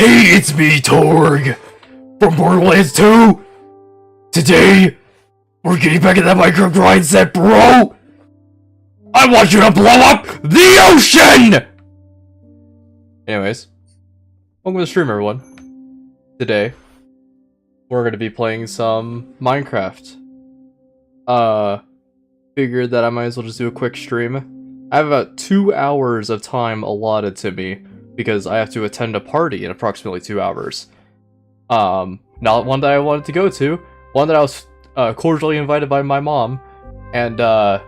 Hey, it's me, Torg, from Borderlands 2! Today, we're getting back in that Minecraft grind set, bro! I want you to blow up the ocean! Anyways, welcome to the stream, everyone. Today, we're gonna be playing some Minecraft. Figured that I might as well just do a quick stream. I have about 2 hours of time allotted to me, because I have to attend a party in approximately 2 hours. Not one that I wanted to go to, one that I was cordially invited by my mom, and now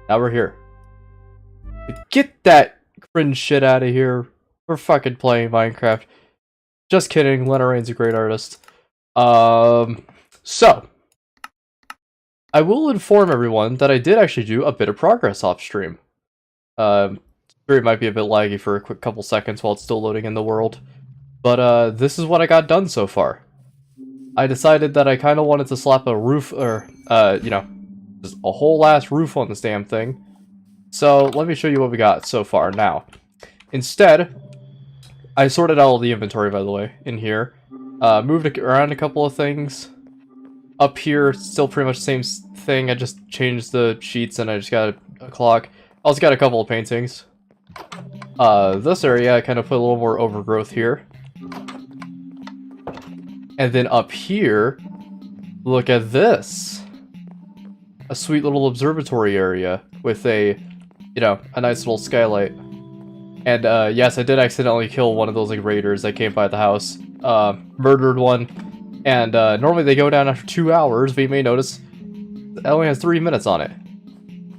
we're here. Get that cringe shit out of here. We're fucking playing Minecraft. Just kidding, Lena Raine's a great artist. So, I will inform everyone that I did actually do a bit of progress off stream. It might be a bit laggy for a quick couple seconds while it's still loading in the world. But this is what I got done so far. I decided that I kind of wanted to slap a roof, or, you know, just a whole ass roof on this damn thing. So let me show you what we got so far now. Instead, I sorted out all the inventory, by the way, in here. Moved around a couple of things. Up here, still pretty much the same thing. I just changed the sheets and I just got a clock. I also got a couple of paintings. This area, I kind of put a little more overgrowth here. And then up here, look at this. A sweet little observatory area with a, you know, a nice little skylight. And, yes, I did accidentally kill one of those, like, raiders that came by the house. Murdered one. And, normally they go down after 2 hours, but you may notice it only has 3 minutes on it.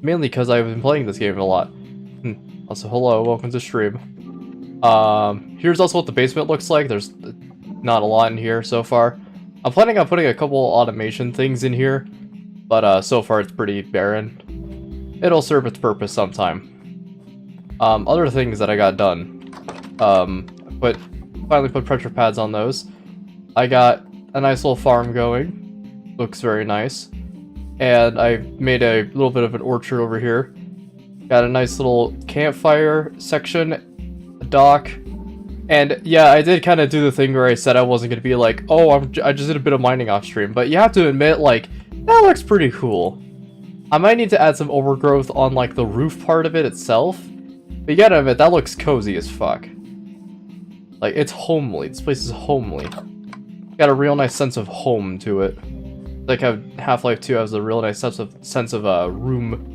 Mainly because I've been playing this game a lot. Also, hello, welcome to stream. Here's also what the basement looks like. There's not a lot in here so far. I'm planning on putting a couple automation things in here, but so far it's pretty barren. It'll serve its purpose sometime. Other things that I got done. Finally put pressure pads on those. I got a nice little farm going. Looks very nice. And I made a little bit of an orchard over here. Got a nice little campfire section, a dock, and yeah, I did kind of do the thing where I said I wasn't going to be like, oh, I just did a bit of mining off stream, but you have to admit, like, that looks pretty cool. I might need to add some overgrowth on, like, the roof part of it itself, but you gotta admit, that looks cozy as fuck. Like, it's homely. This place is homely. Got a real nice sense of home to it. Like how Half-Life 2 has a real nice sense of room.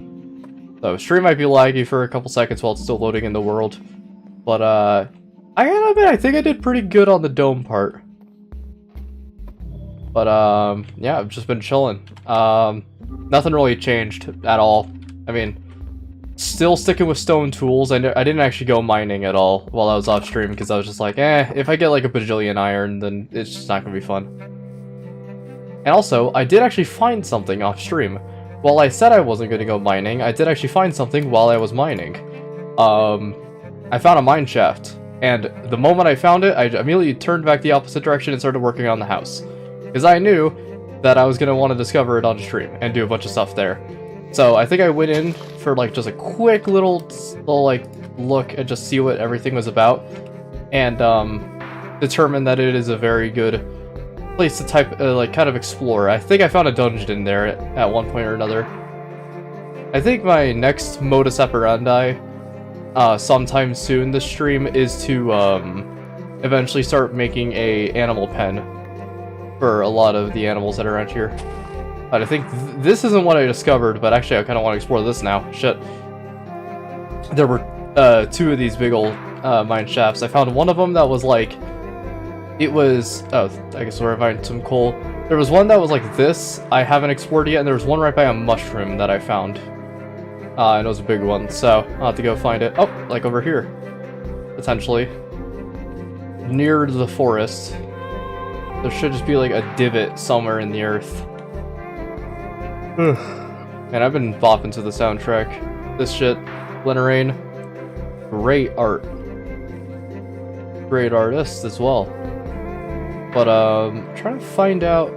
So, stream might be laggy for a couple seconds while it's still loading in the world. But, I gotta admit, I think I did pretty good on the dome part. But, yeah, I've just been chilling. Nothing really changed at all. I mean, still sticking with stone tools. I didn't actually go mining at all while I was off stream, because I was just like, if I get like a bajillion iron, then it's just not gonna be fun. And also, I did actually find something off stream. While I said I wasn't going to go mining, I did actually find something while I was mining. I found a mine shaft, and the moment I found it, I immediately turned back the opposite direction and started working on the house. Because I knew that I was going to want to discover it on stream and do a bunch of stuff there. So I think I went in for like just a quick little like look and just see what everything was about, and determined that it is a very good place to kind of explore. I think I found a dungeon in there at one point or another. I think my next modus operandi sometime soon this stream is to eventually start making a animal pen for a lot of the animals that are around here. But I think this isn't what I discovered, but actually I kind of want to explore this now. Shit. There were 2 of these big old mine shafts. I found one of them that was like, it was, oh, I guess we're finding some coal. There was one that was like this, I haven't explored yet, and there was one right by a mushroom that I found. And it was a big one, so I'll have to go find it. Oh, like over here, potentially. Near the forest. There should just be like a divot somewhere in the earth. And I've been bopping to the soundtrack. This shit, Lena Raine, great art. Great artist as well. But, trying to find out.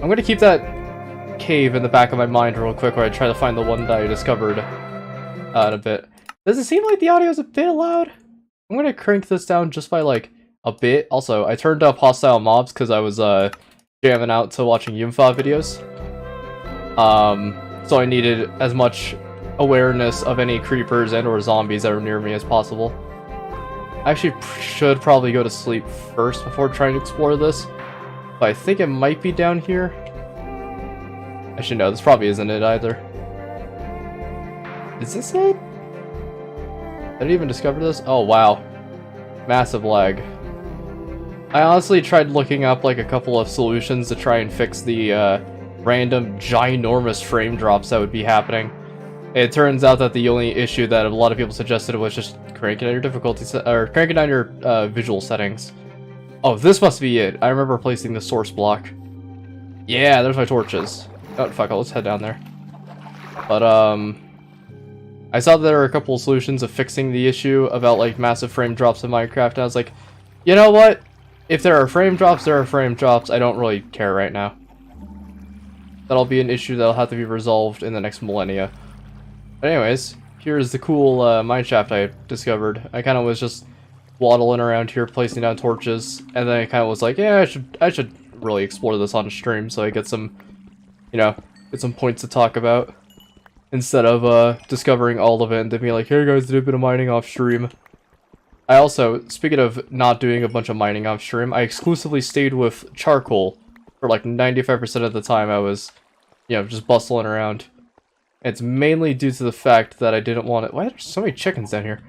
I'm gonna keep that cave in the back of my mind real quick where I try to find the one that I discovered in a bit. Does it seem like the audio is a bit loud? I'm gonna crank this down just by, like, a bit. Also, I turned up hostile mobs because I was jamming out to watching Yumfa videos. So I needed as much awareness of any creepers and or zombies that were near me as possible. I actually should probably go to sleep first before trying to explore this, but I think it might be down here. Actually, no, this probably isn't it either. Is this it? Did I even discover this? Oh, wow. Massive lag. I honestly tried looking up like a couple of solutions to try and fix the random ginormous frame drops that would be happening. It turns out that the only issue that a lot of people suggested was just cranking down your difficulty or cranking down your visual settings. Oh, this must be it. I remember placing the source block. Yeah, there's my torches. Oh, fuck it, let's head down there. But, I saw that there were a couple of solutions of fixing the issue about, like, massive frame drops in Minecraft, and I was like, you know what? If there are frame drops, there are frame drops. I don't really care right now. That'll be an issue that'll have to be resolved in the next millennia. But anyways, here's the cool mineshaft I discovered. I kind of was just waddling around here, placing down torches, and then I kind of was like, yeah, I should really explore this on stream so I get some, you know, get some points to talk about. Instead of discovering all of it and then being like, hey guys, did a bit of mining off stream. I also, speaking of not doing a bunch of mining off stream, I exclusively stayed with charcoal for like 95% of the time I was, you know, just bustling around. It's mainly due to the fact that I didn't want to... Why are there so many chickens down here?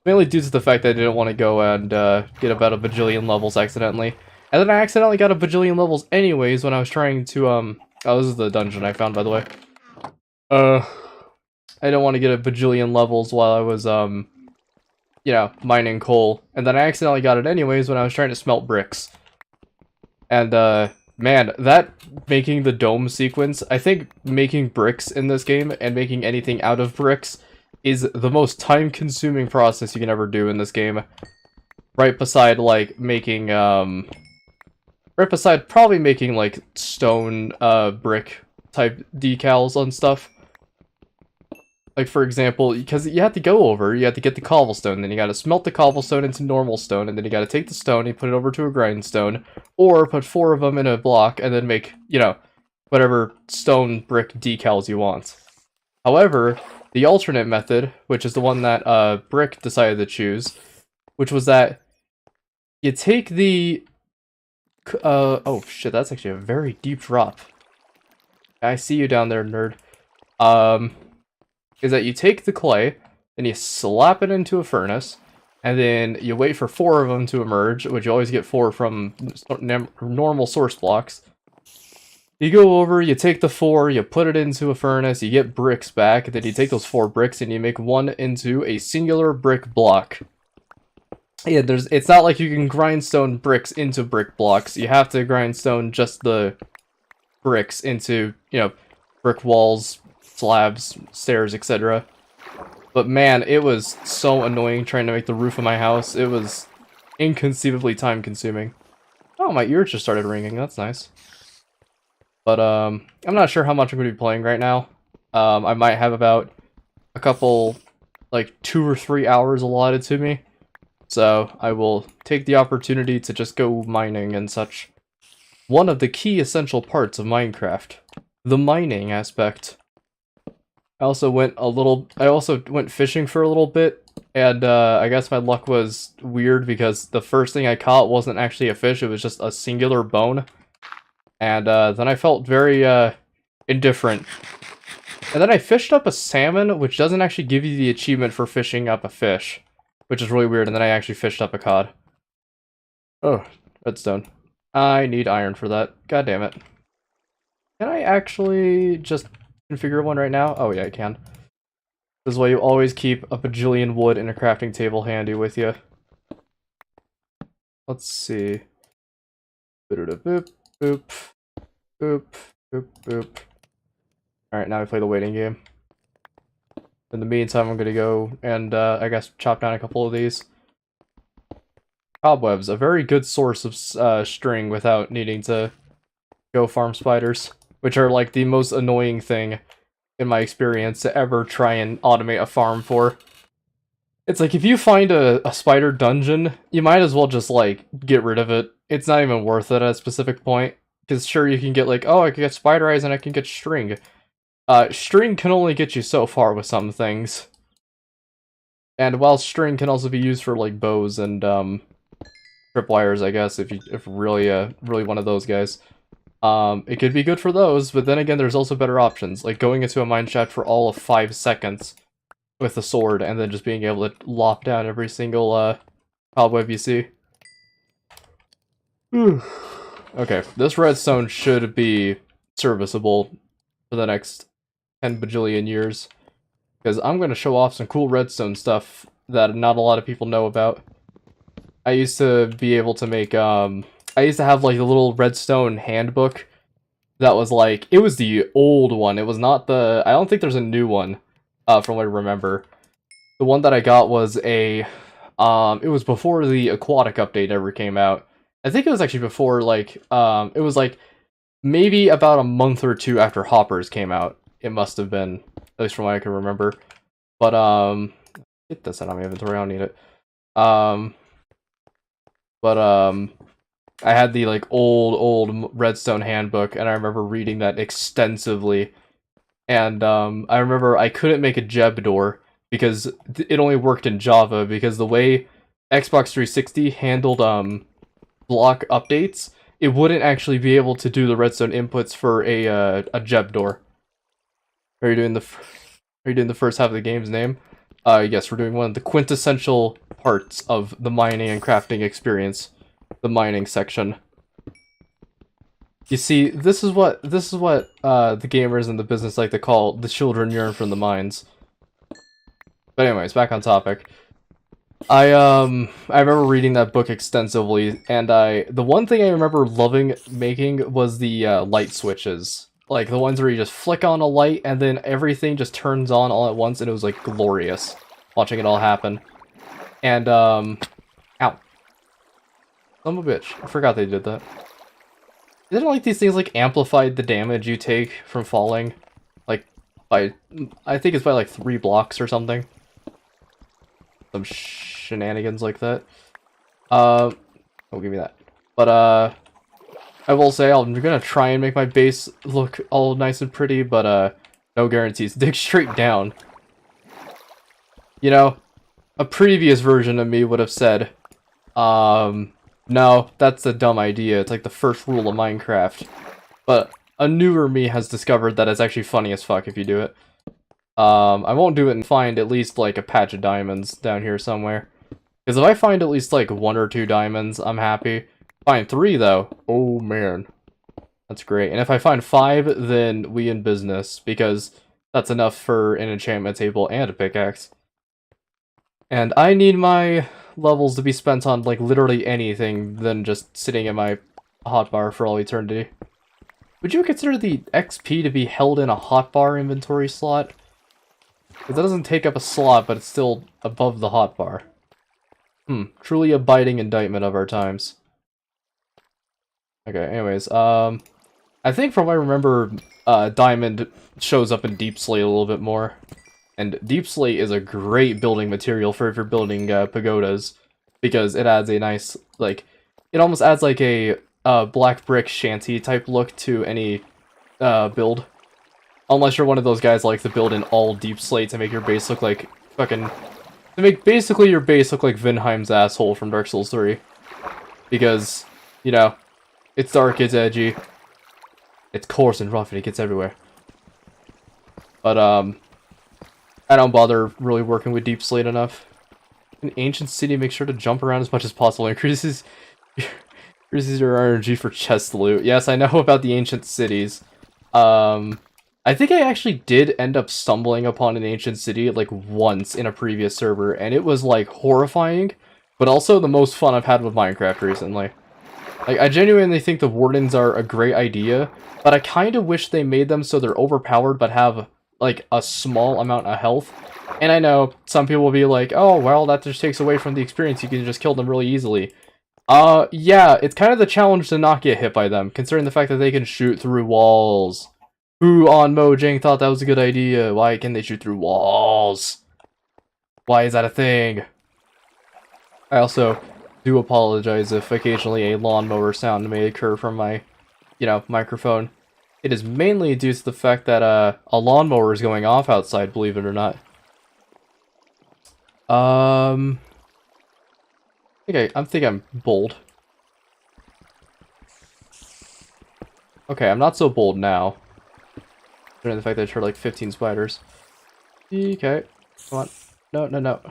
Mainly due to the fact that I didn't want to go and get about a bajillion levels accidentally. And then I accidentally got a bajillion levels anyways when I was trying to, Oh, this is the dungeon I found, by the way. I don't want to get a bajillion levels while I was, you know, mining coal. And then I accidentally got it anyways when I was trying to smelt bricks. And, man, that making the dome sequence, I think making bricks in this game and making anything out of bricks is the most time-consuming process you can ever do in this game. Right beside, like, making, right beside probably making, like, stone, brick type decals on stuff. Like, for example, because you have to go over, you have to get the cobblestone, then you gotta smelt the cobblestone into normal stone, and then you gotta take the stone and put it over to a grindstone, or put 4 of them in a block, and then make, you know, whatever stone brick decals you want. However, the alternate method, which is the one that Brick decided to choose, which was that you take the... oh shit, that's actually a very deep drop. I see you down there, nerd. Is that you take the clay, then you slap it into a furnace, and then you wait for 4 of them to emerge, which you always get 4 from normal source blocks. You go over, you take the 4, you put it into a furnace, you get bricks back, and then you take those 4 bricks and you make one into a singular brick block. Yeah, it's not like you can grindstone bricks into brick blocks. You have to grindstone just the bricks into, you know, brick walls, slabs, stairs, etc. But man, it was so annoying trying to make the roof of my house. It was inconceivably time consuming. Oh, my ears just started ringing. That's nice. But I'm not sure how much I'm going to be playing right now. I might have about a couple, like 2 or 3 hours allotted to me. So I will take the opportunity to just go mining and such. One of the key essential parts of Minecraft. The mining aspect. I also went fishing for a little bit, and I guess my luck was weird because the first thing I caught wasn't actually a fish, it was just a singular bone. And then I felt very indifferent. And then I fished up a salmon, which doesn't actually give you the achievement for fishing up a fish, which is really weird, and then I actually fished up a cod. Oh, redstone. I need iron for that. God damn it. Can I actually just configure one right now? Oh yeah, I can. This is why you always keep a bajillion wood in a crafting table handy with you. Let's see. Boop, boop, boop, boop, boop. Alright, now we play the waiting game. In the meantime, I'm gonna go and, I guess, chop down a couple of these. Cobwebs, a very good source of string without needing to go farm spiders, which are, like, the most annoying thing, in my experience, to ever try and automate a farm for. It's like, if you find a spider dungeon, you might as well just, like, get rid of it. It's not even worth it at a specific point. Because sure, you can get, like, oh, I can get spider eyes and I can get string. String can only get you so far with some things. And while string can also be used for, like, bows and, tripwires, I guess, if really, really one of those guys. It could be good for those, but then again, there's also better options, like going into a mine shaft for all of 5 seconds with a sword, and then just being able to lop down every single, cobweb you see. Okay, this redstone should be serviceable for the next 10 bajillion years, because I'm going to show off some cool redstone stuff that not a lot of people know about. I used to be able to make, I used to have, like, a little redstone handbook that was, like, it was the old one. It was not the, I don't think there's a new one, from what I remember. The one that I got was a, it was before the aquatic update ever came out. I think it was actually before, like, it was, like, maybe about a month or two after Hoppers came out. It must have been, at least from what I can remember. But, get this out of my inventory, I don't need it. I had the, like, old redstone handbook, and I remember reading that extensively. And, I remember I couldn't make a Jeb door, because it only worked in Java, because the way Xbox 360 handled, block updates, it wouldn't actually be able to do the redstone inputs for a Jeb door. Are you doing the first half of the game's name? Yes, we're doing one of the quintessential parts of the mining and crafting experience. The mining section. You see, this is what the gamers in the business like to call the children yearn from the mines. But anyways, back on topic. I remember reading that book extensively, and the one thing I remember loving making was the light switches. Like the ones where you just flick on a light and then everything just turns on all at once, and it was like glorious watching it all happen. And ow. Son of a bitch. I forgot they did that. Isn't it like these things like amplified the damage you take from falling? Like, by, I think it's by like 3 blocks or something. Some shenanigans like that. Oh, give me that. But, I will say I'm gonna try and make my base look all nice and pretty, but, no guarantees. Dig straight down. You know, a previous version of me would have said, no, that's a dumb idea. It's like the first rule of Minecraft. But a newer me has discovered that it's actually funny as fuck if you do it. I won't do it and find at least like a patch of diamonds down here somewhere. Because if I find at least like 1 or 2 diamonds, I'm happy. Find 3 though, oh man. That's great. And if I find 5, then we in business. Because that's enough for an enchantment table and a pickaxe. And I need my levels to be spent on, like, literally anything than just sitting in my hotbar for all eternity. Would you consider the XP to be held in a hotbar inventory slot? Because that doesn't take up a slot, but it's still above the hotbar. Truly a biting indictment of our times. Okay, anyways, I think from what I remember, diamond shows up in Deep Slate a little bit more. And Deep Slate is a great building material for if you're building pagodas, because it adds a nice, like, it almost adds like a black brick shanty type look to any build. Unless you're one of those guys like to build in all Deep Slate to make your base look like fucking, to make basically your base look like Vinheim's asshole from Dark Souls 3. Because, you know, it's dark, it's edgy, it's coarse and rough, and it gets everywhere. But, I don't bother really working with Deep Slate enough. An ancient city, make sure to jump around as much as possible. Increases your energy for chest loot. Yes, I know about the ancient cities. I think I actually did end up stumbling upon an ancient city, like, once in a previous server, and it was, like, horrifying, but also the most fun I've had with Minecraft recently. Like, I genuinely think the wardens are a great idea, but I kind of wish they made them so they're overpowered but have like a small amount of health. And I know some people will be like, oh well, that just takes away from the experience, you can just kill them really easily. Yeah, it's kind of the challenge to not get hit by them, considering the fact that they can shoot through walls. Who on Mojang thought that was a good idea? Why can they shoot through walls? Why is that a thing? I also do apologize if occasionally a lawnmower sound may occur from my, microphone. It is mainly due to the fact that a lawnmower is going off outside, believe it or not. I think I'm bold. Okay, I'm not so bold now. Considering the fact that I tried like 15 spiders. Okay, come on. No, no, no.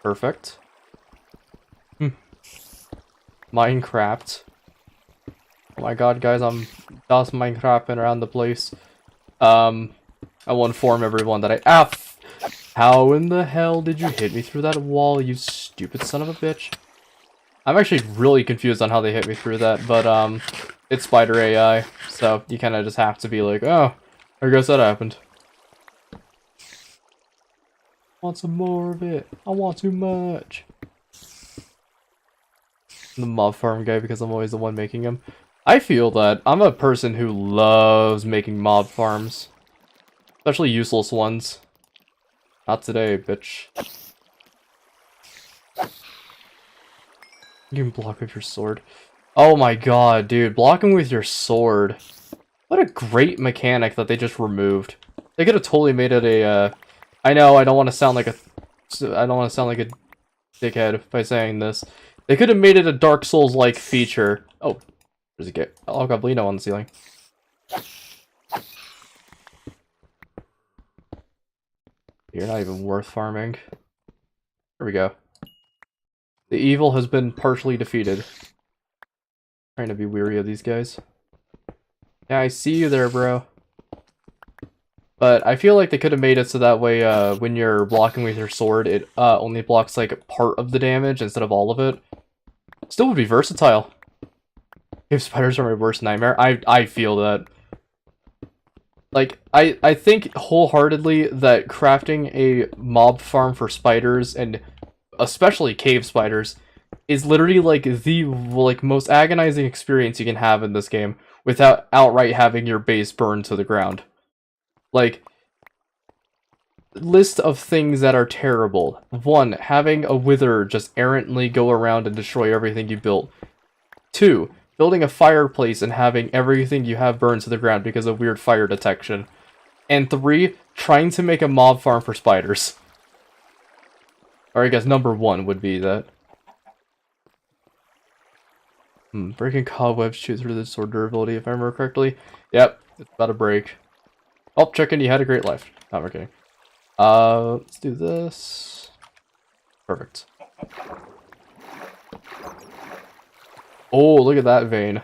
Perfect. Minecraft. Oh my god, guys, I'm just Minecrafting around the place. I will inform everyone that how in the hell did you hit me through that wall, you stupid son of a bitch? I'm actually really confused on how they hit me through that, but, it's spider AI, so you kind of just have to be like, oh, I guess that happened. I want some more of it. I want too much. The mob farm guy, because I'm always the one making them. I feel that I'm a person who loves making mob farms. Especially useless ones. Not today, bitch. You can block with your sword. Oh my god, dude. Blocking with your sword. What a great mechanic that they just removed. They could have totally made it a, I know, I don't want to sound like a dickhead by saying this. They could have made it a Dark Souls-like feature. Oh, there's a Goblino on the ceiling. You're not even worth farming. There we go. The evil has been partially defeated. Trying to be weary of these guys. Yeah, I see you there, bro. But I feel like they could have made it so that way, when you're blocking with your sword, it only blocks like part of the damage instead of all of it. Still would be versatile. If spiders are my worst nightmare, I feel that. Like, I think wholeheartedly that crafting a mob farm for spiders, and especially cave spiders, is literally like the most agonizing experience you can have in this game without outright having your base burned to the ground. Like, list of things that are terrible. 1, having a wither just errantly go around and destroy everything you built. 2, building a fireplace and having everything you have burned to the ground because of weird fire detection. And 3, trying to make a mob farm for spiders. Or I guess number 1 would be that. Breaking cobwebs chew through the sword durability, if I remember correctly. Yep, it's about to break. Oh, chicken, you had a great life. No, we're kidding. Let's do this. Perfect. Oh, look at that vein.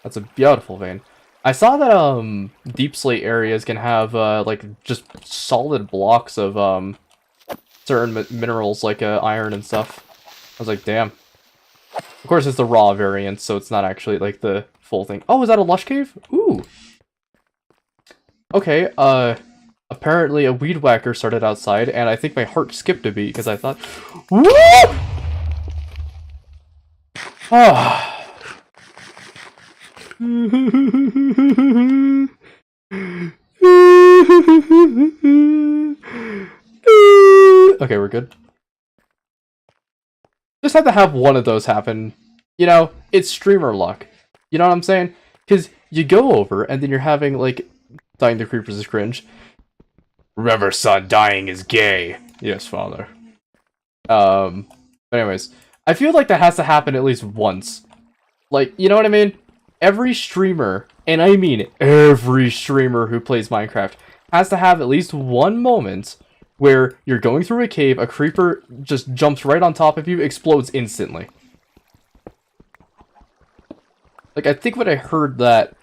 That's a beautiful vein. I saw that, deep slate areas can have, like, just solid blocks of, certain minerals, like, iron and stuff. I was like, damn. Of course, it's the raw variant, so it's not actually, like, the full thing. Oh, is that a lush cave? Ooh! Okay, apparently a weed whacker started outside, and I think my heart skipped a beat, because I thought, woo! Ah. Okay, we're good. Just have to have one of those happen. You know, it's streamer luck. You know what I'm saying? Because you go over, and then you're having, like, dying to creepers is cringe. Remember, son, dying is gay. Yes, father. But anyways, I feel like that has to happen at least once. Like, you know what I mean? Every streamer, and I mean every streamer who plays Minecraft, has to have at least one moment where you're going through a cave, a creeper just jumps right on top of you, explodes instantly. Like, I think when I heard that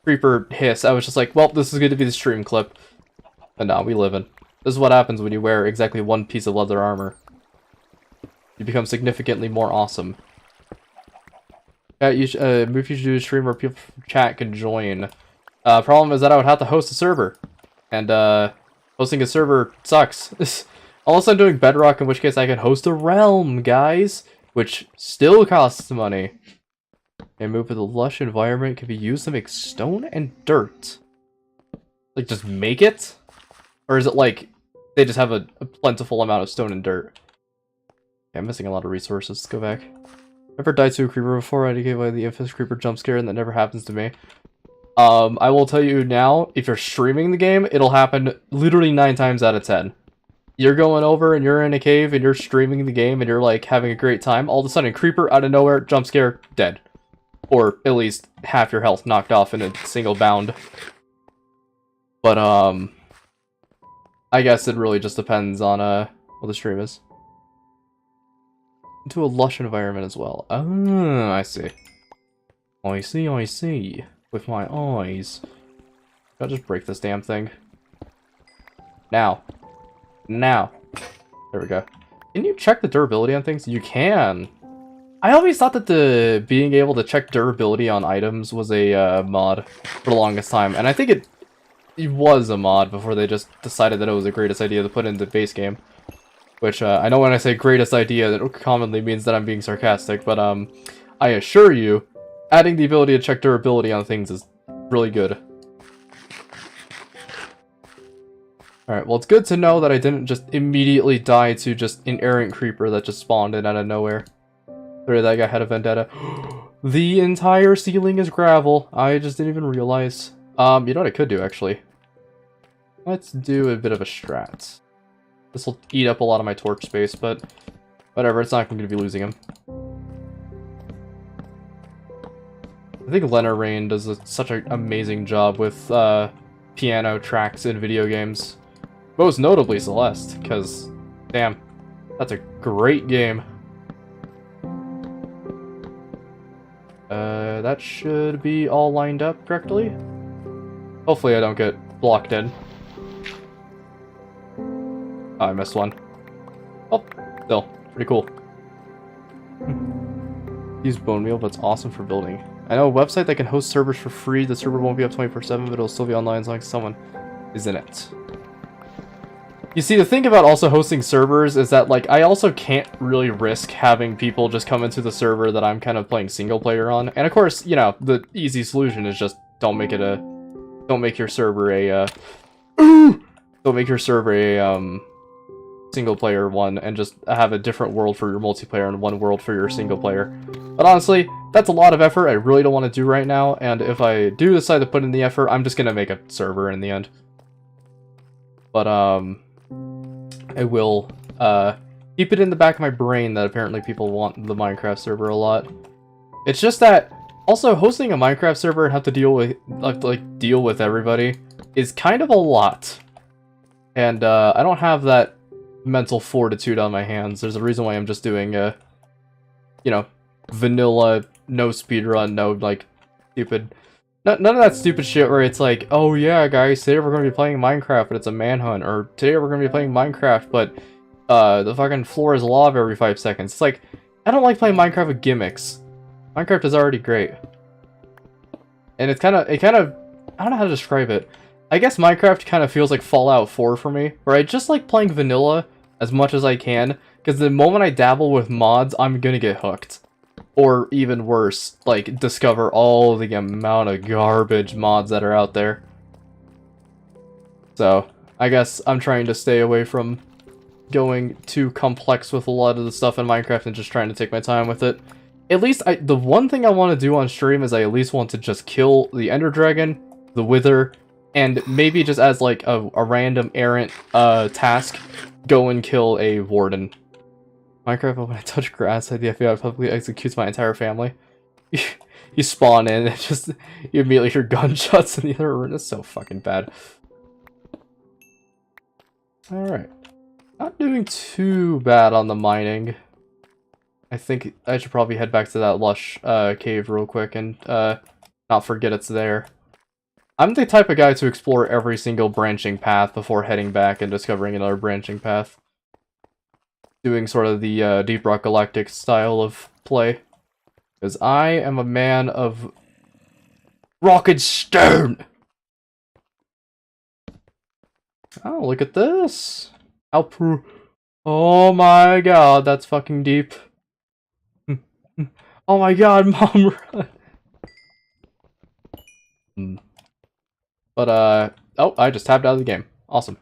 creeper hiss, I was just like, well, this is going to be the stream clip. And now we live in. This is what happens when you wear exactly one piece of leather armor. You become significantly more awesome. Yeah, you should do a stream where people from chat can join. Problem is that I would have to host a server. And, hosting a server sucks. Unless I'm doing Bedrock, in which case I can host a realm, guys! Which still costs money. And move with a lush environment can be used to make stone and dirt. Like, just make it? Or is it like, They just have a plentiful amount of stone and dirt. Okay, I'm missing a lot of resources. Let's go back. Ever died to a creeper before? I gave away the infamous creeper jump scare, and that never happens to me. I will tell you now, if you're streaming the game, it'll happen literally 9 times out of 10. You're going over and you're in a cave and you're streaming the game and you're like having a great time. All of a sudden, creeper out of nowhere, jump scare, dead. Or at least half your health knocked off in a single bound. But, I guess it really just depends on, what the stream is. Into a lush environment as well. Oh, I see. I see, I see. With my eyes. I'll just break this damn thing. Now. Now. There we go. Can you check the durability on things? You can. I always thought that the being able to check durability on items was a mod for the longest time. And I think it was a mod before they just decided that it was the greatest idea to put in the base game. Which, I know when I say greatest idea, that commonly means that I'm being sarcastic, but, I assure you, adding the ability to check durability on things is really good. Alright, well, it's good to know that I didn't just immediately die to just an errant creeper that just spawned in out of nowhere. Sorry, that guy had a vendetta. The entire ceiling is gravel. I just didn't even realize. You know what I could do, actually? Let's do a bit of a strat. This will eat up a lot of my torch space, but whatever, it's not going to be losing him. I think Lena Rain does such an amazing job with piano tracks in video games. Most notably Celeste, because, damn, that's a great game. That should be all lined up correctly. Hopefully I don't get blocked in. Oh, I missed one. Oh, still, pretty cool. Use bone meal, but it's awesome for building. I know a website that can host servers for free. The server won't be up 24/7, but it'll still be online as long as someone is in it. You see, the thing about also hosting servers is that, like, I also can't really risk having people just come into the server that I'm kind of playing single player on. And of course, you know, the easy solution is just don't make your server a, don't make your server a, single player one and just have a different world for your multiplayer and one world for your single player. But honestly, that's a lot of effort I really don't want to do right now, and if I do decide to put in the effort, I'm just gonna make a server in the end. But, I will, keep it in the back of my brain that apparently people want the Minecraft server a lot. It's just that, also, hosting a Minecraft server and have to deal with, deal with everybody is kind of a lot. And, I don't have that mental fortitude on my hands. There's a reason why I'm just doing, you know, vanilla, no speedrun, no, like, stupid... None of that stupid shit where it's like, oh yeah, guys, today we're going to be playing Minecraft, but it's a manhunt, or today we're going to be playing Minecraft, but the fucking floor is lava every 5 seconds. It's like, I don't like playing Minecraft with gimmicks. Minecraft is already great. And it kind of, I don't know how to describe it. I guess Minecraft kind of feels like Fallout 4 for me, where I just like playing vanilla as much as I can, because the moment I dabble with mods, I'm gonna get hooked. Or even worse, like, discover all the amount of garbage mods that are out there. So, I guess I'm trying to stay away from going too complex with a lot of the stuff in Minecraft and just trying to take my time with it. At least, the one thing I want to do on stream is I at least want to just kill the Ender Dragon, the Wither, and maybe just as, like, a random errant task, go and kill a Warden. Minecraft, but when I touch grass, the FBI publicly executes my entire family. You spawn in, and just you immediately hear gunshots in the other room. That's so fucking bad. Alright. Not doing too bad on the mining. I think I should probably head back to that lush cave real quick and not forget it's there. I'm the type of guy to explore every single branching path before heading back and discovering another branching path. Doing sort of the Deep Rock Galactic style of play. Because I am a man of rock and stone! Oh, look at this! Oh my god, that's fucking deep. Oh my god, Mom, run! But, oh, I just tapped out of the game. Awesome.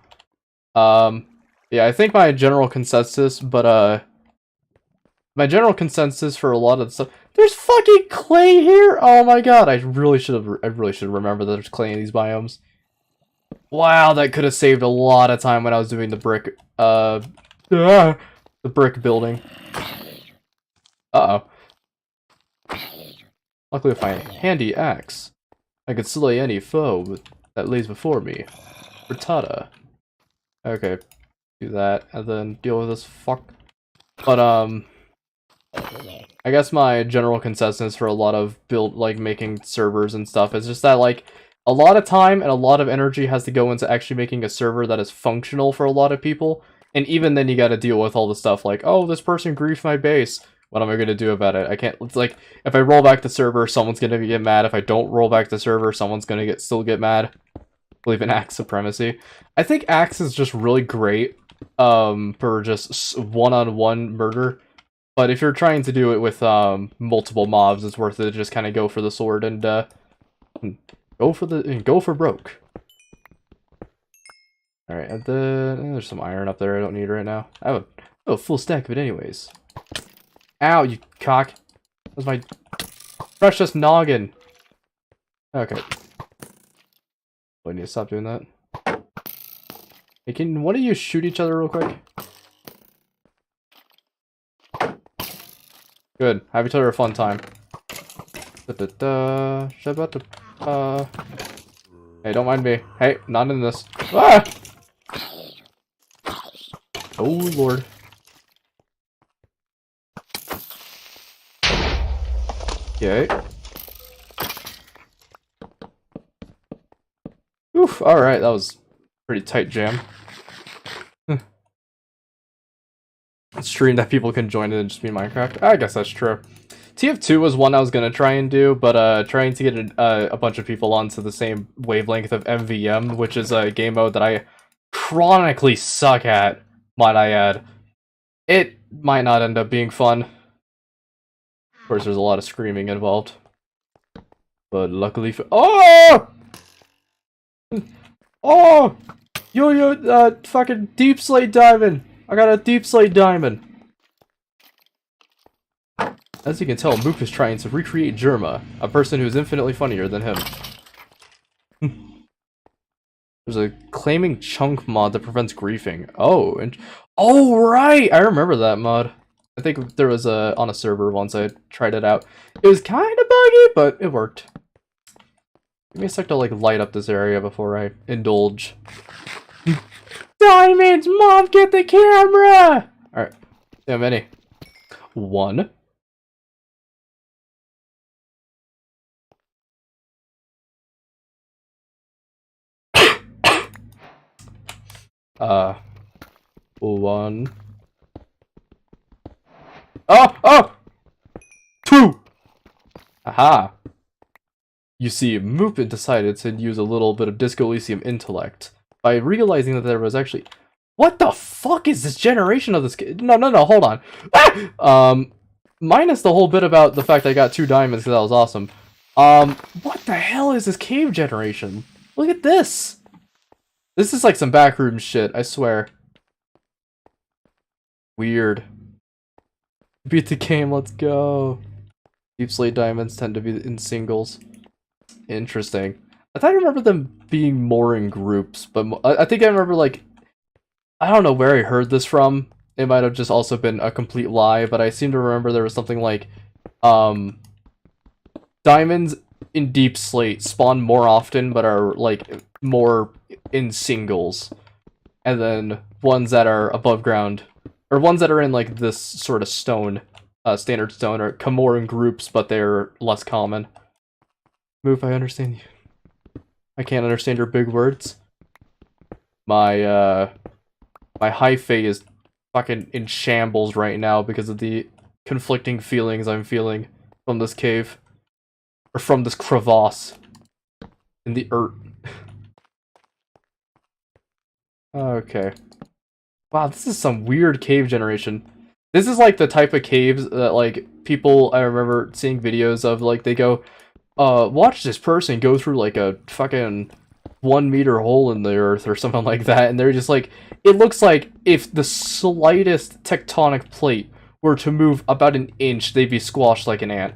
Yeah, I think my general consensus, but my general consensus for a lot of the stuff. There's fucking clay here. Oh my god, I really should remember that there's clay in these biomes. Wow, that could have saved a lot of time when I was doing the brick, the brick building. Uh-oh. Luckily, with my handy axe, I could slay any foe that lays before me. Frittata. Okay, do that, and then deal with this fuck. But, I guess my general consensus for a lot of making servers and stuff is just that, like, a lot of time and a lot of energy has to go into actually making a server that is functional for a lot of people. And even then you gotta deal with all the stuff like, oh, this person griefed my base. What am I gonna do about it? I can't, it's like, if I roll back the server, someone's gonna get mad. If I don't roll back the server, someone's gonna still get mad. I believe in axe supremacy. I think axe is just really great, for just one-on-one murder. But if you're trying to do it with, multiple mobs, it's worth it to just kind of go for the sword and, go for broke. Alright, and then there's some iron up there I don't need right now. I have a full stack of it anyways. Ow, you cock. That was my precious noggin. Okay. I need to stop doing that. Hey, can one of you shoot each other real quick? Good. Have each other a fun time. Hey, don't mind me. Hey, not in this. Ah! Oh, Lord. Okay. Oof, alright, that was a pretty tight jam. Stream that people can join it and just be Minecraft. I guess that's true. TF2 was one I was gonna try and do, but trying to get a bunch of people onto the same wavelength of MVM, which is a game mode that I chronically suck at, might I add. It might not end up being fun. Of course, there's a lot of screaming involved. But luckily for— oh! Oh! Yo, fucking deep slate diamond! I got a deep slate diamond! As you can tell, Mook is trying to recreate Germa, a person who is infinitely funnier than him. There's a claiming chunk mod that prevents griefing. Oh, and oh right! I remember that mod. I think there was on a server once I tried it out. It was kind of buggy, but it worked. Give me a sec to like light up this area before I indulge. Diamonds, Mom, get the camera! Alright, how many? One. One. Oh! Two! Aha! You see, Moopin decided to use a little bit of Disco Elysium intellect by realizing that there was actually— what the fuck is this generation of this kid? No, hold on. Ah! Minus the whole bit about the fact I got 2 diamonds because that was awesome. What the hell is this cave generation? Look at this! This is like some backroom shit, I swear. Weird. Beat the game, let's go. Deep slate diamonds tend to be in singles. Interesting. I thought I remember them being more in groups, but I think I remember, like, I don't know where I heard this from. It might have just also been a complete lie, but I seem to remember there was something like, diamonds in deep slate spawn more often, but are, like, more in singles. And then ones that are above ground, or ones that are in, like, this sort of stone, standard stone, come more in groups, but they're less common. Move, I understand you. I can't understand your big words. My hyphae is fucking in shambles right now because of the conflicting feelings I'm feeling from this cave. Or from this crevasse. In the earth. Okay. Wow, this is some weird cave generation. This is like the type of caves that, like, people, I remember seeing videos of, like, they go, watch this person go through, like, a fucking 1 meter hole in the earth or something like that, and they're just like, it looks like if the slightest tectonic plate were to move about an inch, they'd be squashed like an ant.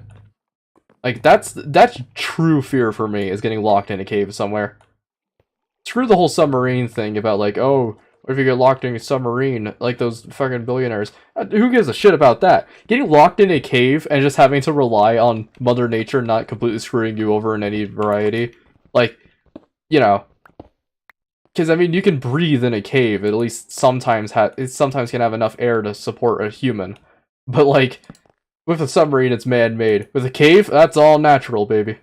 Like, that's true fear for me, is getting locked in a cave somewhere. Screw the whole submarine thing about, like, oh, what if you get locked in a submarine, like those fucking billionaires? Who gives a shit about that? Getting locked in a cave and just having to rely on Mother Nature not completely screwing you over in any variety. Like, you know. Because, I mean, you can breathe in a cave, at least sometimes it sometimes can have enough air to support a human. But, like, with a submarine, it's man-made. With a cave, that's all natural, baby.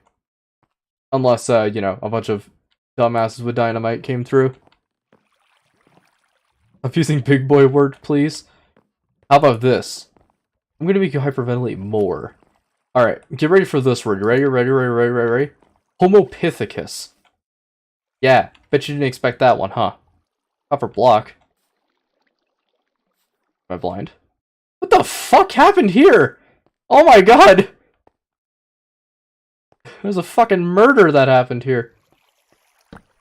Unless, you know, a bunch of dumbasses with dynamite came through. I'm using big boy word, please. How about this? I'm gonna make you hyperventilate more. Alright, get ready for this word. You ready? Ready? Homopithecus. Yeah, bet you didn't expect that one, huh? Upper block. Am I blind? What the fuck happened here? Oh my god! There's a fucking murder that happened here.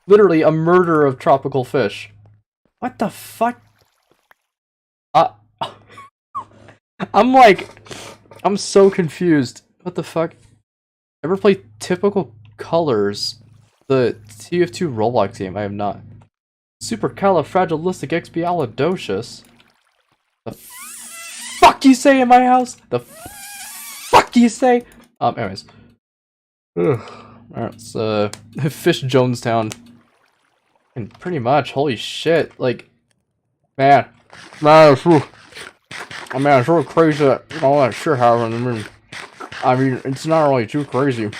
Literally a murder of tropical fish. What the fuck? I'm so confused. What the fuck? Ever played Typical Colors? The TF2 Roblox game? I have not. Supercalifragilisticexpialidocious. The fuck you say in my house? The fuck you say? Anyways. Ugh. Alright, so Fish Jonestown. And pretty much, holy shit, like, man, whew. I mean, it's really crazy that all that shit happened. I mean, it's not really too crazy.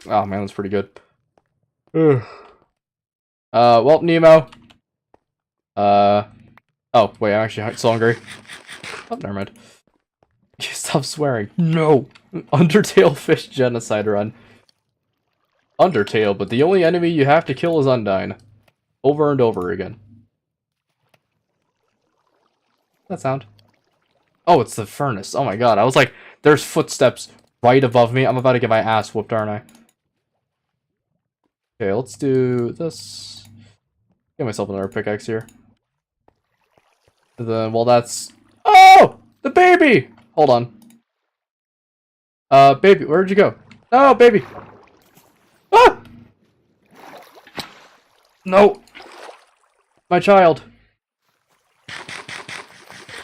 Oh man, that's pretty good. Ugh. Well, Nemo. Oh, wait, I'm actually so hungry. Oh, never mind. Stop swearing. No! Undertale Fish Genocide Run. Undertale, but the only enemy you have to kill is Undyne. Over and over again. That sound? Oh, it's the furnace. Oh my god, I was like, there's footsteps right above me. I'm about to get my ass whooped, aren't I? Okay, let's do this. Get myself another pickaxe here. And then, well, that's... Oh! The baby! Hold on. Baby, where'd you go? No, baby! Ah! No! My child.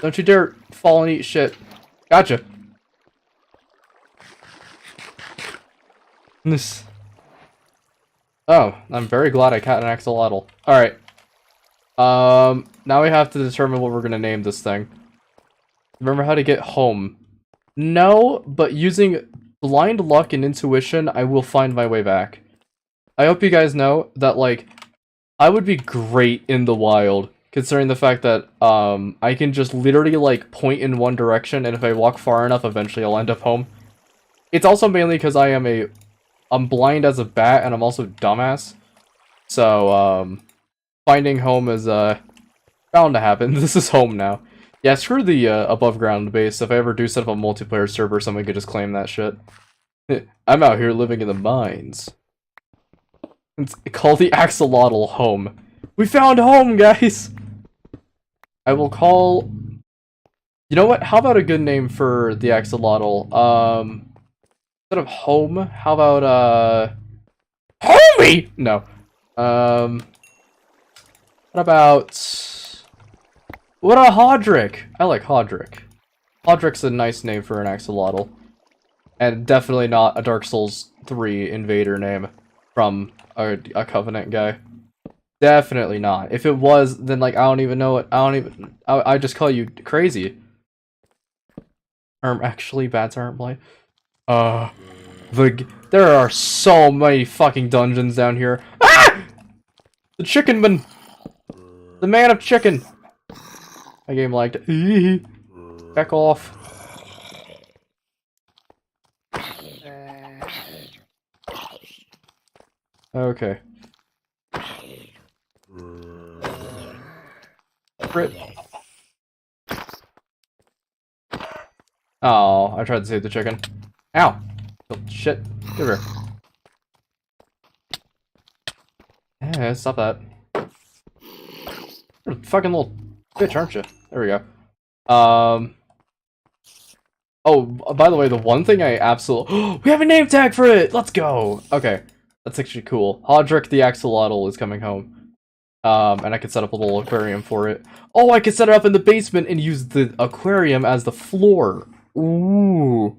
Don't you dare fall and eat shit. Gotcha. This. Oh, I'm very glad I caught an axolotl. Alright. Now we have to determine what we're gonna name this thing. Remember how to get home. No, but using blind luck and intuition, I will find my way back. I hope you guys know that, like, I would be great in the wild, considering the fact that, I can just literally, like, point in one direction, and if I walk far enough, eventually I'll end up home. It's also mainly because I'm blind as a bat, and I'm also dumbass. So, finding home is, bound to happen. This is home now. Yeah, screw the, above ground base. If I ever do set up a multiplayer server, someone could just claim that shit. I'm out here living in the mines. It's called the axolotl home. We found home, guys! I will call... You know what? How about a good name for the axolotl? Instead of home, how about, Homie! No. What about... What a Hodrick! I like Hodrick. Hodrick's a nice name for an axolotl. And definitely not a Dark Souls 3 invader name from a Covenant guy. Definitely not. If it was, then, like, I don't even know it. I just call you crazy. Actually, bats aren't blind. There are so many fucking dungeons down here. Ah! The chicken man! The man of chicken! My game liked it. Back off. Okay. Rip. Oh, I tried to save the chicken. Ow! Oh, shit. Give her. Yeah, stop that. You're a fucking little bitch, aren't you? There we go. Oh, by the way, the one thing I absolutely... we have a name tag for it! Let's go! Okay, that's actually cool. Hodrick the Axolotl is coming home. And I could set up a little aquarium for it. Oh, I could set it up in the basement and use the aquarium as the floor. Ooh.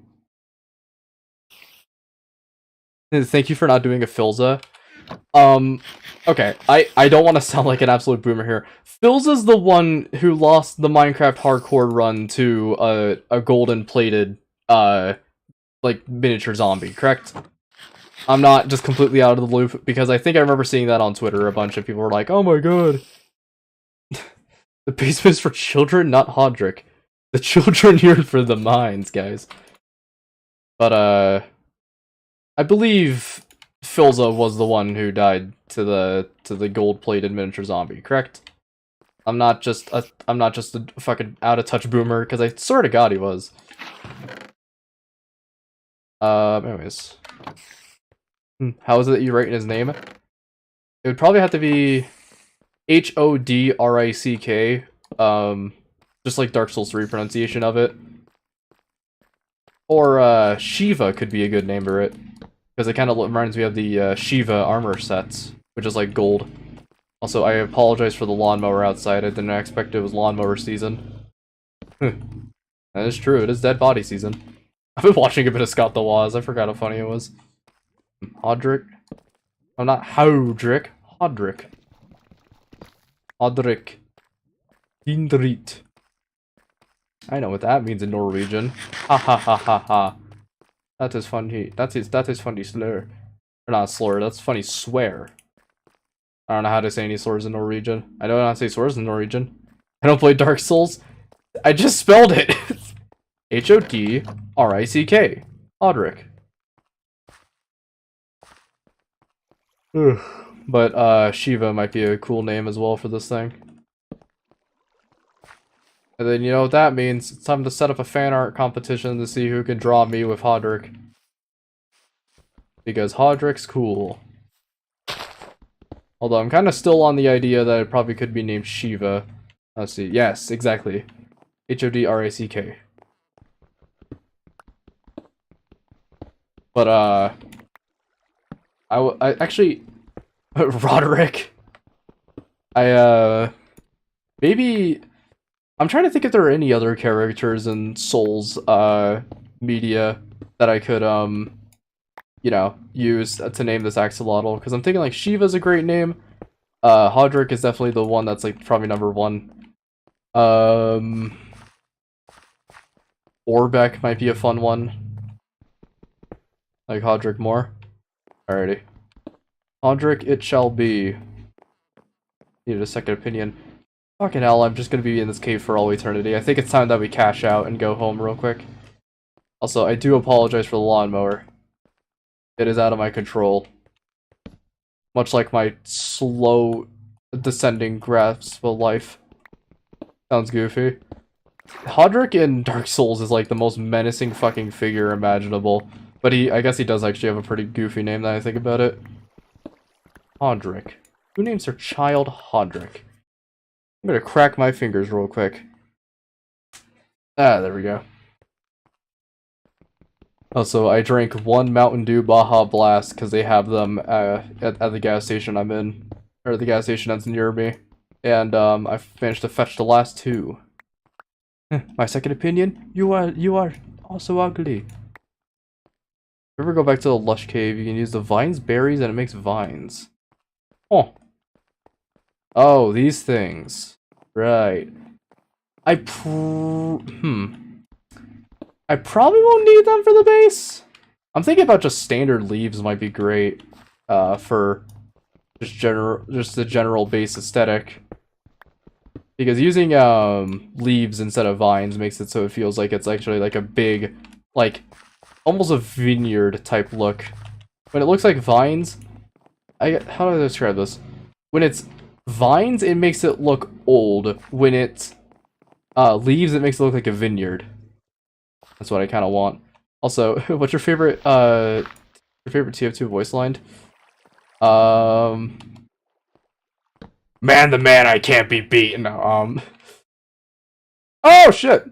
Thank you for not doing a Filza. Okay, I don't want to sound like an absolute boomer here. Filza's the one who lost the Minecraft hardcore run to a golden plated, like, miniature zombie, correct? I'm not just completely out of the loop, because I think I remember seeing that on Twitter. A bunch of people were like, oh my god. The basement's for children, not Hodrick. The children here for the mines, guys. But, I believe Filza was the one who died to the gold-plated miniature zombie, correct? I'm not just a fucking out-of-touch boomer, because I swear to god he was. Anyways. How is it that you write in his name? It would probably have to be Hodrick, just like Dark Souls 3 pronunciation of it. Or, Shiva could be a good name for it. Because it kind of reminds me of the Shiva armor sets, which is like gold. Also, I apologize for the lawnmower outside. I didn't expect it was lawnmower season. That is true, it is dead body season. I've been watching a bit of Scott the Woz, I forgot how funny it was. Hodrick? Oh, not Hodrick. Hodrick. Hodrick. Hindrit. I know what that means in Norwegian. Ha ha ha ha ha. That is funny. That is funny slur. Or not slur, that's funny swear. I don't know how to say any slurs in Norwegian. I don't know how to say slurs in Norwegian. I don't play Dark Souls. I just spelled it. Hodrick. Hodrick. But Shiva might be a cool name as well for this thing. And then you know what that means. It's time to set up a fan art competition to see who can draw me with Hodrick. Because Hodrick's cool. Although I'm kind of still on the idea that it probably could be named Shiva. Let's see. Yes, exactly. Hodrick. But I actually Roderick. Maybe I'm trying to think if there are any other characters in Souls media that I could you know, use to name this axolotl, because I'm thinking like Shiva's a great name. Hodrick is definitely the one that's like probably number one. Orbeck might be a fun one. Like Hodrick more. Alrighty. Hodrick it shall be. Needed a second opinion. Fucking hell, I'm just gonna be in this cave for all eternity. I think it's time that we cash out and go home real quick. Also, I do apologize for the lawnmower. It is out of my control. Much like my slow descending grasp of life. Sounds goofy. Hodrick in Dark Souls is like the most menacing fucking figure imaginable. But I guess he does actually have a pretty goofy name that I think about it. Hodrick. Who names her child Hodrick? I'm gonna crack my fingers real quick. Ah, there we go. Also, I drank one Mountain Dew Baja Blast because they have them at the gas station I'm in. Or the gas station that's near me. And I've managed to fetch the last two. My second opinion? You are also ugly. If you ever go back to the Lush Cave, you can use the vines, berries, and it makes vines. Oh. Oh, these things. Right. I probably won't need them for the base. I'm thinking about just standard leaves might be great for just the general base aesthetic. Because using leaves instead of vines makes it so it feels like it's actually like a big, like almost a vineyard type look. When it looks like vines, how do I describe this? When it's vines, it makes it look old. When it's leaves, it makes it look like a vineyard. That's what I kind of want. Also, what's your favorite TF2 voice line? Man, the man, I can't be beaten. Oh shit.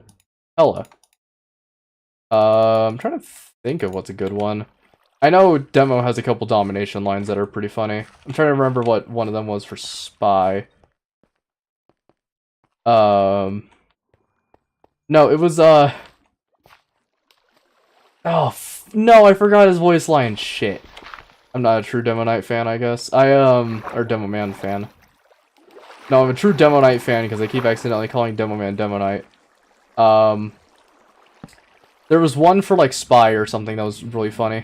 Hella. I'm trying to think of what's a good one. I know Demo has a couple domination lines that are pretty funny. I'm trying to remember what one of them was for Spy. No, it was, oh, no, I forgot his voice line. Shit. I'm not a true Demo Knight fan, I guess. Or Demo Man fan. No, I'm a true Demo Knight fan because I keep accidentally calling Demo Man Demo Knight. There was one for, like, Spy or something that was really funny.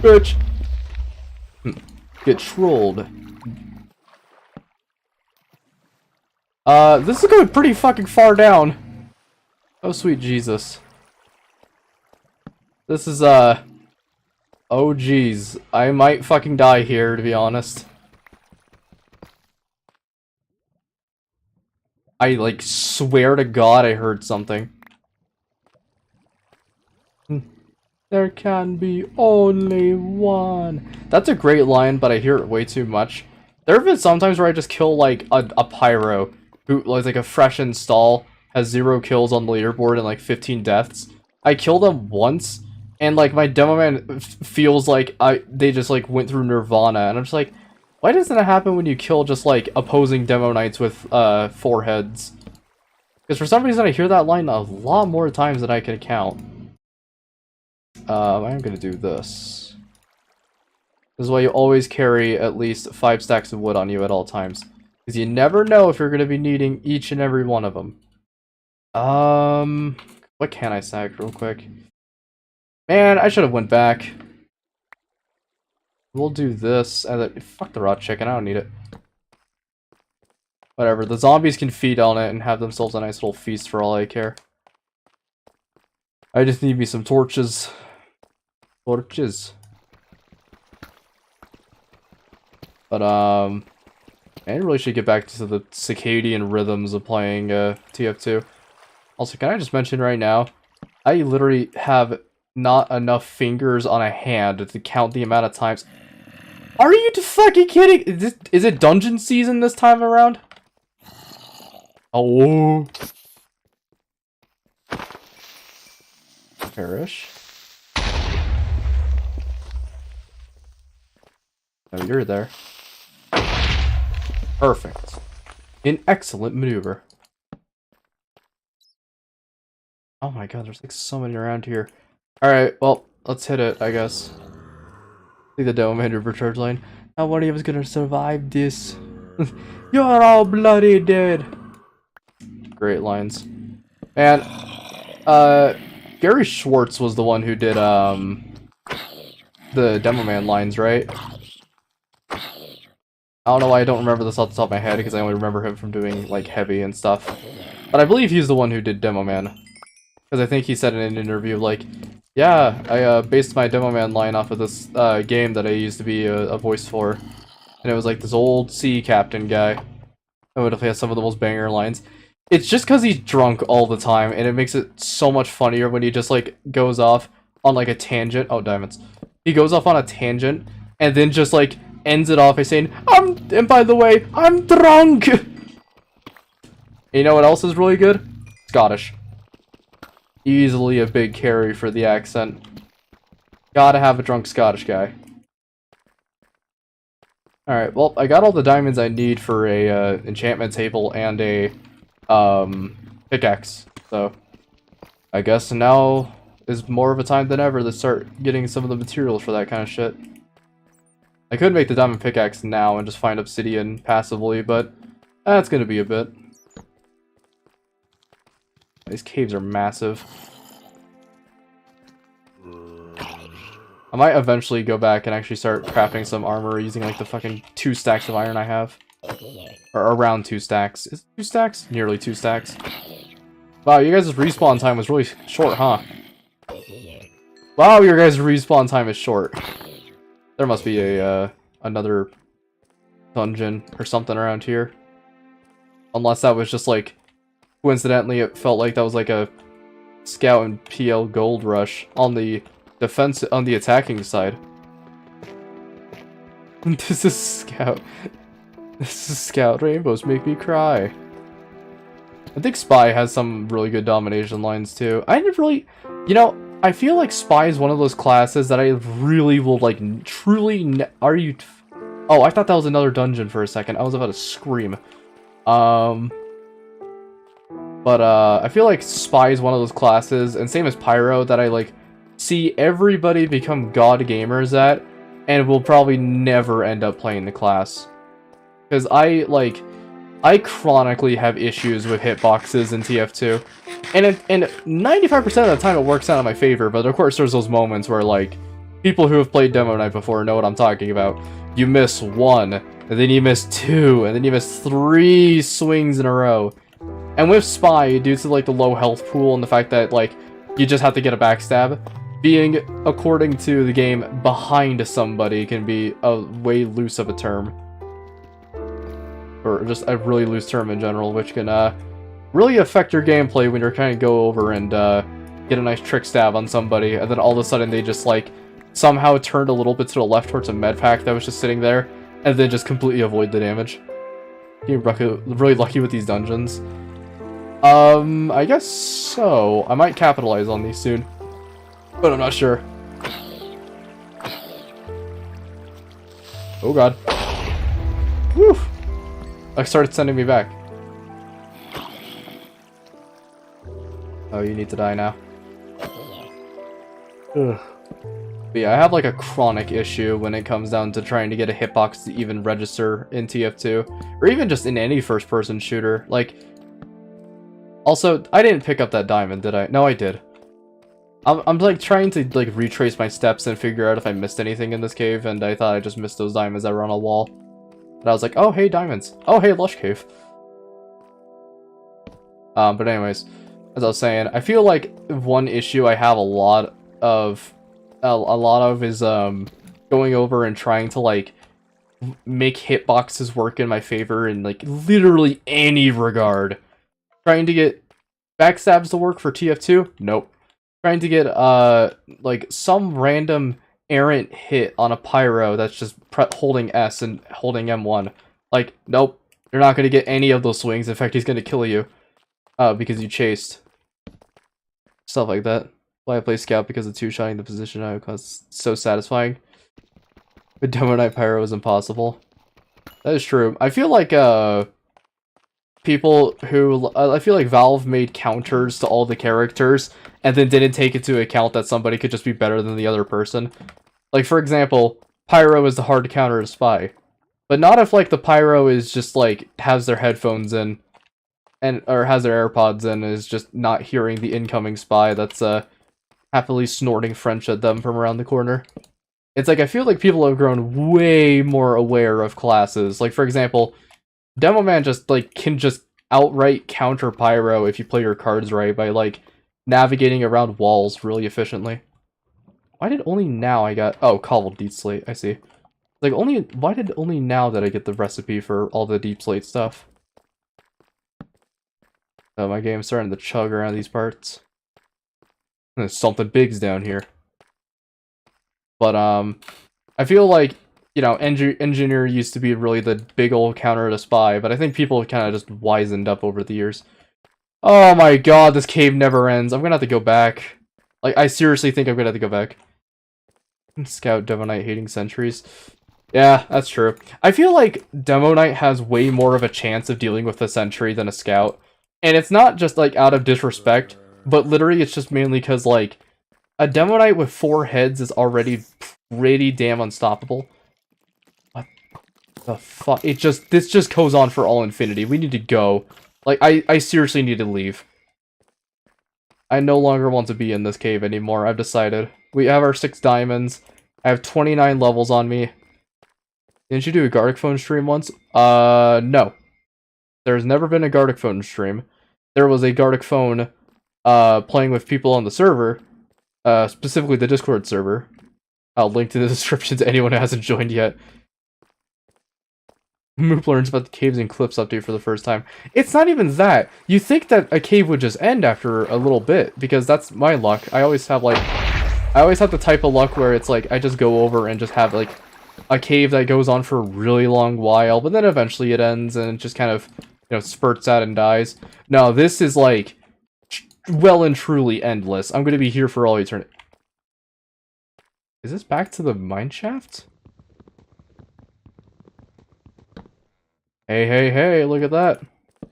Bitch! Get trolled. This is going pretty fucking far down. Oh, sweet Jesus. This is, oh, geez. I might fucking die here, to be honest. I, like, swear to God I heard something. There can be only one. That's a great line, but I hear it way too much. There have been sometimes where I just kill, like, a pyro who, like a fresh install, has 0 kills on the leaderboard and, like, 15 deaths. I kill them once, and, like, my Demo Man feels like they just, like, went through Nirvana, and I'm just like, why doesn't it happen when you kill just, like, opposing Demo Knights with, 4 heads? Because for some reason I hear that line a lot more times than I can count. I'm gonna do this. This is why you always carry at least 5 stacks of wood on you at all times. Because you never know if you're gonna be needing each and every one of them. What can I sack real quick? Man, I should have went back. We'll do this, and then, fuck the raw chicken, I don't need it. Whatever, the zombies can feed on it and have themselves a nice little feast for all I care. I just need me some torches. Torches. But, I really should get back to the circadian rhythms of playing, TF2. Also, can I just mention right now, I literally have not enough fingers on a hand to count the amount of times. Are you fucking kidding? Is it dungeon season this time around? Oh. Perish. Oh, you're there. Perfect. An excellent maneuver. Oh my god, there's like so many around here. Alright, well, let's hit it, I guess. See the Dome maneuver charge line. Not one of us gonna survive this. You're all bloody dead. Great lines. And, Gary Schwartz was the one who did, the Demo Man lines, right? I don't know why I don't remember this off the top of my head, because I only remember him from doing, like, Heavy and stuff. But I believe he's the one who did Demo Man. Because I think he said in an interview, like, yeah, I based my Demo Man line off of this game that I used to be a voice for. And it was like this old sea captain guy. Who would have had some of the most banger lines. It's just because he's drunk all the time, and it makes it so much funnier when he just, like, goes off on, like, a tangent. Oh, diamonds. He goes off on a tangent, and then just, like, ends it off by saying, and by the way, I'm drunk! You know what else is really good? Scottish. Easily a big carry for the accent. Gotta have a drunk Scottish guy. Alright, well, I got all the diamonds I need for a enchantment table and a pickaxe. So, I guess now is more of a time than ever to start getting some of the materials for that kind of shit. I could make the diamond pickaxe now and just find obsidian passively, but that's gonna be a bit. These caves are massive. I might eventually go back and actually start crafting some armor using like the fucking 2 stacks of iron I have. Or around 2 stacks. Is it 2 stacks? Nearly 2 stacks. Wow, you guys' respawn time was really short, huh? Wow, your guys' respawn time is short. There must be a, another dungeon or something around here. Unless that was just like, coincidentally it felt like that was like a scout and PL gold rush on the defense, on the attacking side. This is scout. This is Scout. Rainbows make me cry. I think Spy has some really good domination lines too. I never really, you know, I feel like Spy is one of those classes that I really will like truly. Are you? Oh, I thought that was another dungeon for a second. I was about to scream. But I feel like Spy is one of those classes, and same as Pyro, that I like see everybody become god gamers at, and will probably never end up playing the class. Because I chronically have issues with hitboxes in TF2, and 95% of the time it works out in my favor. But of course, there's those moments where like people who have played Demo Night before know what I'm talking about. You miss one, and then you miss two, and then you miss 3 swings in a row. And with Spy, due to like the low health pool and the fact that like you just have to get a backstab, being, according to the game, behind somebody can be a way loose of a term. Or just a really loose term in general, which can really affect your gameplay when you're trying to go over and get a nice trick stab on somebody, and then all of a sudden they just like somehow turned a little bit to the left towards a med pack that was just sitting there, and then just completely avoid the damage. You're really lucky with these dungeons. I guess so. I might capitalize on these soon, but I'm not sure. Oh god. Woo! I started sending me back. Oh, you need to die now. Ugh. But yeah, I have like a chronic issue when it comes down to trying to get a hitbox to even register in TF2, or even just in any first-person shooter. Like, also, I didn't pick up that diamond, did I? No, I did. I'm like trying to like retrace my steps and figure out if I missed anything in this cave, and I thought I just missed those diamonds that were on a wall. And I was like, oh hey, diamonds. Oh hey, lush cave. But anyways, as I was saying, I feel like one issue I have a lot of is going over and trying to like make hitboxes work in my favor in like literally any regard. Trying to get backstabs to work for TF2? Nope. Trying to get like some random errant hit on a Pyro that's just holding S and holding M1. Like, nope. You're not going to get any of those swings. In fact, he's going to kill you because you chased. Stuff like that. Why I play Scout, because of two-shotting the position I cause so satisfying. But Demo Night Pyro is impossible. That is true. I feel like people who I feel like Valve made counters to all the characters and then didn't take into account that somebody could just be better than the other person. Like, for example, Pyro is the hard counter to Spy. But not if, like, the Pyro is just, like, has their headphones in, or has their AirPods in, and is just not hearing the incoming Spy that's, happily snorting French at them from around the corner. It's like, I feel like people have grown way more aware of classes. Like, for example, Demo Man just, like, can just outright counter Pyro if you play your cards right by, like, navigating around walls really efficiently. Why did only now I got... Oh, cobbled deep slate, I see. Like, why did only now that I get the recipe for all the deep slate stuff? Oh, my game's starting to chug around these parts. There's something big's down here. But, I feel like, you know, Engineer used to be really the big old counter to Spy, but I think people have kind of just wizened up over the years. Oh my god, this cave never ends. I'm gonna have to go back. Like, I seriously think I'm gonna have to go back. Scout Demo Night hating sentries. Yeah, that's true. I feel like Demo Night has way more of a chance of dealing with a sentry than a Scout. And it's not just, like, out of disrespect, but literally it's just mainly because, like, a Demo Night with 4 heads is already pretty damn unstoppable. What the fuck? This just goes on for all infinity. We need to go. Like, I seriously need to leave. I no longer want to be in this cave anymore, I've decided. We have our 6 diamonds. I have 29 levels on me. Didn't you do a Gartic Phone stream once? No. There's never been a Gartic Phone stream. There was a Gartic Phone, playing with people on the server. Specifically the Discord server. I'll link to the description to anyone who hasn't joined yet. Moop learns about the caves and cliffs update for the first time. It's not even that. You think that a cave would just end after a little bit, because that's my luck. I always have the type of luck where it's like, I just go over and just have like a cave that goes on for a really long while, but then eventually it ends and it just kind of, you know, spurts out and dies. No, this is like well and truly endless. I'm gonna be here for all eternity. Is this back to the mine shaft? Hey, hey, hey, look at that. I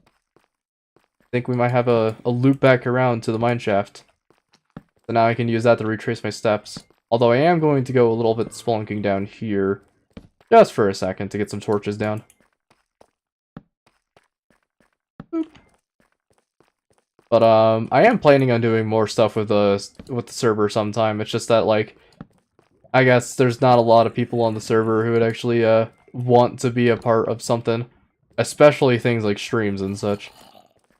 think we might have a loop back around to the mine shaft. So now I can use that to retrace my steps. Although I am going to go a little bit spelunking down here. Just for a second to get some torches down. Boop. But I am planning on doing more stuff with the server sometime. It's just that, like, I guess there's not a lot of people on the server who would actually want to be a part of something. Especially things like streams and such.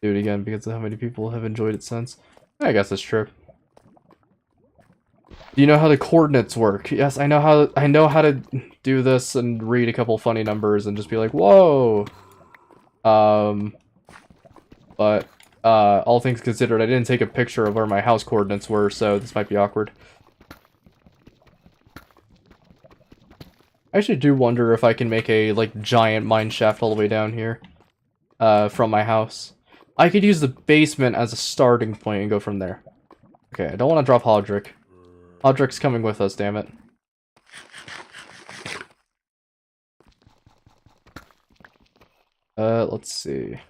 Do it again because of how many people have enjoyed it since. I guess that's true. Do you know how the coordinates work? Yes, I know how to do this and read a couple funny numbers and just be like, whoa. But all things considered, I didn't take a picture of where my house coordinates were, so this might be awkward. I actually do wonder if I can make a, like, giant mine shaft all the way down here. From my house. I could use the basement as a starting point and go from there. Okay, I don't want to drop Hodrick. Hodrick's coming with us, damn it. Let's see.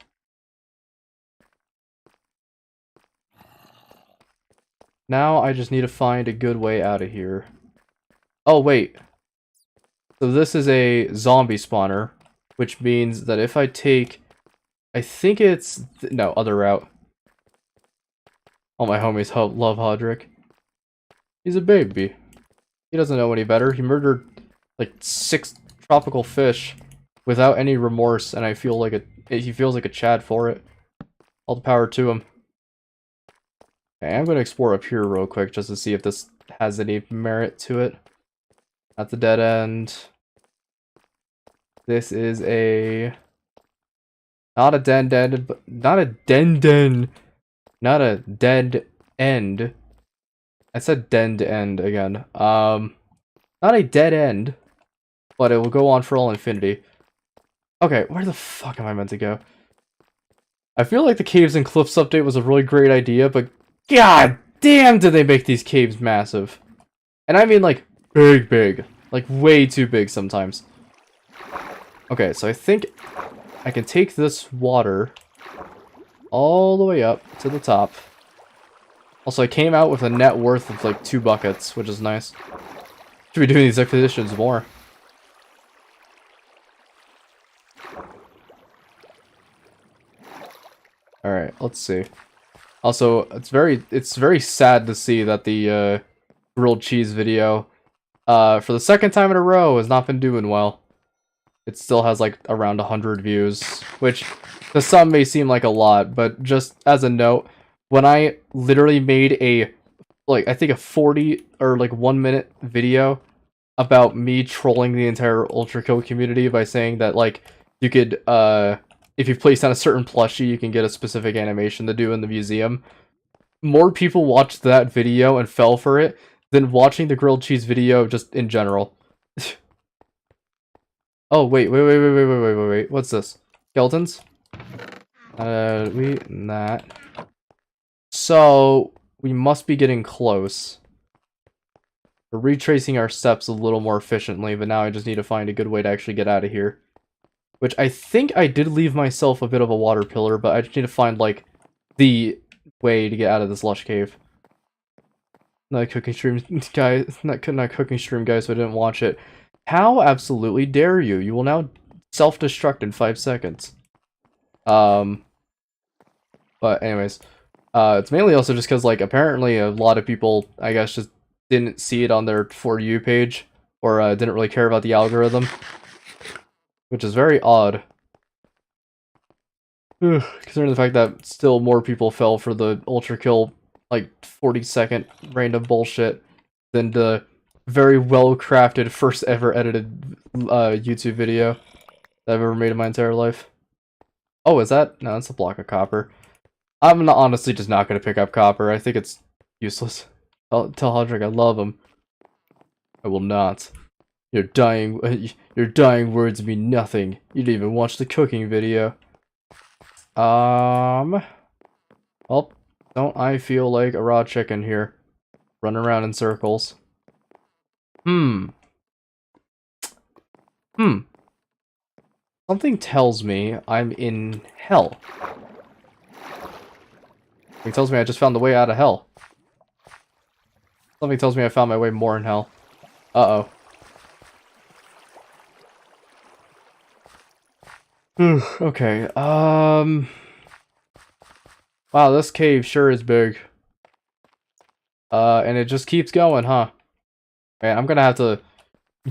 Now I just need to find a good way out of here. Oh, wait. So this is a zombie spawner, which means that if I take... I think it's... no, other route. All my homies love Hodrick. He's a baby. He doesn't know any better. He murdered, like, 6 tropical fish without any remorse, and I feel like he feels like a Chad for it. All the power to him. Okay, I'm gonna explore up here real quick just to see if this has any merit to it. At the dead end. This is a... not a dead end, but not a not a dead end. I said dead end again. Not a dead end, but it will go on for all infinity. Okay, where the fuck am I meant to go? I feel like the Caves and Cliffs update was a really great idea, but god damn did they make these caves massive. And I mean like big. Like way too big sometimes. Okay, so I think I can take this water all the way up to the top. Also, I came out with a net worth of like 2 buckets, which is nice. Should be doing these expeditions more. Alright, let's see. Also, it's very sad to see that the grilled cheese video, for the second time in a row, has not been doing well. It still has like around 100 views, which to some may seem like a lot, but just as a note, when I literally made a, like, I think a 40 or like 1 minute video about me trolling the entire Ultra Kill community by saying that, like, you could, if you place down a certain plushie, you can get a specific animation to do in the museum. More people watched that video and fell for it than watching the grilled cheese video just in general. Oh, wait. What's this? Skeletons? That. So, we must be getting close. We're retracing our steps a little more efficiently, but now I just need to find a good way to actually get out of here. Which I think I did leave myself a bit of a water pillar, but I just need to find, like, the way to get out of this lush cave. Not a cooking stream, guys. Not cooking stream, guys, so I didn't watch it. How absolutely dare you? You will now self-destruct in 5 seconds. But anyways, it's mainly also just because, like, apparently a lot of people, I guess, just didn't see it on their For You page, or didn't really care about the algorithm, which is very odd. Considering the fact that still more people fell for the Ultra Kill, like, 40-second random bullshit than the very well-crafted, first ever edited YouTube video that I've ever made in my entire life. Oh, is that? No, that's a block of copper. I'm honestly just not going to pick up copper. I think it's useless. I'll tell Hodrick I love him. I will not. Your dying words mean nothing. You didn't even watch the cooking video. Well, don't I feel like a raw chicken here, running around in circles. Something tells me I'm in hell. Something tells me I just found the way out of hell. Something tells me I found my way more in hell. Uh-oh. Okay, wow, this cave sure is big. And it just keeps going, huh? Man, I'm gonna have to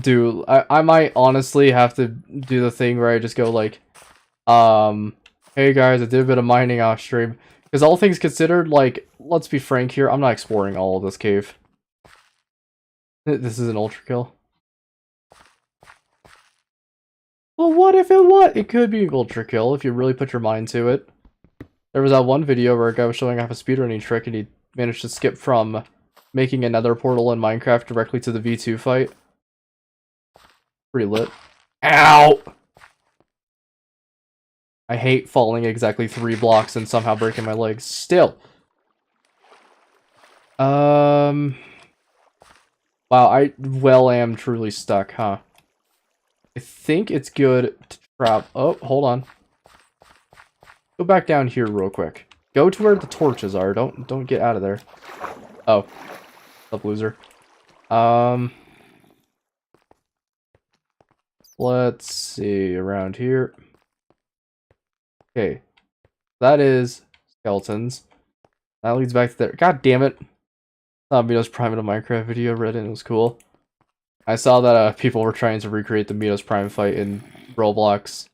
do... I might honestly have to do the thing where I just go like, hey guys, I did a bit of mining off stream. Because all things considered, like, let's be frank here, I'm not exploring all of this cave. This is an ultra kill. Well, what if it was? It could be an ultra kill if you really put your mind to it. There was that one video where a guy was showing off a speedrunning trick and he managed to skip from making another portal in Minecraft directly to the V2 fight. Pretty lit. Ow! I hate falling exactly 3 blocks and somehow breaking my legs. Still. Wow, I am truly stuck, huh? I think it's good to trap. Oh, hold on. Go back down here real quick. Go to where the torches are. Don't get out of there. Oh. Up, loser. Let's see around here. Okay. That is skeletons. That leads back to there. God damn it. Mitos Prime in a Minecraft video read and it was cool. I saw that people were trying to recreate the Mitos Prime fight in Roblox.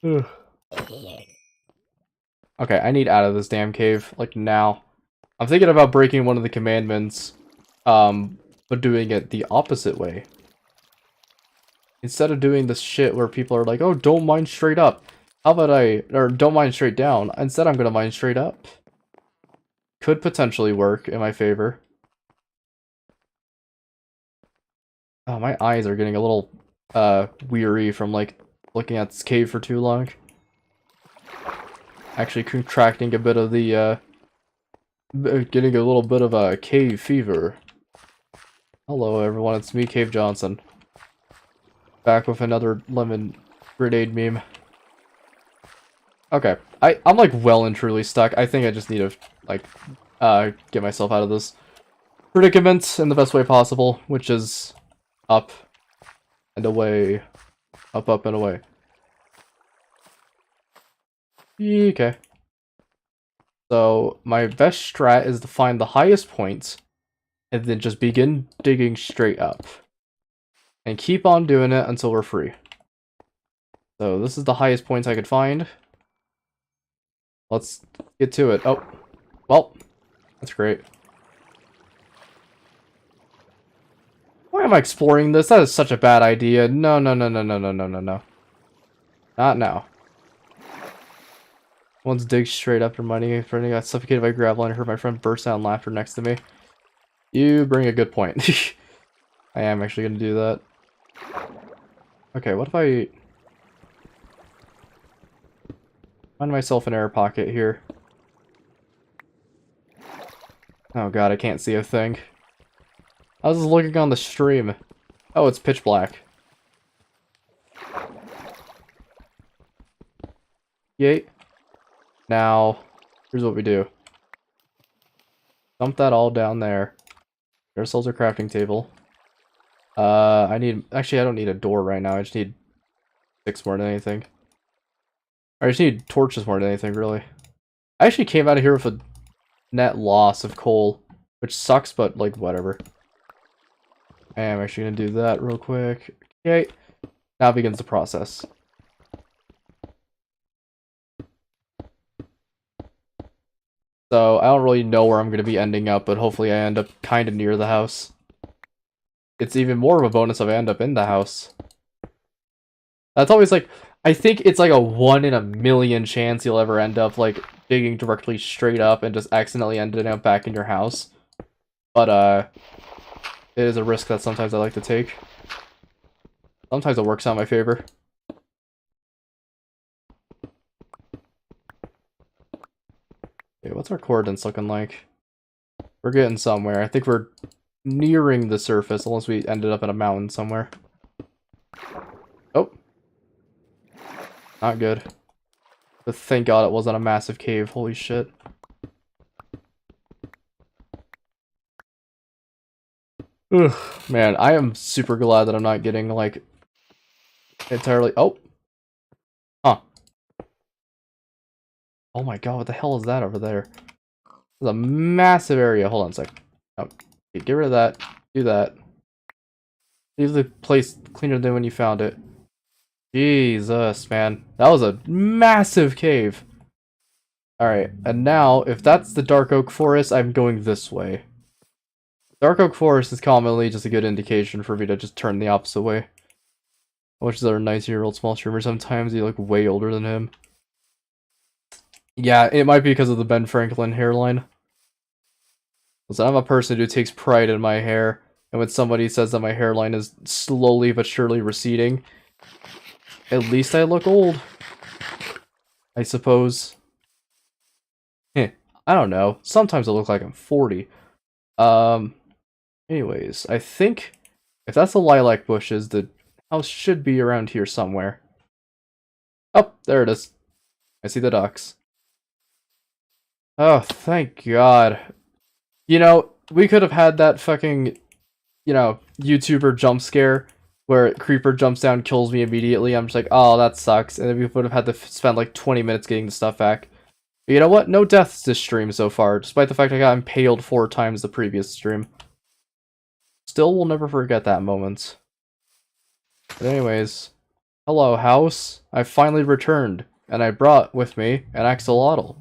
Okay, I need out of this damn cave, like now. I'm thinking about breaking one of the commandments, but doing it the opposite way. Instead of doing this shit where people are like, oh, don't mine straight up. How about or don't mine straight down. Instead, I'm gonna mine straight up. Could potentially work in my favor. Oh, my eyes are getting a little, weary from, like, looking at this cave for too long. Actually contracting a bit of the, getting a little bit of a cave fever. Hello everyone, it's me, Cave Johnson. Back with another lemon grenade meme. Okay, I'm like well and truly stuck. I think I just need to, like, get myself out of this predicament in the best way possible, which is up and away. Up, up, and away. Okay. So, my best strat is to find the highest points, and then just begin digging straight up. And keep on doing it until we're free. So, this is the highest points I could find. Let's get to it. Oh, well, that's great. Why am I exploring this? That is such a bad idea. No, no, no, no, no, no, no, no, no. Not now. Once dig straight up for money. Friend got suffocated by gravel and I heard my friend burst out in laughter next to me. You bring a good point. I am actually going to do that. Okay, what if I find myself an air pocket here? Oh god, I can't see a thing. I was just looking on the stream. Oh, it's pitch black. Yay. Now, here's what we do. Dump that all down there. Get ourselves a crafting table. Actually, I don't need a door right now. I just need 6 more than anything. I just need torches more than anything, really. I actually came out of here with a net loss of coal, which sucks, but, like, whatever. I am actually gonna do that real quick. Okay. Now begins the process. So, I don't really know where I'm gonna be ending up, but hopefully I end up kind of near the house. It's even more of a bonus if I end up in the house. That's always like, I think it's like a 1 in a million chance you'll ever end up like digging directly straight up and just accidentally ending up back in your house. But, it is a risk that sometimes I like to take. Sometimes it works out in my favor. Okay, what's our coordinates looking like? We're getting somewhere. I think we're nearing the surface, unless we ended up in a mountain somewhere. Oh. Not good. But thank God it wasn't a massive cave. Holy shit. Ugh, man, I am super glad that I'm not getting, like, entirely... Oh! Huh. Oh my god, what the hell is that over there? There's a massive area. Hold on a sec. Oh, okay, get rid of that. Do that. Leave the place cleaner than when you found it. Jesus, man. That was a massive cave. Alright, and now, if that's the Dark Oak Forest, I'm going this way. Dark Oak Forest is commonly just a good indication for me to just turn the opposite way. Which is our 19-year-old small streamer. Sometimes you look way older than him. Yeah, it might be because of the Ben Franklin hairline. Listen, I'm a person who takes pride in my hair, and when somebody says that my hairline is slowly but surely receding, at least I look old. I suppose. Heh, I don't know. Sometimes I look like I'm 40. Anyways, I think if that's the lilac bushes, the house should be around here somewhere. Oh, there it is. I see the ducks. Oh, thank God. You know, we could have had that fucking, you know, YouTuber jump scare where Creeper jumps down, kills me immediately. I'm just like, oh, that sucks. And then we would have had to spend like 20 minutes getting the stuff back. But you know what? No deaths this stream so far, despite the fact I got impaled 4 times the previous stream. Still will never forget that moment. But anyways, hello house. I finally returned, and I brought with me an axolotl.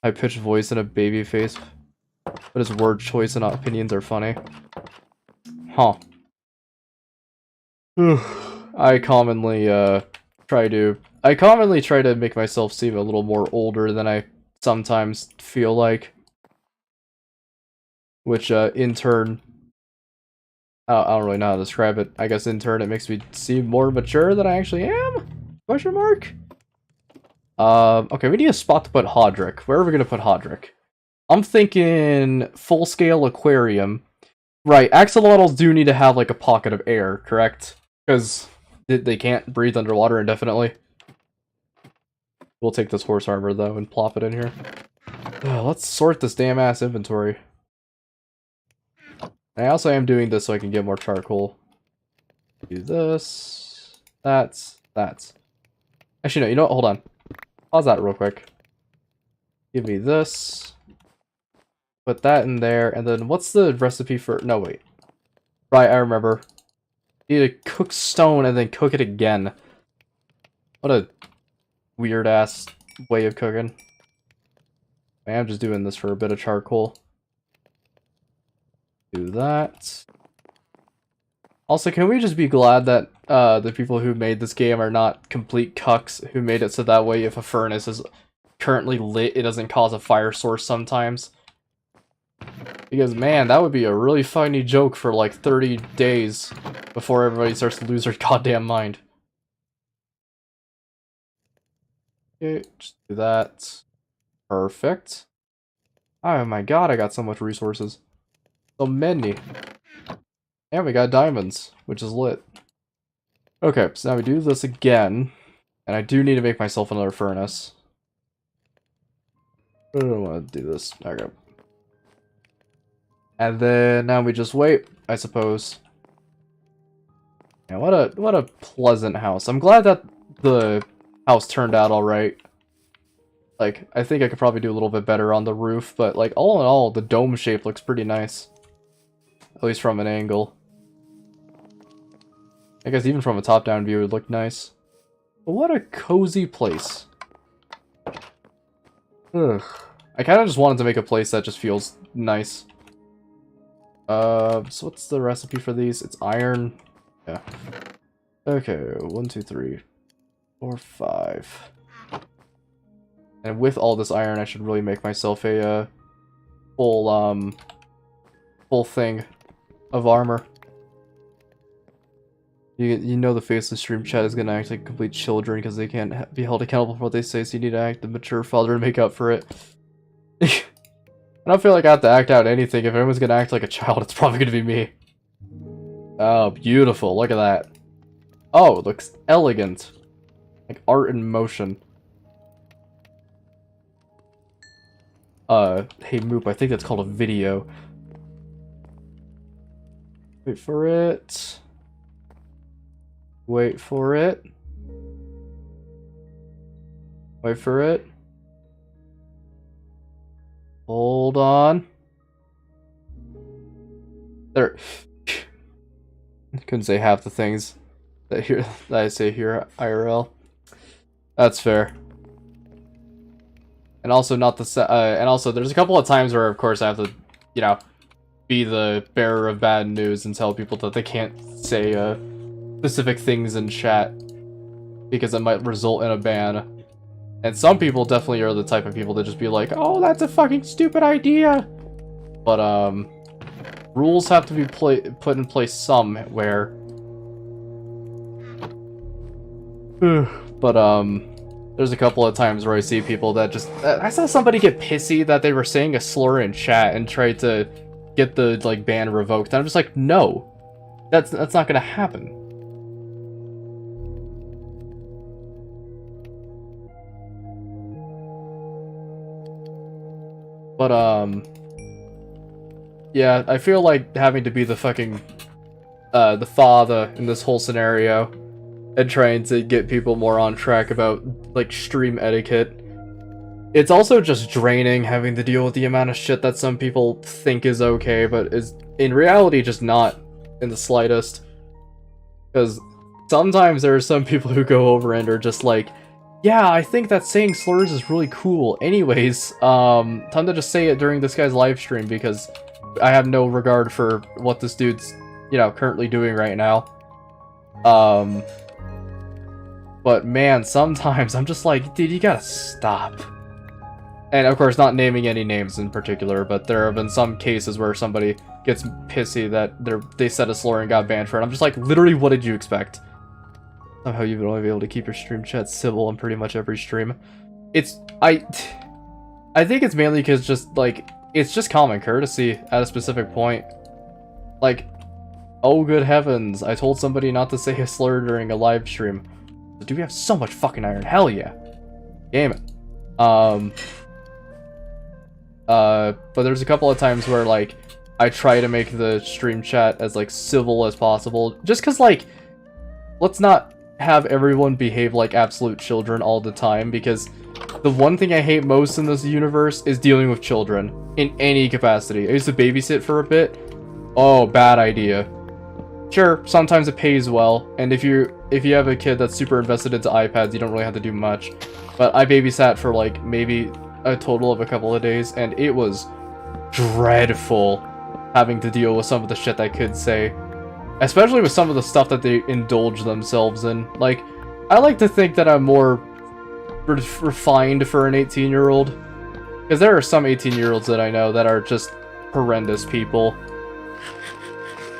High-pitched voice and a baby face, but his word choice and opinions are funny. Huh. I commonly try to make myself seem a little more older than I sometimes feel like. Which in turn, I don't really know how to describe it. I guess in turn it makes me seem more mature than I actually am? Question mark? Okay, we need a spot to put Hodrick. Where are we gonna put Hodrick? I'm thinking full-scale aquarium. Right, axolotls do need to have like a pocket of air, correct? Because they can't breathe underwater indefinitely. We'll take this horse armor though and plop it in here. Let's sort this damn ass inventory. I also am doing this so I can get more charcoal. Do this. That's. Actually, no, you know what? Hold on. Pause that real quick. Give me this. Put that in there, and then what's the recipe for... No, wait. Right, I remember. You need to cook stone and then cook it again. What a weird-ass way of cooking. I'm just doing this for a bit of charcoal. Do that. Also, can we just be glad that the people who made this game are not complete cucks who made it so that way if a furnace is currently lit, it doesn't cause a fire source sometimes? Because, man, that would be a really funny joke for like 30 days before everybody starts to lose their goddamn mind. Okay, just do that. Perfect. Oh my god, I got so much resources. So many. And we got diamonds, which is lit. Okay, so now we do this again. And I do need to make myself another furnace. I don't want to do this. Okay. And then now we just wait, I suppose. Yeah, what a pleasant house. I'm glad that the house turned out alright. Like, I think I could probably do a little bit better on the roof, but like all in all, the dome shape looks pretty nice. At least from an angle. I guess even from a top-down view it would look nice. But what a cozy place. Ugh. I kind of just wanted to make a place that just feels nice. So what's the recipe for these? It's iron. Yeah. Okay, 1, 2, 3, 4, 5. And with all this iron, I should really make myself a full full thing of armor. You know the faceless stream chat is gonna act like complete children because they can't be held accountable for what they say, so you need to act the mature father and make up for it. I don't feel like I have to act out anything. If anyone's gonna act like a child, it's probably gonna be me. Oh, beautiful. Look at that. Oh, it looks elegant. Like art in motion. Hey Moop, I think that's called a video. Wait for it. Wait for it. Wait for it. Hold on. There. Couldn't say half the things that I say here IRL. That's fair. And also not the and also there's a couple of times where of course I have to, you know, be the bearer of bad news and tell people that they can't say specific things in chat because it might result in a ban. And some people definitely are the type of people that just be like, "Oh, that's a fucking stupid idea." But rules have to be put in place somewhere. But there's a couple of times where I see people that just I saw somebody get pissy that they were saying a slur in chat and tried to get the like ban revoked. And I'm just like, no, that's not gonna happen. But yeah, I feel like having to be the fucking the father in this whole scenario and trying to get people more on track about like stream etiquette. It's also just draining having to deal with the amount of shit that some people think is okay, but is in reality just not in the slightest. Because sometimes there are some people who go over and are just like, yeah, I think that saying slurs is really cool. Anyways, time to just say it during this guy's live stream because I have no regard for what this dude's, you know, currently doing right now. But man, sometimes I'm just like, dude, you gotta stop. And of course, not naming any names in particular, but there have been some cases where somebody gets pissy that they said a slur and got banned for it. I'm just like, literally, what did you expect? Somehow you've only been able to keep your stream chat civil on pretty much every stream. I think it's mainly because just like it's just common courtesy at a specific point. Like, oh good heavens, I told somebody not to say a slur during a live stream. Do we have so much fucking iron? Hell yeah. Damn it. But there's a couple of times where like I try to make the stream chat as like civil as possible. Just cause like let's not have everyone behave like absolute children all the time, because the one thing I hate most in this universe is dealing with children in any capacity. I used to babysit for a bit. Oh, bad idea. Sure, sometimes it pays well, and if you have a kid that's super invested into iPads, you don't really have to do much. But I babysat for like maybe a total of a couple of days, and it was dreadful having to deal with some of the shit that kids say. Especially with some of the stuff that they indulge themselves in. Like, I like to think that I'm more refined for an 18-year-old. Because there are some 18-year-olds that I know that are just horrendous people.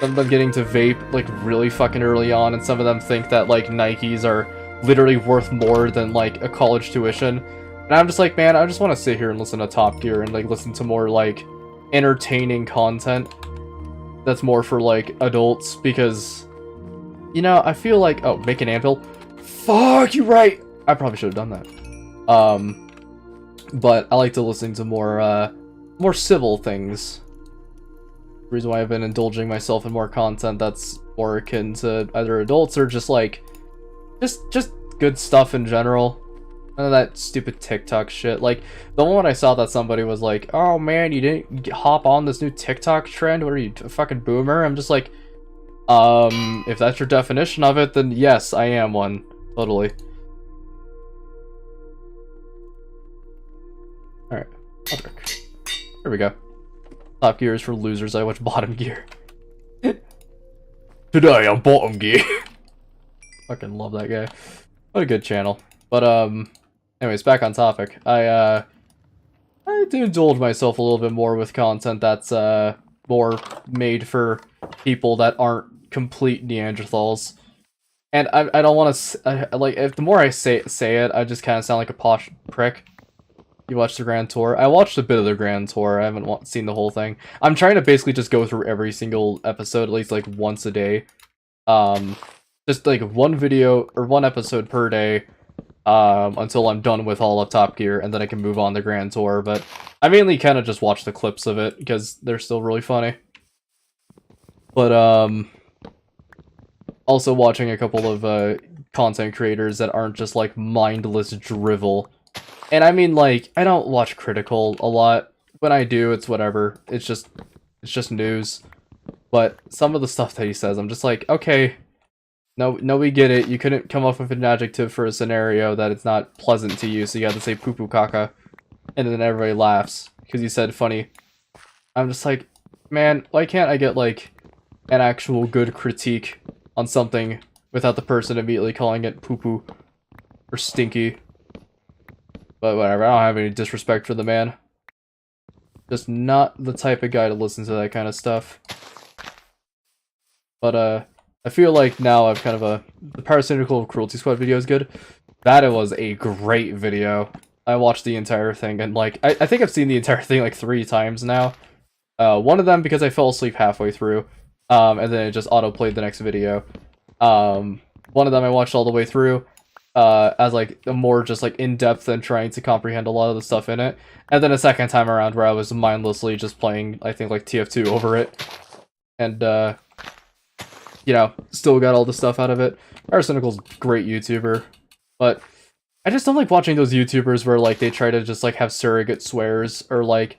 Some of them getting to vape, like, really fucking early on, and some of them think that, like, Nikes are literally worth more than, like, a college tuition. And I'm just like, man, I just want to sit here and listen to Top Gear and, like, listen to more, like, entertaining content that's more for, like, adults, because, you know, I feel like... Oh, make an anvil? Fuck, you're right! I probably should have done that. But I like to listen to more, more civil things. The reason why I've been indulging myself in more content that's more akin to either adults or just, like, just good stuff in general. None of that stupid TikTok shit. Like, the one I saw that somebody was like, oh man, you didn't hop on this new TikTok trend? What are you, a fucking boomer? I'm just like, if that's your definition of it, then yes, I am one. Totally. Alright. There we go. Top Gear is for losers. I watch Bottom Gear. Today on Bottom Gear. Fucking love that guy. What a good channel. But, anyways, back on topic. I do indulge myself a little bit more with content that's, more made for people that aren't complete Neanderthals. And I don't want to like, if the more I say it, I just kind of sound like a posh prick. You watched the Grand Tour? I watched a bit of the Grand Tour. I haven't seen the whole thing. I'm trying to basically just go through every single episode at least like once a day. Just like one video or one episode per day. Until I'm done with all of Top Gear, and then I can move on to Grand Tour. But I mainly kind of just watch the clips of it because they're still really funny. But also watching a couple of content creators that aren't just like mindless drivel. And I mean, like, I don't watch Critical a lot. When I do, it's whatever. It's just news. But some of the stuff that he says, I'm just like, okay, no, we get it. You couldn't come up with an adjective for a scenario that it's not pleasant to you, so you had to say poo poo caca. And then everybody laughs because you said funny. I'm just like, man, why can't I get, like, an actual good critique on something without the person immediately calling it poo poo or stinky? But whatever, I don't have any disrespect for the man. Just not the type of guy to listen to that kind of stuff. But, I feel like now I've kind of the Parasitical Cruelty Squad video is good. That was a great video. I watched the entire thing, and like, I think I've seen the entire thing like 3 times now. One of them because I fell asleep halfway through, and then it just auto-played the next video. One of them I watched all the way through, as like a more just like in-depth and trying to comprehend a lot of the stuff in it. And then a second time around where I was mindlessly just playing, I think, like TF2 over it. And, you know, still got all the stuff out of it. Arsenical's a great YouTuber, but I just don't like watching those YouTubers where, like, they try to just, like, have surrogate swears, or, like,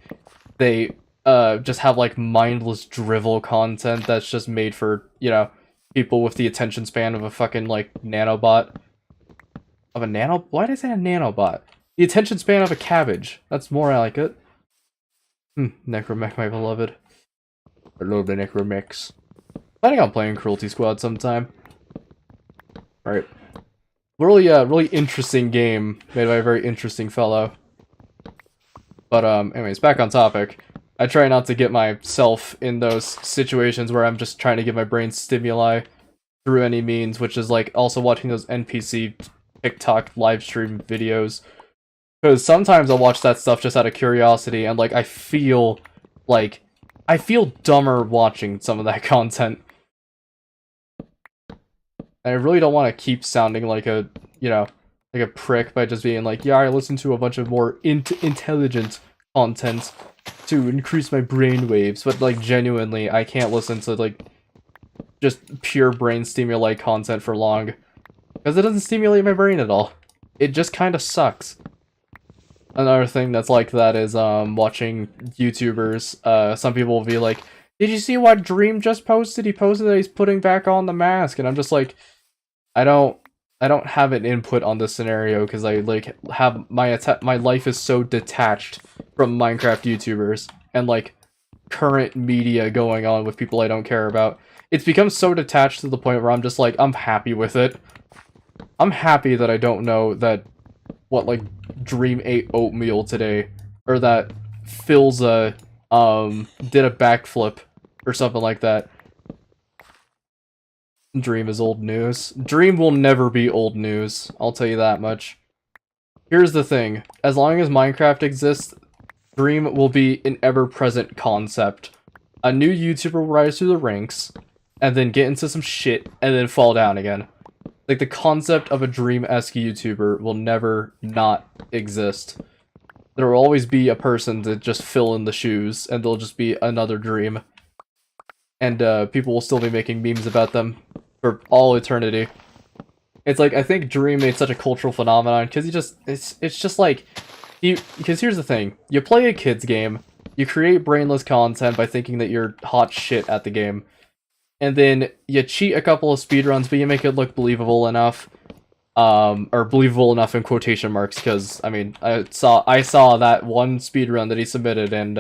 they, just have, like, mindless drivel content that's just made for, you know, people with the attention span of a fucking, like, nanobot. Of a nano? Why did I say a nanobot? The attention span of a cabbage. That's more I like it. Necromech, my beloved. I love the Necromechs. Planning on playing Cruelty Squad sometime. Alright. Really interesting game made by a very interesting fellow. But, anyways, back on topic. I try not to get myself in those situations where I'm just trying to give my brain stimuli through any means, which is, like, also watching those NPC TikTok livestream videos. Because sometimes I'll watch that stuff just out of curiosity, and, like, I feel dumber watching some of that content. I really don't want to keep sounding like a, you know, like a prick by just being like, yeah, I listen to a bunch of more intelligent content to increase my brain waves, but, like, genuinely, I can't listen to, like, just pure brain stimuli content for long, because it doesn't stimulate my brain at all. It just kind of sucks. Another thing that's like that is, watching YouTubers. Some people will be like, did you see what Dream just posted? He posted that he's putting back on the mask, and I'm just like, I don't have an input on this scenario because I like have my life is so detached from Minecraft YouTubers and like current media going on with people I don't care about. It's become so detached to the point where I'm just like, I'm happy with it. I'm happy that I don't know that what like Dream ate oatmeal today, or that Philza did a backflip or something like that. Dream is old news. Dream will never be old news, I'll tell you that much. Here's the thing, as long as Minecraft exists, Dream will be an ever-present concept. A new YouTuber will rise through the ranks, and then get into some shit, and then fall down again. Like, the concept of a Dream-esque YouTuber will never not exist. There will always be a person to just fill in the shoes, and they'll just be another Dream. And, people will still be making memes about them for all eternity. It's like, I think Dream made such a cultural phenomenon, because it's just like, because here's the thing, you play a kid's game, you create brainless content by thinking that you're hot shit at the game, and then you cheat a couple of speedruns, but you make it look believable enough, or believable enough in quotation marks, because, I mean, I saw that one speedrun that he submitted, and,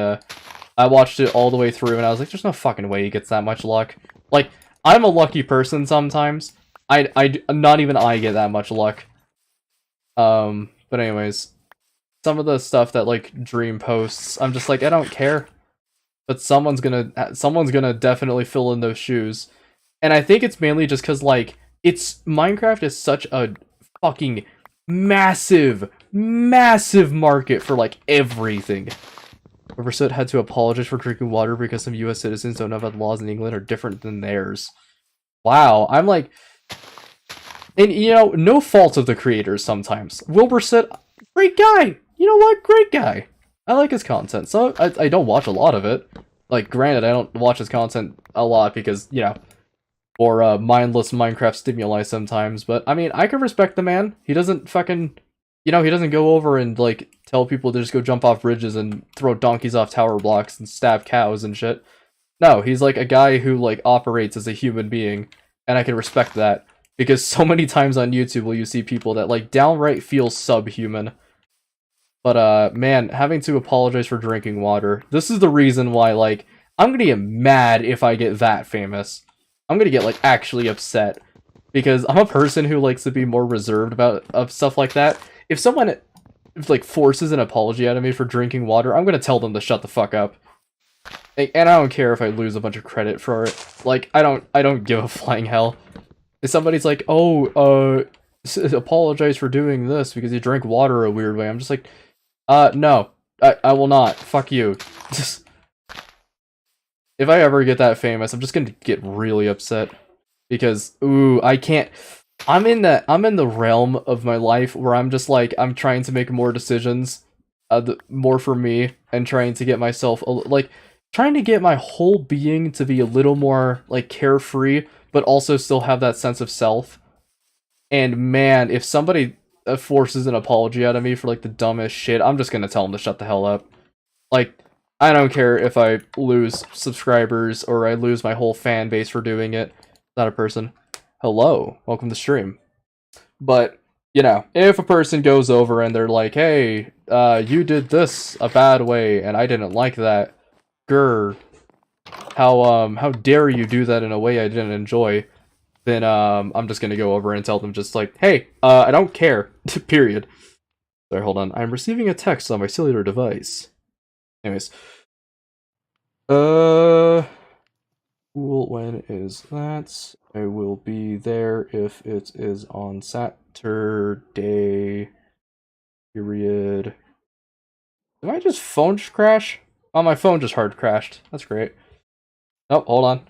I watched it all the way through, and I was like, there's no fucking way he gets that much luck. Like, I'm a lucky person sometimes. Not even I get that much luck. But anyways, some of the stuff that, like, Dream posts, I'm just like, I don't care. but someone's gonna definitely fill in those shoes. And I think it's mainly just because, like, Minecraft is such a fucking massive, massive market for, like, everything. Riverside had to apologize for drinking water because some US citizens don't know about the laws in England are different than theirs. Wow, I'm like... And, you know, no fault of the creators sometimes. Wilbur said, great guy! You know what? Great guy! I like his content, so I don't watch a lot of it. Like, granted, I don't watch his content a lot because, you know, or mindless Minecraft stimuli sometimes, but, I mean, I can respect the man. He doesn't fucking... You know, he doesn't go over and, like, tell people to just go jump off bridges and throw donkeys off tower blocks and stab cows and shit. No, he's, like, a guy who, like, operates as a human being, and I can respect that. Because so many times on YouTube will you see people that, like, downright feel subhuman. But, man, having to apologize for drinking water. This is the reason why, like, I'm gonna get mad if I get that famous. I'm gonna get, like, actually upset. Because I'm a person who likes to be more reserved about stuff like that. If someone, like, forces an apology out of me for drinking water, I'm gonna tell them to shut the fuck up. And I don't care if I lose a bunch of credit for it. Like, I don't give a flying hell. If somebody's like, oh, apologize for doing this because you drank water a weird way, I'm just like, no, I will not. Fuck you. Just, if I ever get that famous, I'm just gonna get really upset. Because, ooh, I can't... I'm in the realm of my life where I'm just like, I'm trying to make more decisions, more for me, and trying to get myself, like, trying to get my whole being to be a little more, like, carefree, but also still have that sense of self. And man, if somebody forces an apology out of me for, like, the dumbest shit, I'm just gonna tell them to shut the hell up. Like, I don't care if I lose subscribers or I lose my whole fan base for doing it. Not a person. Hello, welcome to stream. But, you know, if a person goes over and they're like, hey, you did this a bad way and I didn't like that, grr, how dare you do that in a way I didn't enjoy, then I'm just gonna go over and tell them just like, hey, I don't care, period. Sorry, hold on, I'm receiving a text on my cellular device. Anyways. Cool, when is that? I will be there if it is on Saturday. Period. Did my phone just crash? Oh, my phone just hard crashed. That's great. Oh, hold on.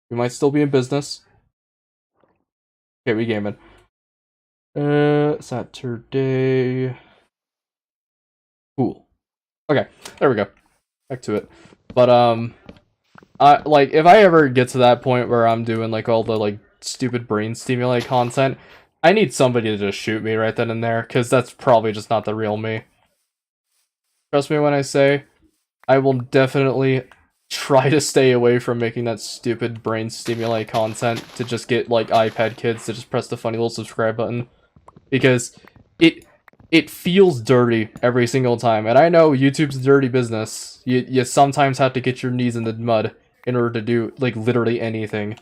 We might still be in business. Okay, we gaming. Saturday. Cool. Okay, there we go. Back to it. But, like, if I ever get to that point where I'm doing, like, all the, like, stupid brain stimulate content, I need somebody to just shoot me right then and there, because that's probably just not the real me. Trust me when I say, I will definitely try to stay away from making that stupid brain stimulate content to just get, like, iPad kids to just press the funny little subscribe button. Because it feels dirty every single time, and I know YouTube's a dirty business. You sometimes have to get your knees in the mud in order to do, like, literally anything.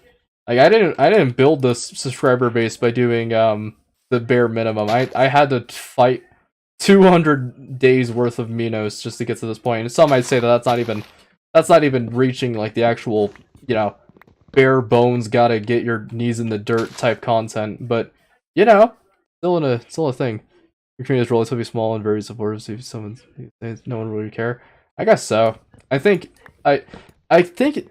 Like, I didn't build this subscriber base by doing the bare minimum. I had to fight 200 days worth of Minos just to get to this point. And some might say that that's not even reaching, like, the actual, you know, bare bones gotta get your knees in the dirt type content, but, you know, still a thing. Your community is relatively small and very supportive, so if someone says no one really care. I guess so. I think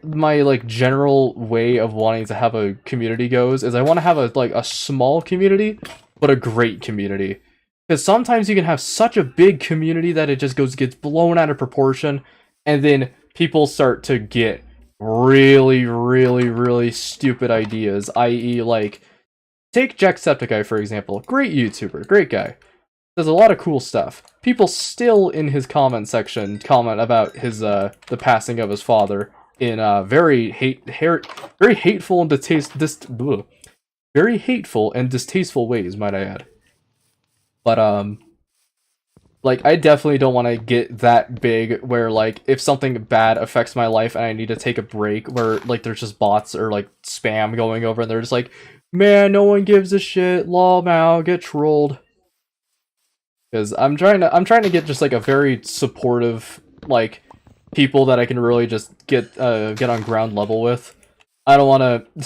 my, like, general way of wanting to have a community goes is I want to have a small community, but a great community. Because sometimes you can have such a big community that it just gets blown out of proportion, and then people start to get really, really, really stupid ideas, i.e., like, take Jacksepticeye, for example. Great YouTuber, great guy. Does a lot of cool stuff. People still in his comment section comment about his the passing of his father in very hateful and distasteful ways, might I add. But like, I definitely don't want to get that big where, like, if something bad affects my life and I need to take a break, where, like, there's just bots or, like, spam going over and they're just like, man, no one gives a shit, lol, Mao, get trolled. Because I'm trying to get just, like, a very supportive, like, people that I can really just get on ground level with. I don't want to,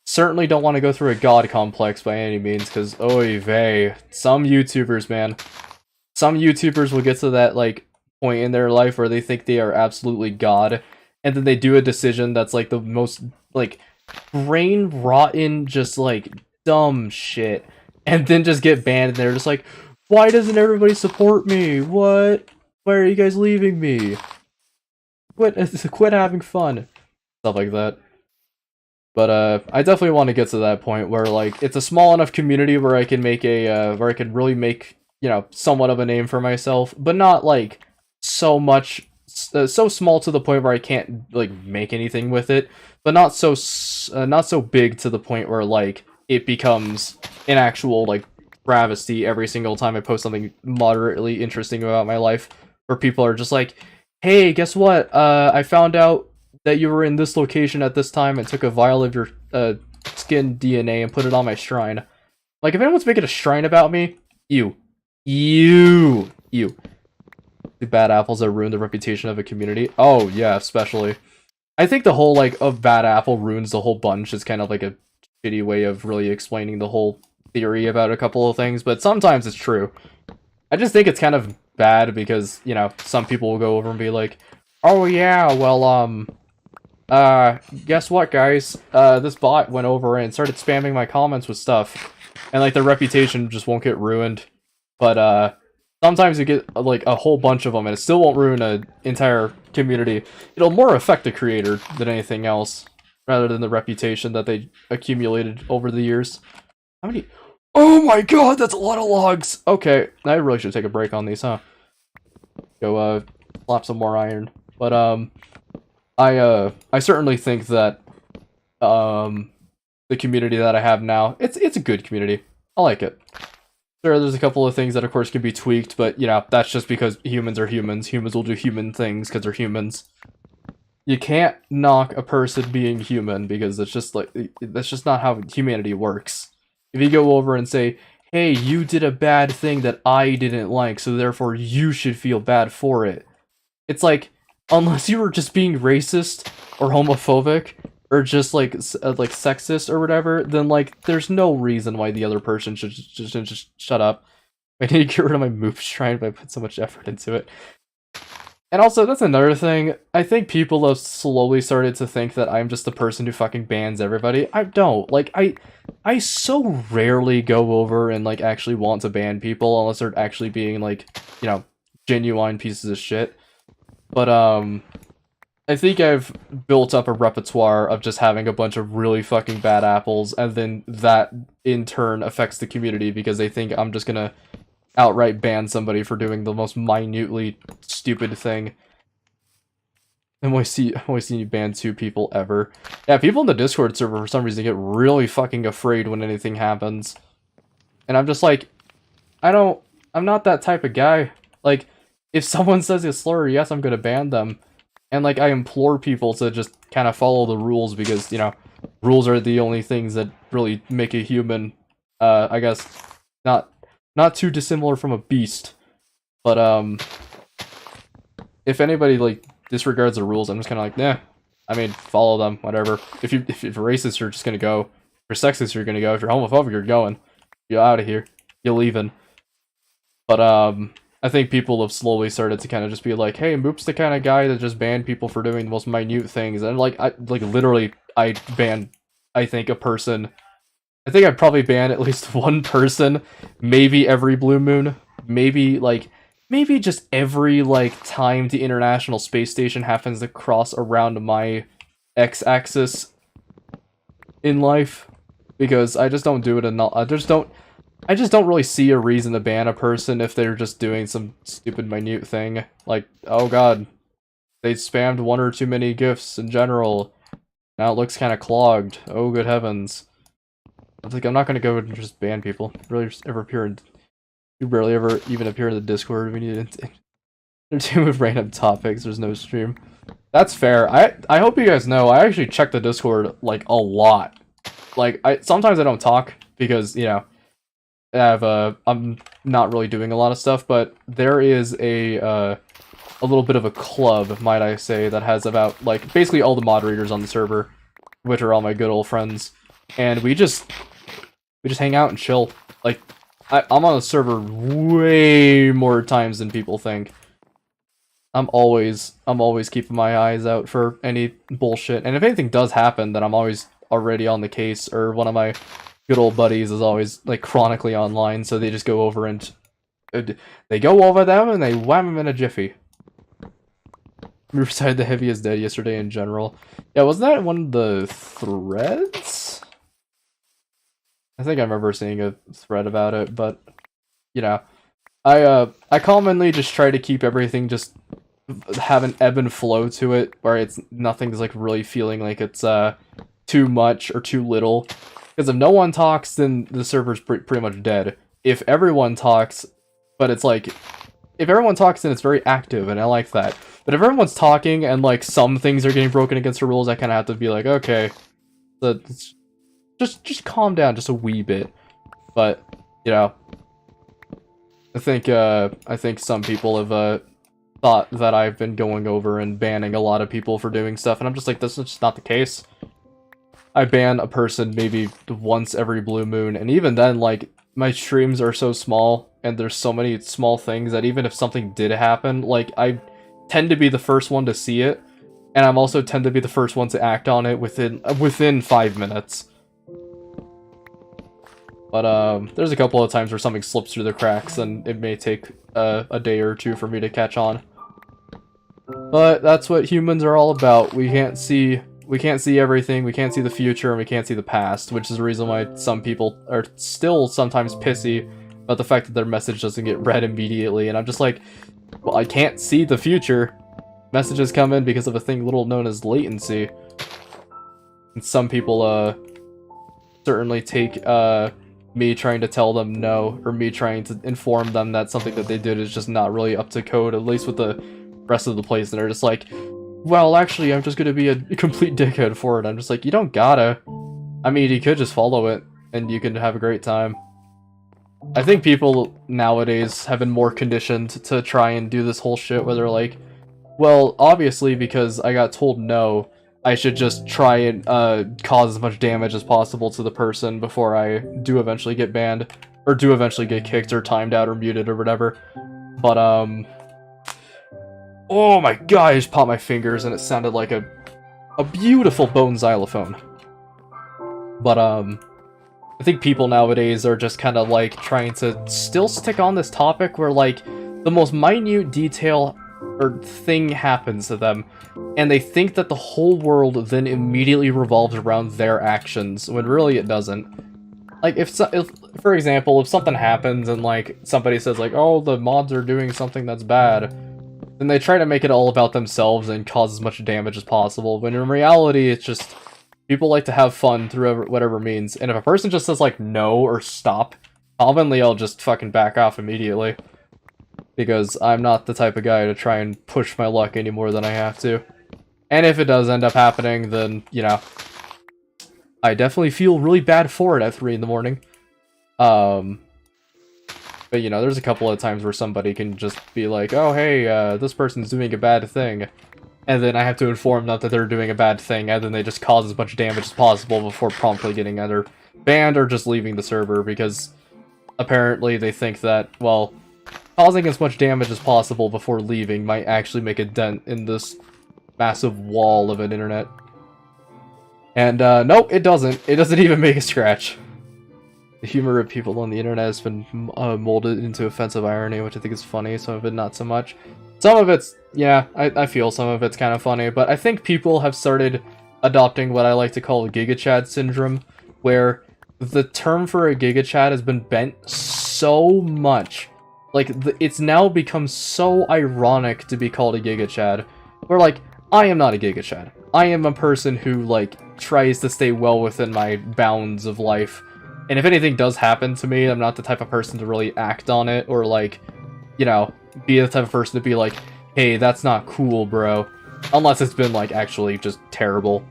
certainly don't want to go through a god complex by any means, because oy vey, some YouTubers, man, some YouTubers will get to that like point in their life where they think they are absolutely god, and then they do a decision that's like the most like brain rotten, just like dumb shit, and then just get banned, and they're just like, why doesn't everybody support me? What? Why are you guys leaving me? Quit having fun. Stuff like that. But I definitely want to get to that point where like it's a small enough community where I can make a where I can really make, you know, somewhat of a name for myself, but not like so much so small to the point where I can't like make anything with it, but not so big to the point where like it becomes an actual like travesty every single time I post something moderately interesting about my life, where people are just like, hey, guess what? I found out that you were in this location at this time and took a vial of your skin DNA and put it on my shrine. Like, if anyone's making a shrine about me, you. The bad apples that ruin the reputation of a community. Oh, yeah, especially. I think the whole, like, of bad apple ruins the whole bunch is kind of like a shitty way of really explaining the whole theory about a couple of things, but sometimes it's true. I just think it's kind of bad because, you know, some people will go over and be like, oh yeah, well, guess what, guys? This bot went over and started spamming my comments with stuff, and like their reputation just won't get ruined. But sometimes you get like a whole bunch of them, and it still won't ruin an entire community. It'll more affect the creator than anything else, rather than the reputation that they accumulated over the years. How many? Oh my god, that's a lot of logs! Okay, I really should take a break on these, huh? Go, slap some more iron. But, I certainly think that, the community that I have now, it's a good community. I like it. Sure, there's a couple of things that, of course, can be tweaked, but, you know, that's just because humans are humans. Humans will do human things because they're humans. You can't knock a person being human, because it's just, like, that's just not how humanity works. If you go over and say, hey, you did a bad thing that I didn't like, so therefore you should feel bad for it. It's like, unless you were just being racist or homophobic or just like sexist or whatever, then like there's no reason why the other person should just shut up. I need to get rid of my move shrine, but I put so much effort into it. And also, that's another thing. I think people have slowly started to think that I'm just the person who fucking bans everybody. I don't. Like, I so rarely go over and like actually want to ban people unless they're actually being like, you know, genuine pieces of shit. But, I think I've built up a repertoire of just having a bunch of really fucking bad apples, and then that, in turn, affects the community because they think I'm just gonna outright ban somebody for doing the most minutely stupid thing. I've only seen you ban 2 people ever. Yeah, people in the Discord server, for some reason, get really fucking afraid when anything happens. And I'm just like, I'm not that type of guy. Like, if someone says a slur, yes, I'm gonna ban them. And, like, I implore people to just kind of follow the rules because, you know, rules are the only things that really make a human, I guess, not too dissimilar from a beast. But, if anybody, like, disregards the rules, I'm just kind of like, nah. I mean, follow them, whatever. If you're racist, you're just gonna go. If you're sexist, you're gonna go. If you're homophobic, you're going. You're out of here. You're leaving. But, I think people have slowly started to kind of just be like, hey, Moop's the kind of guy that just banned people for doing the most minute things. And, like, literally, I banned, I think, a person. I think I'd probably ban at least one person, maybe every blue moon. Maybe just every, like, time the International Space Station happens to cross around my x-axis in life. Because I just don't do it enough. I just don't really see a reason to ban a person if they're just doing some stupid minute thing. Like, oh god, they spammed 1 or 2 many GIFs in general. Now it looks kind of clogged. Oh good heavens. I think I'm not gonna go and just ban people. Really just ever appear in... You barely ever even appear in the Discord. We need to entertain with random topics. There's no stream. That's fair. I hope you guys know, I actually check the Discord, like, a lot. Like, sometimes I don't talk because, you know, I'm not really doing a lot of stuff, but there is a a little bit of a club, might I say, that has about, like, basically all the moderators on the server, which are all my good old friends, and we just hang out and chill. Like, I'm on the server way more times than people think. I'm always keeping my eyes out for any bullshit, and if anything does happen, then I'm always already on the case, or one of my good old buddies is always, like, chronically online, so they just go over and they go over them and they wham them in a jiffy. Riverside the Heavy is dead yesterday in general. Yeah, wasn't that one of the threads? I think I remember seeing a thread about it, but, you know, I commonly just try to keep everything just have an ebb and flow to it, where nothing's like really feeling like it's too much or too little. Because if no one talks, then the server's pretty much dead. If everyone talks, but it's like, if everyone talks, then it's very active, and I like that. But if everyone's talking and like some things are getting broken against the rules, I kind of have to be like, okay, just calm down just a wee bit. But you know, I think some people have thought that I've been going over and banning a lot of people for doing stuff, and I'm just like, this is just not the case. I ban a person maybe once every blue moon, and even then, like, my streams are so small, and there's so many small things that even if something did happen, like, I tend to be the first one to see it, and I'm also tend to be the first one to act on it within 5 minutes. But there's a couple of times where something slips through the cracks, and it may take a day or two for me to catch on. But that's what humans are all about. We can't see everything, we can't see the future, and we can't see the past, which is the reason why some people are still sometimes pissy about the fact that their message doesn't get read immediately, and I'm just like, well, I can't see the future. Messages come in because of a thing little known as latency. And some people, certainly take, me trying to tell them no, or me trying to inform them that something that they did is just not really up to code, at least with the rest of the place, and they're just like, well, actually, I'm just gonna be a complete dickhead for it. I'm just like, you don't gotta. I mean, you could just follow it, and you can have a great time. I think people nowadays have been more conditioned to try and do this whole shit where they're like, well, obviously, because I got told no, I should just try and cause as much damage as possible to the person before I do eventually get banned, or do eventually get kicked or timed out or muted or whatever. But, oh my god, I just popped my fingers and it sounded like a beautiful bone xylophone. But, I think people nowadays are just kind of like trying to still stick on this topic where like the most minute detail or thing happens to them, and they think that the whole world then immediately revolves around their actions, when really it doesn't. Like, if for example, if something happens and like somebody says like, oh, the mods are doing something that's bad, then they try to make it all about themselves and cause as much damage as possible, when in reality it's just people like to have fun through whatever means, and if a person just says like no or stop, commonly I'll just fucking back off immediately. Because I'm not the type of guy to try and push my luck any more than I have to. And if it does end up happening, then, you know, I definitely feel really bad for it at 3 in the morning. But, you know, there's a couple of times where somebody can just be like, oh, hey, this person's doing a bad thing. And then I have to inform them that they're doing a bad thing, and then they just cause as much damage as possible before promptly getting either banned or just leaving the server, because apparently they think that, well, causing as much damage as possible before leaving might actually make a dent in this massive wall of an internet. And, nope, it doesn't. It doesn't even make a scratch. The humor of people on the internet has been molded into offensive irony, which I think is funny, some of it not so much. Some of it's, yeah, I feel some of it's kind of funny, but I think people have started adopting what I like to call Giga Chad syndrome, where the term for a Giga Chad has been bent so much. Like, it's now become so ironic to be called a Giga Chad. Where, like, I am not a Giga Chad. I am a person who, like, tries to stay well within my bounds of life. And if anything does happen to me, I'm not the type of person to really act on it, or, like, you know, be the type of person to be like, hey, that's not cool, bro. Unless it's been, like, actually just terrible.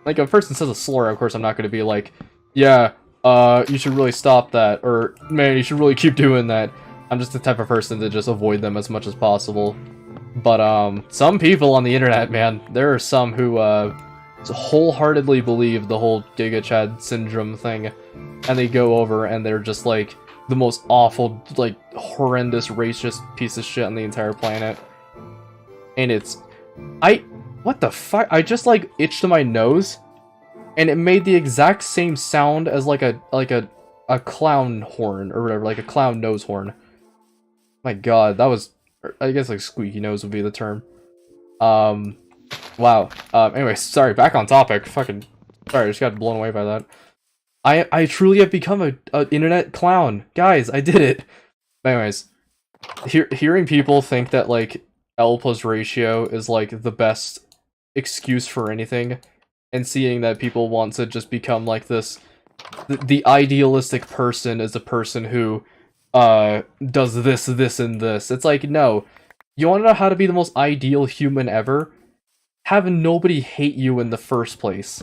Like, if a person says a slur, of course I'm not going to be like, yeah, you should really stop that, or, man, you should really keep doing that. I'm just the type of person to just avoid them as much as possible. But some people on the internet, man, there are some who wholeheartedly believe the whole Giga Chad syndrome thing, and they go over and they're just like the most awful, like horrendous, racist piece of shit on the entire planet. And it's, what the fuck? I just like itched my nose, and it made the exact same sound as like a clown horn or whatever, like a clown nose horn. My God, that was, I guess like squeaky nose would be the term. Wow. Anyway, sorry, back on topic. Fucking, sorry, I just got blown away by that. I truly have become a internet clown. Guys, I did it. Anyways, hearing people think that, like, L plus ratio is, like, the best excuse for anything, and seeing that people want to just become, like, this... The idealistic person is a person who, does this, this, and this. It's like, no. You want to know how to be the most ideal human ever? Have nobody hate you in the first place.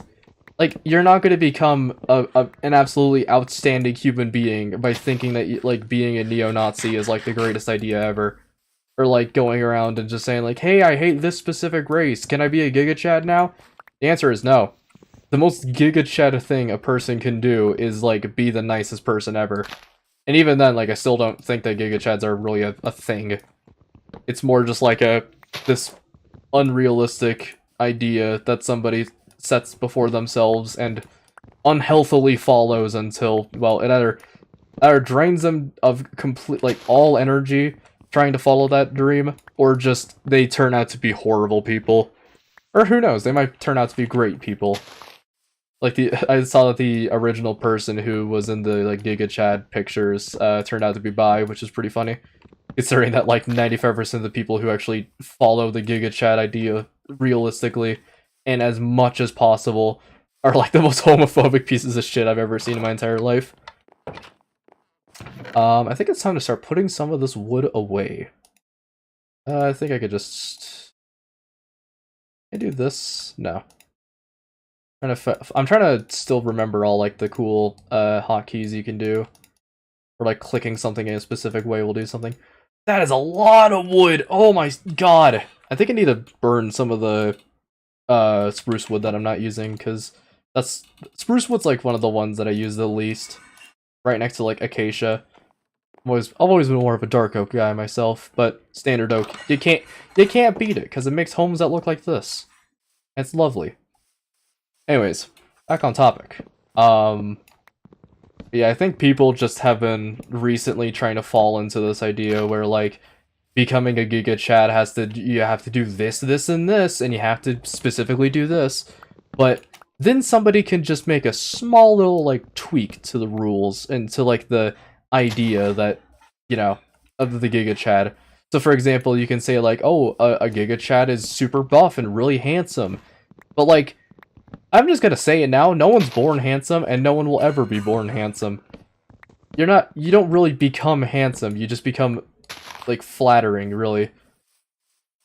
Like, you're not going to become an absolutely outstanding human being by thinking that, like, being a neo-Nazi is, like, the greatest idea ever. Or, like, going around and just saying, like, hey, I hate this specific race. Can I be a Giga Chad now? The answer is no. The most Giga Chad thing a person can do is, like, be the nicest person ever. And even then, like, I still don't think that Giga Chads are really a thing. It's more just like this unrealistic idea that somebody sets before themselves and unhealthily follows until, well, it either drains them of complete, like, all energy trying to follow that dream, or just they turn out to be horrible people. Or who knows, they might turn out to be great people. Like, I saw that the original person who was in the, like, Giga Chad pictures turned out to be bi, which is pretty funny. Considering that, like, 95% of the people who actually follow the Giga Chad idea realistically and as much as possible are, like, the most homophobic pieces of shit I've ever seen in my entire life. I think it's time to start putting some of this wood away. I think I could just... Can I do this? No. I'm trying to still remember all, like, the cool hotkeys you can do. Or, like, clicking something in a specific way will do something. That is a lot of wood! Oh my God! I think I need to burn some of the spruce wood that I'm not using, because spruce wood's, like, one of the ones that I use the least. Right next to, like, acacia. I've always been more of a dark oak guy myself, but standard oak, you can't beat it, because it makes homes that look like this. It's lovely. Anyways, back on topic. Yeah, I think people just have been recently trying to fall into this idea where, like, becoming a Giga Chad you have to do this, this, and this, and you have to specifically do this. But then somebody can just make a small little, like, tweak to the rules and to, like, the idea that, you know, of the Giga Chad. So, for example, you can say, like, oh, a Giga Chad is super buff and really handsome. But, like, I'm just gonna say it now, no one's born handsome, and no one will ever be born handsome. You don't really become handsome, you just become, like, flattering, really.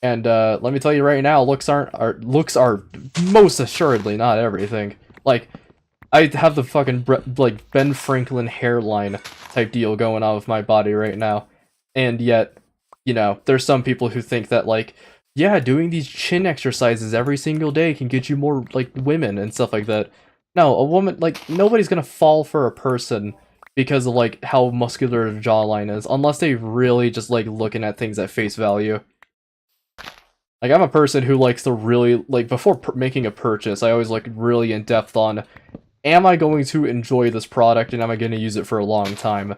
And, let me tell you right now, looks are most assuredly not everything. Like, I have the fucking, like, Ben Franklin hairline type deal going on with my body right now. And yet, you know, there's some people who think that, like, yeah, doing these chin exercises every single day can get you more, like, women and stuff like that. No, a woman, like, nobody's gonna fall for a person because of, like, how muscular their jawline is, unless they really just, like, looking at things at face value. Like, I'm a person who likes to really, like, before making a purchase, I always look really in depth on, am I going to enjoy this product and am I going to use it for a long time?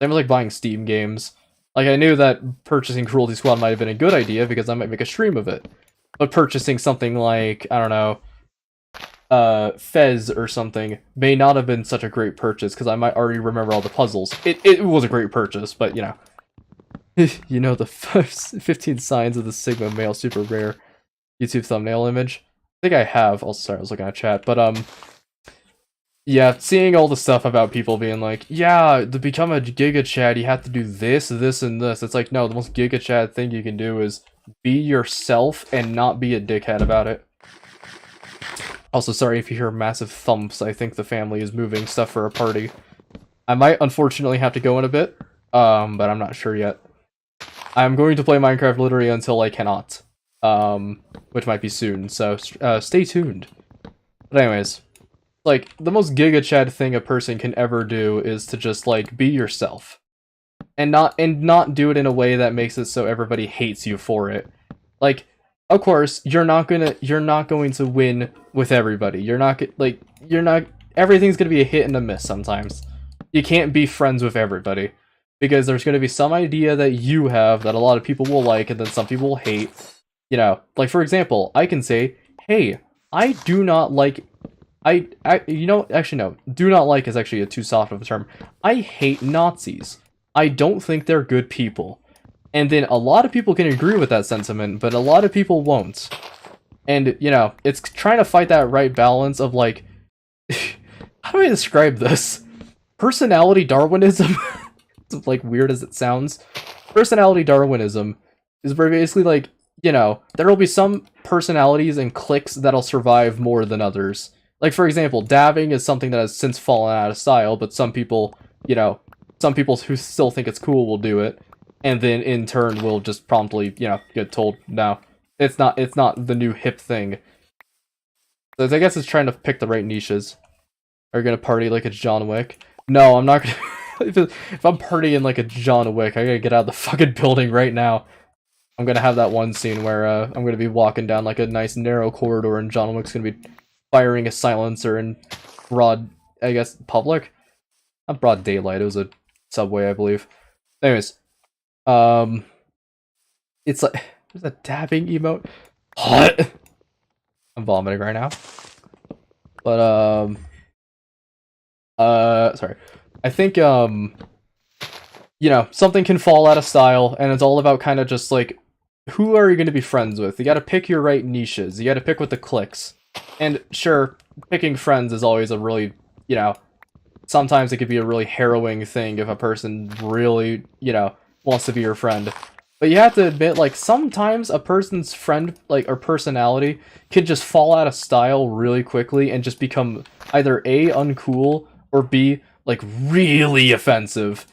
Same with, like, buying Steam games. Like, I knew that purchasing Cruelty Squad might have been a good idea because I might make a stream of it. But purchasing something like, I don't know, Fez or something may not have been such a great purchase because I might already remember all the puzzles. It was a great purchase, but, you know. You know, the 15 signs of the Sigma male super rare YouTube thumbnail image? I think I have. Oh, sorry, I was looking at chat. But, yeah, seeing all the stuff about people being like, yeah, to become a Giga Chad, you have to do this, this, and this. It's like, no, the most Giga Chad thing you can do is be yourself and not be a dickhead about it. Also, sorry if you hear massive thumps. I think the family is moving stuff for a party. I might, unfortunately, have to go in a bit, but I'm not sure yet. I'm going to play Minecraft literally until I cannot. Which might be soon, so stay tuned. But anyways, like, the most Giga Chad thing a person can ever do is to just, like, be yourself. And not do it in a way that makes it so everybody hates you for it. Like, of course, you're not going to win with everybody. Everything's gonna be a hit and a miss sometimes. You can't be friends with everybody. Because there's gonna be some idea that you have that a lot of people will like, and then some people will hate. You know, like, for example, I can say, hey, I do not like... actually no, do not like is actually too soft of a term. I hate Nazis. I don't think they're good people. And then a lot of people can agree with that sentiment, but a lot of people won't. And, you know, it's trying to fight that right balance of, like... how do I describe this? Personality Darwinism? It's, like, weird as it sounds. Personality Darwinism is basically, like, you know, there will be some personalities and cliques that'll survive more than others. Like, for example, dabbing is something that has since fallen out of style, but some people, you know, some people who still think it's cool will do it, and then in turn will just promptly, you know, get told, no, it's not the new hip thing. So I guess it's trying to pick the right niches. Are you gonna party like a John Wick? No, I'm not gonna... if I'm partying like a John Wick, I gotta get out of the fucking building right now. I'm gonna have that one scene where I'm gonna be walking down like a nice narrow corridor and John Wick's gonna be firing a silencer in broad, I guess, public? Not broad daylight, it was a subway, I believe. Anyways, it's like, there's a dabbing emote. Hot! I'm vomiting right now. But, sorry. I think, you know, something can fall out of style, and it's all about kind of just, like, who are you going to be friends with? You gotta pick your right niches. You gotta pick with the cliques. And, sure, picking friends is always a really, you know, sometimes it could be a really harrowing thing if a person really, you know, wants to be your friend. But you have to admit, like, sometimes a person's friend, like, or personality can just fall out of style really quickly and just become either A, uncool, or B, like, really offensive.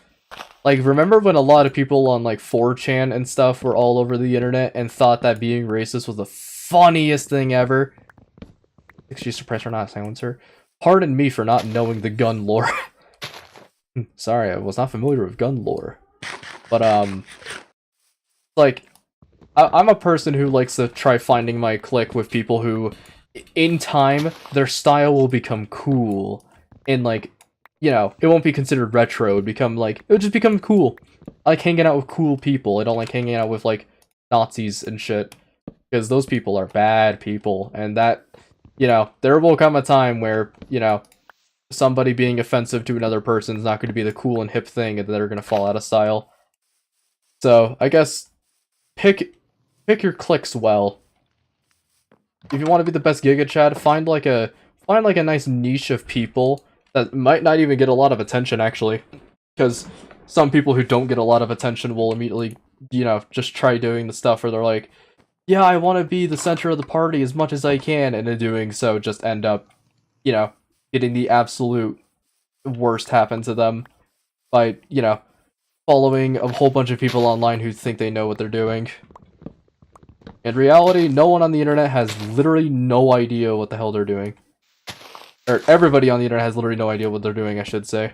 Like, remember when a lot of people on, like, 4chan and stuff were all over the internet and thought that being racist was the funniest thing ever? Excuse the press or not, silencer. Pardon me for not knowing the gun lore. Sorry, I was not familiar with gun lore. But, like, I'm a person who likes to try finding my clique with people who, in time, their style will become cool. And, like, you know, it won't be considered retro, it would just become cool. I like hanging out with cool people. I don't like hanging out with, like, Nazis and shit. Because those people are bad people, and that, you know, there will come a time where, you know, somebody being offensive to another person is not going to be the cool and hip thing, and they're going to fall out of style. So, I guess, pick your cliques well. If you want to be the best Giga Chad, find like a nice niche of people that might not even get a lot of attention, actually. Because some people who don't get a lot of attention will immediately, you know, just try doing the stuff where they're like, yeah, I want to be the center of the party as much as I can, and in doing so just end up, you know, getting the absolute worst happen to them by, you know, following a whole bunch of people online who think they know what they're doing. In reality, no one on the internet has literally no idea what the hell they're doing. Or everybody on the internet has literally no idea what they're doing, I should say.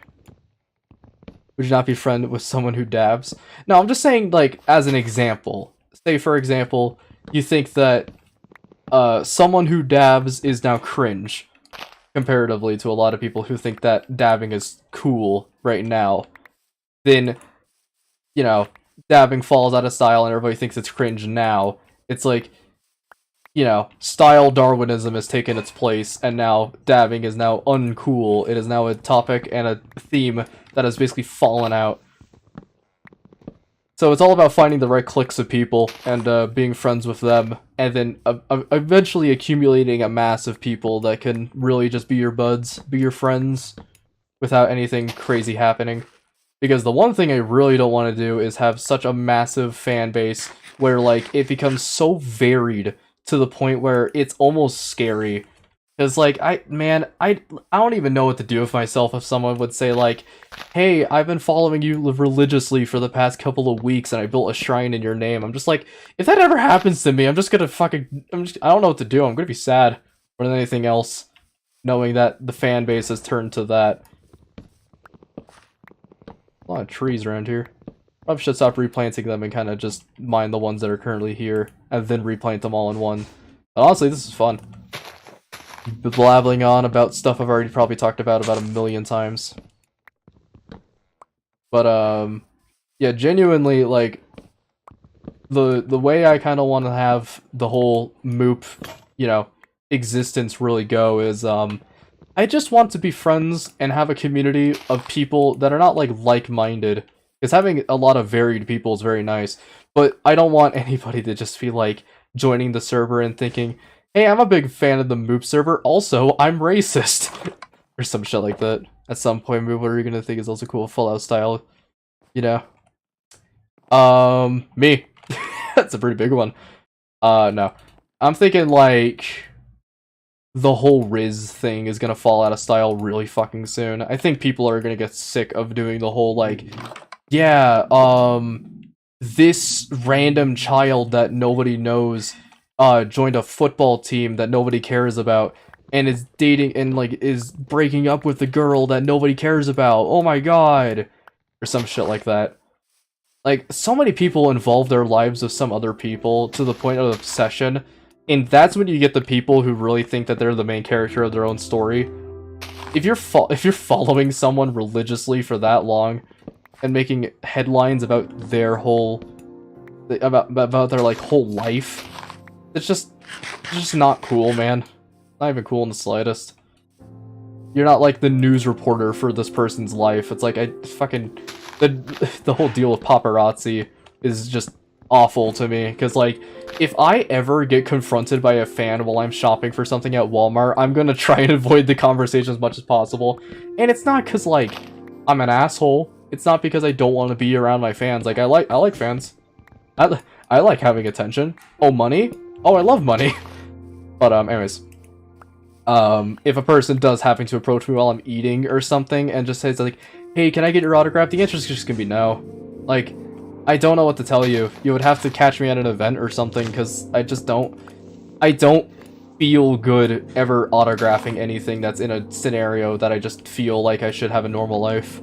Would you not be friend with someone who dabs? No, I'm just saying, like, as an example. Say, for example, you think that someone who dabs is now cringe, comparatively to a lot of people who think that dabbing is cool right now. Then, you know, dabbing falls out of style and everybody thinks it's cringe now. It's like, you know, style Darwinism has taken its place, and now dabbing is now uncool. It is now a topic and a theme that has basically fallen out. So it's all about finding the right cliques of people and being friends with them, and then eventually accumulating a mass of people that can really just be your buds, be your friends, without anything crazy happening. Because the one thing I really don't want to do is have such a massive fan base where, like, it becomes so varied to the point where it's almost scary. Because, like, I don't even know what to do with myself if someone would say, like, hey, I've been following you religiously for the past couple of weeks and I built a shrine in your name. I'm just like, if that ever happens to me, I'm just gonna I don't know what to do. I'm gonna be sad more than anything else, knowing that the fan base has turned to that. A lot of trees around here. Probably should stop replanting them and kind of just mine the ones that are currently here, and then replant them all in one. But honestly, this is fun. Blabbling on about stuff I've already probably talked about a million times. But, yeah, genuinely, like, the way I kind of want to have the whole Moop, you know, existence really go is, I just want to be friends and have a community of people that are not, like-minded. Because having a lot of varied people is very nice, but I don't want anybody to just be, like, joining the server and thinking, hey, I'm a big fan of the Moop server, also, I'm racist. Or some shit like that. At some point, Moop, what are you gonna think is also cool Fallout style? You know? Me. That's a pretty big one. No. I'm thinking, like, the whole Riz thing is gonna fall out of style really fucking soon. I think people are gonna get sick of doing the whole, like, yeah, this random child that nobody knows joined a football team that nobody cares about and is dating and like is breaking up with the girl that nobody cares about. Oh my god. Or some shit like that. Like, so many people involve their lives with some other people to the point of obsession, and that's when you get the people who really think that they're the main character of their own story. If you're following someone religiously for that long and making headlines about their whole about their like whole life, it's just not cool, man. Not even cool in the slightest. You're not like the news reporter for this person's life. It's like the whole deal with paparazzi is just awful to me, because like if I ever get confronted by a fan while I'm shopping for something at Walmart, I'm gonna try and avoid the conversation as much as possible. And it's not because like I'm an asshole. It's not because I don't want to be around my fans. Like I like fans. I like having attention. Oh, money? Oh, I love money. But anyways, if a person does happen to approach me while I'm eating or something and just says like, hey, can I get your autograph? The answer is just gonna be no. Like, I don't know what to tell you. You would have to catch me at an event or something, because I don't feel good ever autographing anything that's in a scenario that I just feel like I should have a normal life.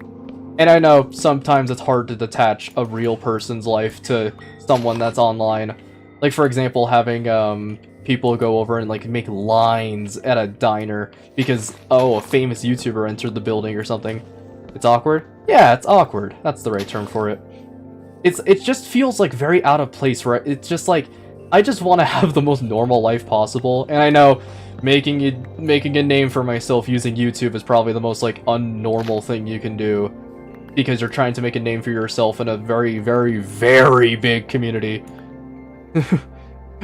And I know sometimes it's hard to detach a real person's life to someone that's online. Like, for example, having people go over and like make lines at a diner because, oh, a famous YouTuber entered the building or something. It's awkward? Yeah, it's awkward. That's the right term for it. It just feels like very out of place, right? It's just like, I just want to have the most normal life possible, and I know making a name for myself using YouTube is probably the most like unnormal thing you can do, because you're trying to make a name for yourself in a very, very, very big community.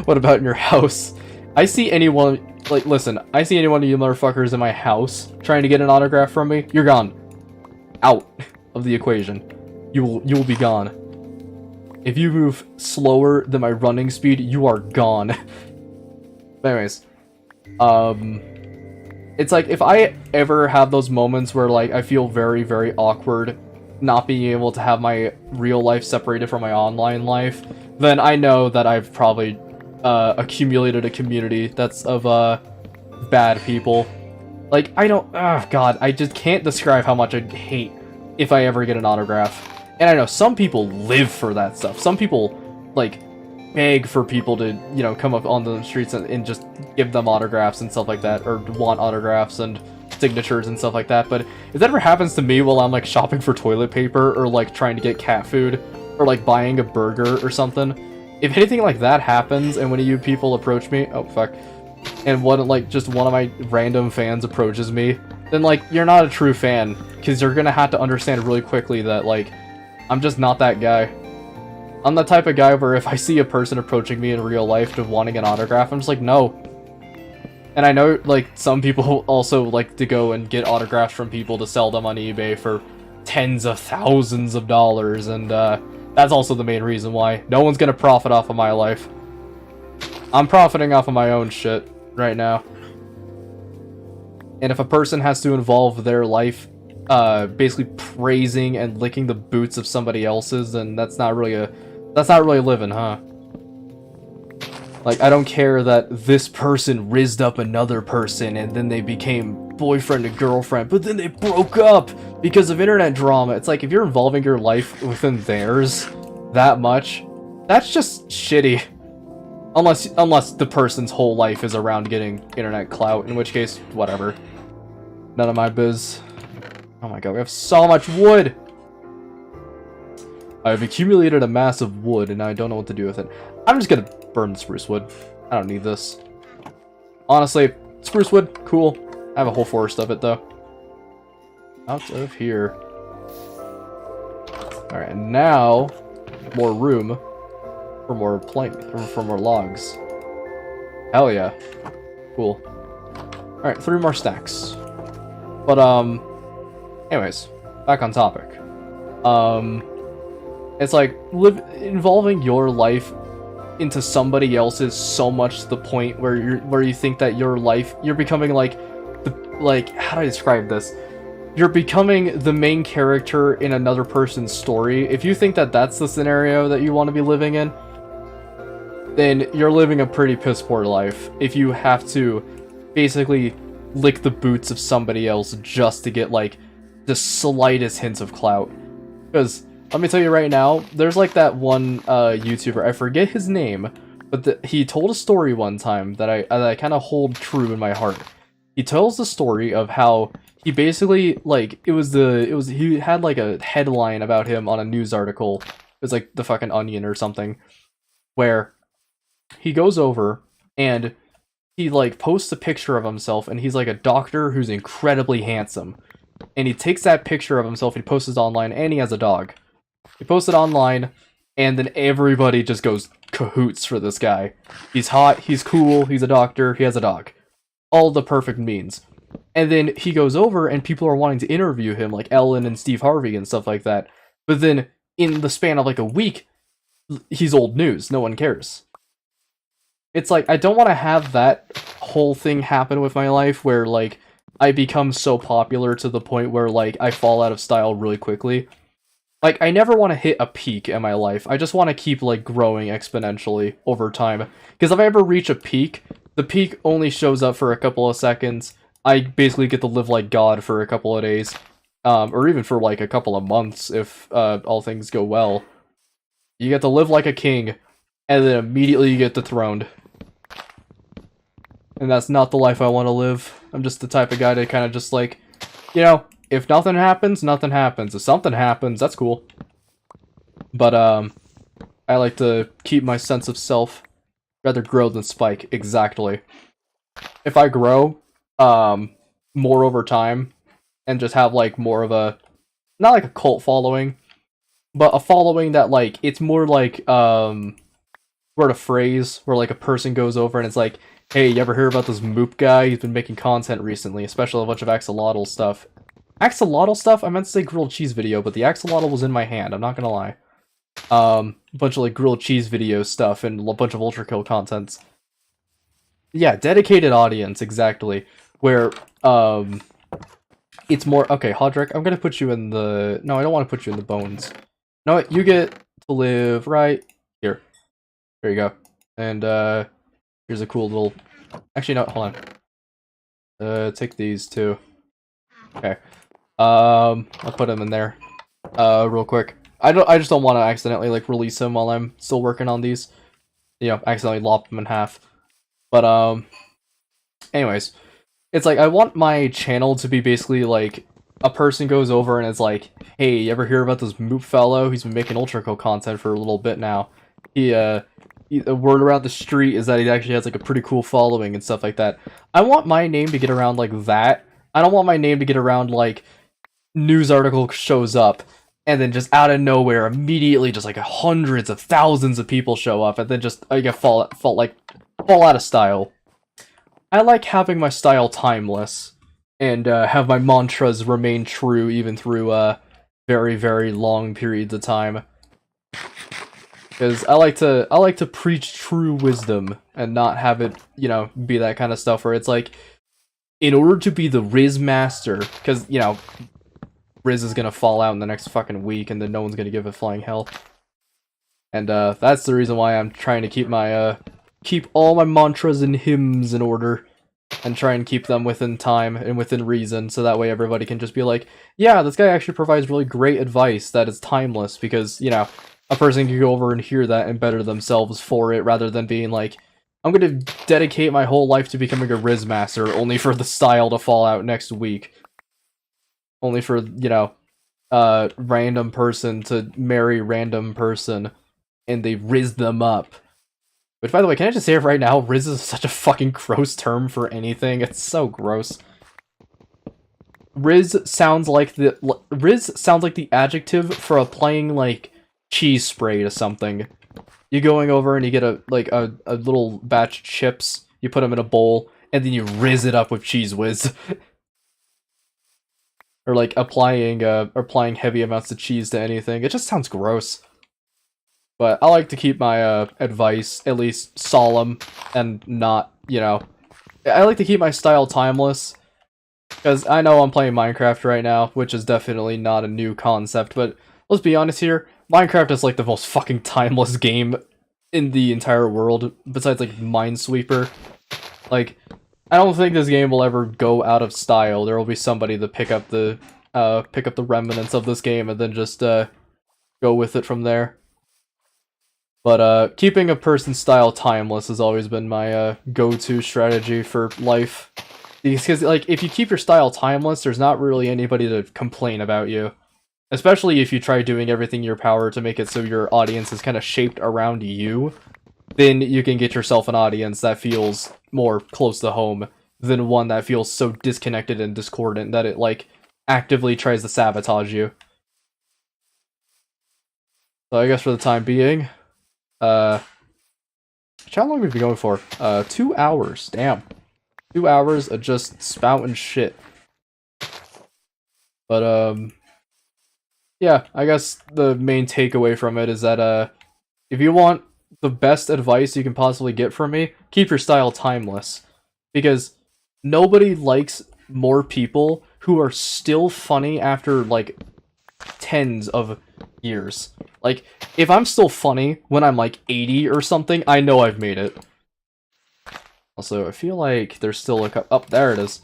What about in your house? I see anyone, like, listen, I see any one of you motherfuckers in my house trying to get an autograph from me, you're gone. Out of the equation. You will be gone. If you move slower than my running speed, you are gone. But anyways, it's like, if I ever have those moments where, like, I feel very, very awkward not being able to have my real life separated from my online life, then I know that I've probably accumulated a community that's of bad people. Like, I don't, god, I just can't describe how much I'd hate if I ever get an autograph. And I know some people live for that stuff. Some people, like, beg for people to, you know, come up on the streets and just give them autographs and stuff like that, or want autographs and signatures and stuff like that. But if that ever happens to me while I'm, like, shopping for toilet paper, or, like, trying to get cat food, or, like, buying a burger or something, if anything like that happens and one of you people approach me, oh, fuck, and just one of my random fans approaches me, then, like, you're not a true fan, because you're gonna have to understand really quickly that, like, I'm just not that guy. I'm the type of guy where if I see a person approaching me in real life to wanting an autograph, I'm just like, no. And I know, like, some people also like to go and get autographs from people to sell them on eBay for tens of thousands of dollars, and that's also the main reason why. No one's gonna profit off of my life. I'm profiting off of my own shit right now. And if a person has to involve their life basically praising and licking the boots of somebody else's, then that's not really living, huh? Like, I don't care that this person rizzed up another person and then they became boyfriend and girlfriend, but then they broke up because of internet drama. It's like, if you're involving your life within theirs that much, that's just shitty. Unless the person's whole life is around getting internet clout, in which case, whatever. None of my biz. Oh my god, we have so much wood! I've accumulated a mass of wood, and I don't know what to do with it. I'm just gonna burn the spruce wood. I don't need this. Honestly, spruce wood, cool. I have a whole forest of it, though. Out of here. Alright, and now, more room for more for more logs. Hell yeah. Cool. Alright, 3 more stacks. But, anyways, back on topic. It's like, involving your life into somebody else's so much to the point where you think that your life, you're becoming like, how do I describe this? You're becoming the main character in another person's story. If you think that that's the scenario that you want to be living in, then you're living a pretty piss poor life. If you have to basically lick the boots of somebody else just to get, like, the slightest hints of clout. Because, let me tell you right now, there's like that one YouTuber, I forget his name, but he told a story one time that I kind of hold true in my heart. He tells the story of how he basically, like, he had like a headline about him on a news article. It was like the fucking Onion or something, where he goes over and he like posts a picture of himself, and he's like a doctor who's incredibly handsome. And he takes that picture of himself, he posts it online, and he has a dog. He posts it online, and then everybody just goes cahoots for this guy. He's hot, he's cool, he's a doctor, he has a dog. All the perfect means. And then he goes over, and people are wanting to interview him, like Ellen and Steve Harvey and stuff like that. But then, in the span of like a week, he's old news. No one cares. It's like, I don't want to have that whole thing happen with my life, where like, I become so popular to the point where, like, I fall out of style really quickly. Like, I never want to hit a peak in my life. I just want to keep, like, growing exponentially over time. Because if I ever reach a peak, the peak only shows up for a couple of seconds. I basically get to live like God for a couple of days. Or even for, like, a couple of months if all things go well. You get to live like a king, and then immediately you get dethroned. And that's not the life I want to live. I'm just the type of guy to kind of just like, you know, if nothing happens, nothing happens. If something happens, that's cool. But, I like to keep my sense of self. Rather grow than spike. Exactly. If I grow, more over time, and just have, like, more of a, not like a cult following, but a following that, like, it's more like, word of phrase, where, like, a person goes over and it's like, hey, you ever hear about this Moop guy? He's been making content recently, especially a bunch of axolotl stuff. Axolotl stuff? I meant to say grilled cheese video, but the axolotl was in my hand, I'm not gonna lie. A bunch of, like, grilled cheese video stuff and a bunch of Ultra Kill contents. Yeah, dedicated audience, exactly. Where, it's more... Okay, Hodrick, I'm gonna put you in the... No, I don't want to put you in the bones. No, you get to live right here. There you go. And, here's a cool little... Actually, no, hold on. Take these, too. Okay. I'll put them in there. Real quick. I just don't want to accidentally, like, release them while I'm still working on these. You know, accidentally lop them in half. But, anyways. It's like, I want my channel to be basically, like, a person goes over and it's like, hey, you ever hear about this Moop fellow? He's been making Ultra Kill content for a little bit now. The word around the street is that he actually has, like, a pretty cool following and stuff like that. I want my name to get around like that. I don't want my name to get around, like, news article shows up, and then just out of nowhere, immediately, just, like, hundreds of thousands of people show up, and then just, fall out of style. I like having my style timeless, and, have my mantras remain true even through, very, very long periods of time. Because I like to preach true wisdom and not have it, you know, be that kind of stuff where it's like, in order to be the Riz Master, because, you know, Riz is gonna fall out in the next fucking week, and then no one's gonna give a flying hell. And, that's the reason why I'm trying to keep my, keep all my mantras and hymns in order, and try and keep them within time and within reason, so that way everybody can just be like, yeah, this guy actually provides really great advice that is timeless, because, you know, a person can go over and hear that and better themselves for it, rather than being like, I'm gonna dedicate my whole life to becoming a Riz Master, only for the style to fall out next week. Only for, you know, random person to marry random person, and they Riz them up. Which, by the way, can I just say it right now? Riz is such a fucking gross term for anything. It's so gross. Riz sounds like the adjective for applying, like, cheese spray to something. You're going over and you get a little batch of chips, you put them in a bowl, and then you Riz it up with Cheese Whiz. Or like applying heavy amounts of cheese to anything. It just sounds gross. But I like to keep my advice at least solemn and not, you know, I like to keep my style timeless. Because I know I'm playing Minecraft right now, which is definitely not a new concept, but let's be honest here, Minecraft is like the most fucking timeless game in the entire world, besides like Minesweeper. Like, I don't think this game will ever go out of style. There will be somebody to pick up the remnants of this game and then just go with it from there. But keeping a person's style timeless has always been my go-to strategy for life. Because, like, if you keep your style timeless, there's not really anybody to complain about you. Especially if you try doing everything in your power to make it so your audience is kind of shaped around you, then you can get yourself an audience that feels more close to home than one that feels so disconnected and discordant that it, like, actively tries to sabotage you. So I guess for the time being, how long have we been going for? 2 hours, damn. 2 hours of just spouting shit. But, yeah, I guess the main takeaway from it is that, if you want the best advice you can possibly get from me, keep your style timeless. Because nobody likes more people who are still funny after, like, tens of years. Like, if I'm still funny when I'm, like, 80 or something, I know I've made it. Also, I feel like there's still a oh, there it is.